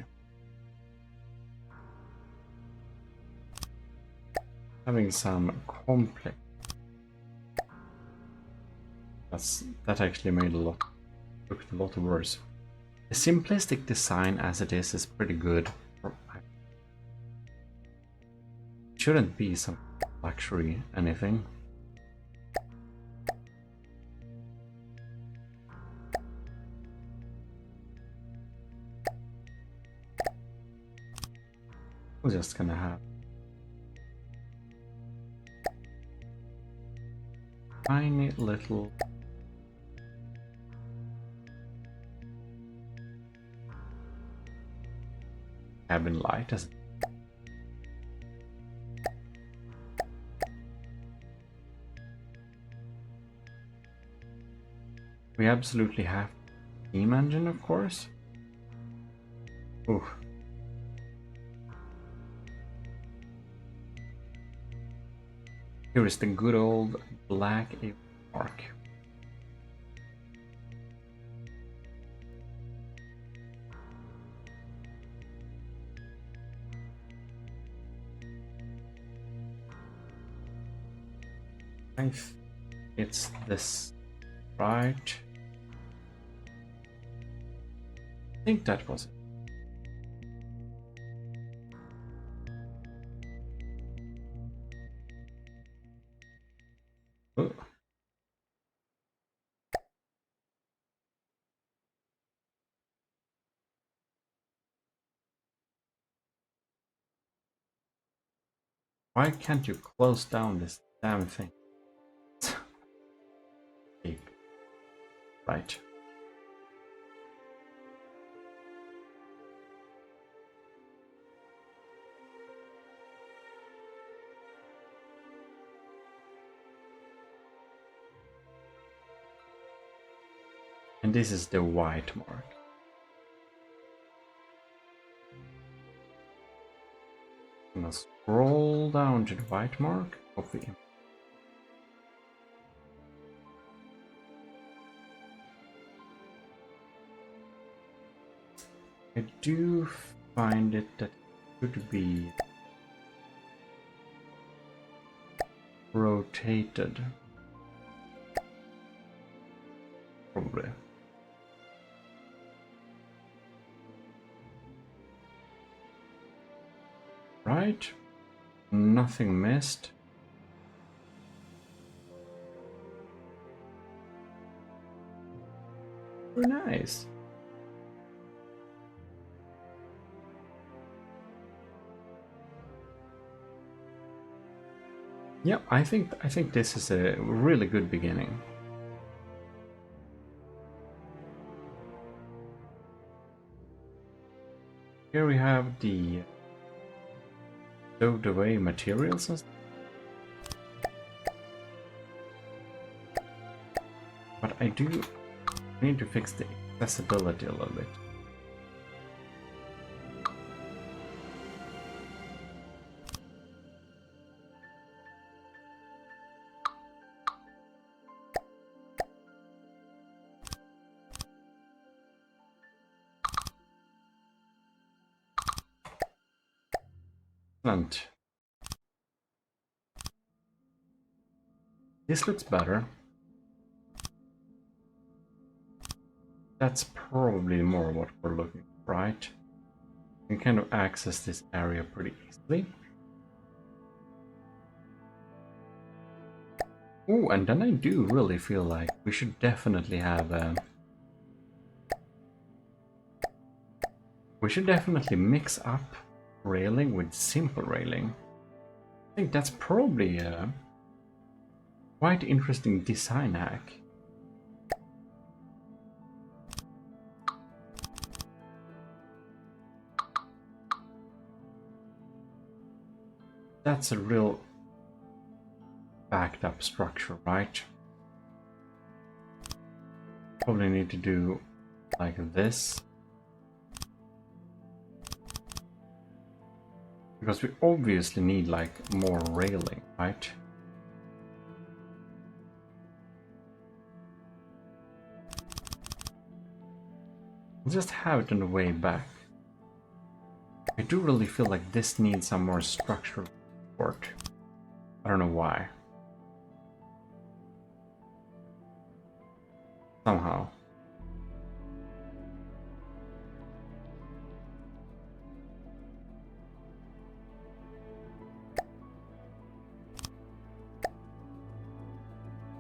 Having some complex. That actually made looked a lot worse. The simplistic design as it is pretty good. It shouldn't be some luxury anything. We're just gonna have tiny little cabin light as we absolutely have steam engine, of course. Ooh. Here is the good old black mark. It's this, right? I think that was it. Oh. Why can't you close down this damn thing? Right. And this is the white mark. I'm gonna scroll down to the white mark, copy. I do find it that it should be rotated. Probably. Right? Nothing missed. Very nice. Yeah, I think this is a really good beginning. Here we have the stowed away materials and stuff. But I do need to fix the accessibility a little bit. Excellent. This looks better. That's probably more what we're looking for, right? You can kind of access this area pretty easily. Oh, and then I do really feel like we should definitely have a... We should definitely mix up railing with simple railing. I think that's probably a quite interesting design hack. That's a real backed up structure, right? Probably need to do like this. Because we obviously need like more railing, right? We'll just have it on the way back. I do really feel like this needs some more structural support. I don't know why. Somehow.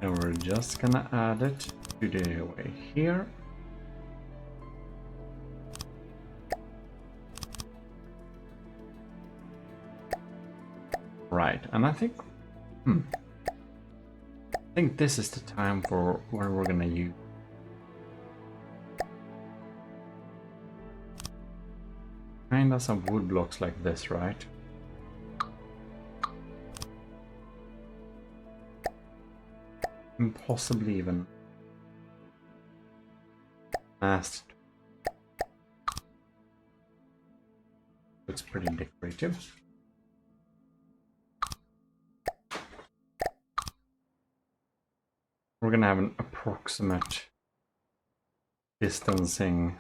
And we're just gonna add it to the way here. Right, and I think this is the time for where we're gonna use kinda some wood blocks like this, right? And possibly even mast. Looks pretty decorative. We're gonna have an approximate distancing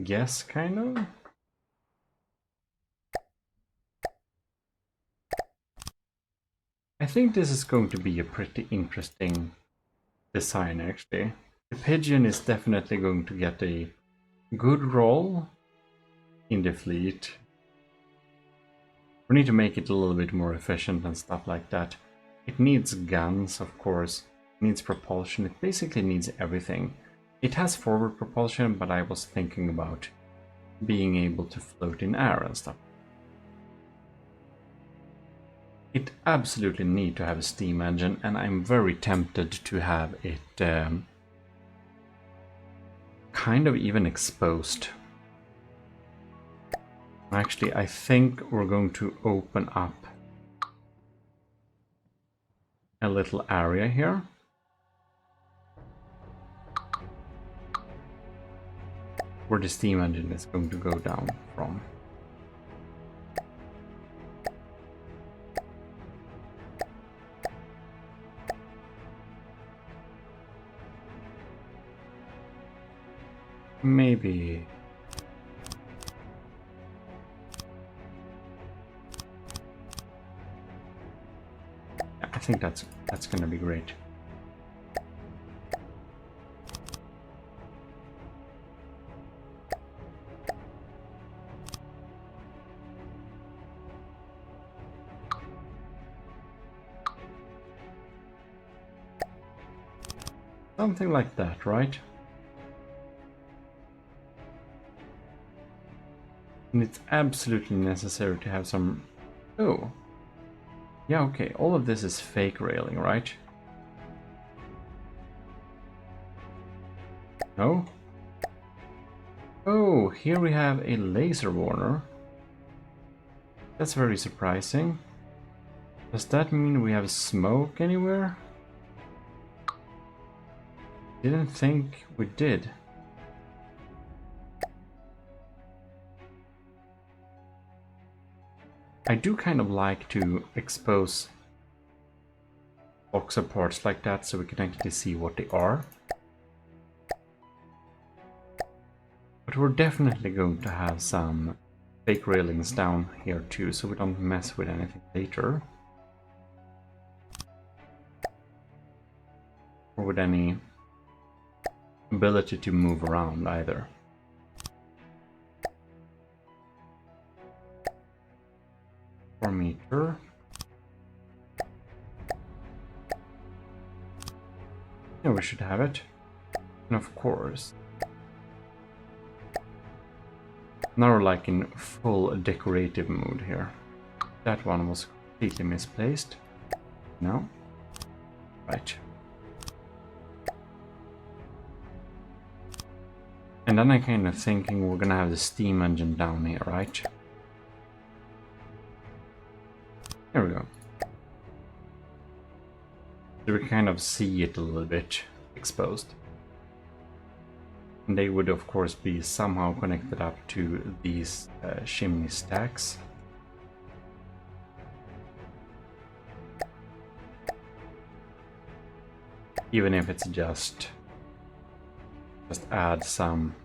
guess, kind of. I think this is going to be a pretty interesting design, actually. The Pidgeon is definitely going to get a good role in the fleet. We need to make it a little bit more efficient and stuff like that. It needs guns, of course. It needs propulsion. It basically needs everything. It has forward propulsion, but I was thinking about being able to float in air and stuff. It absolutely needs to have a steam engine, and I'm very tempted to have it kind of even exposed. Actually, I think we're going to open up a little area here. Where the steam engine is going to go down from. Maybe... I think that's gonna be great. Something like that, right? And it's absolutely necessary to have some... Oh. Yeah, okay. All of this is fake railing, right? No? Oh, here we have a laser warner. That's very surprising. Does that mean we have smoke anywhere? Didn't think we did. I do kind of like to expose boxer parts like that so we can actually see what they are. But we're definitely going to have some fake railings down here too, so we don't mess with anything later. Or with any ability to move around either. Meter. Yeah, we should have it. And of course, now we're like in full decorative mode here. That one was completely misplaced. No. Right. And then I'm kind of thinking we're gonna have the steam engine down here, right? There we go. So we can kind of see it a little bit exposed. And they would of course be somehow connected up to these chimney stacks. Even if it's just add some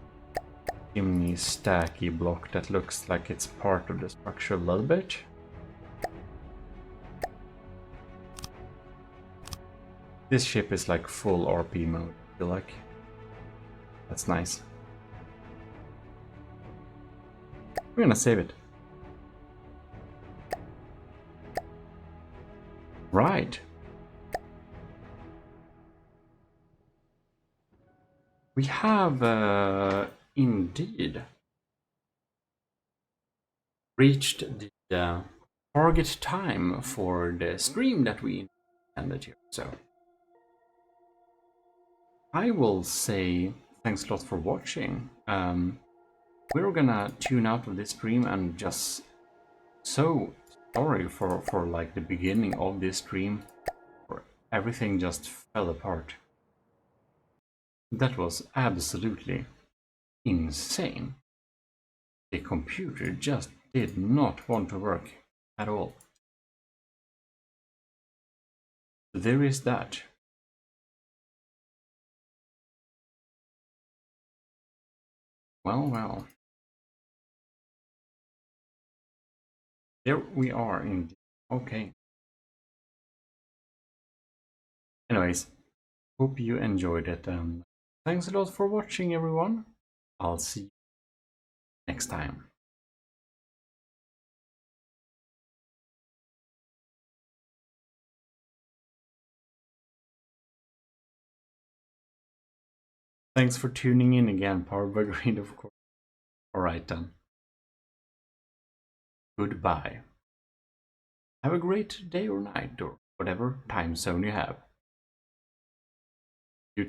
chimney stacky block that looks like it's part of the structure a little bit. This ship is like full RP mode, I feel like. That's nice. We're gonna save it. Right. We have indeed reached the target time for the stream that we intended here. So I will say thanks a lot for watching. We're gonna tune out of this stream and just so sorry for like the beginning of this stream where everything just fell apart. That was absolutely insane. The computer just did not want to work at all. There is that. Well. There we are indeed. Okay. Anyways, hope you enjoyed it and thanks a lot for watching everyone. I'll see you next time. Thanks for tuning in again, powered by Green, of course. Alright then. Goodbye. Have a great day or night or whatever time zone you have.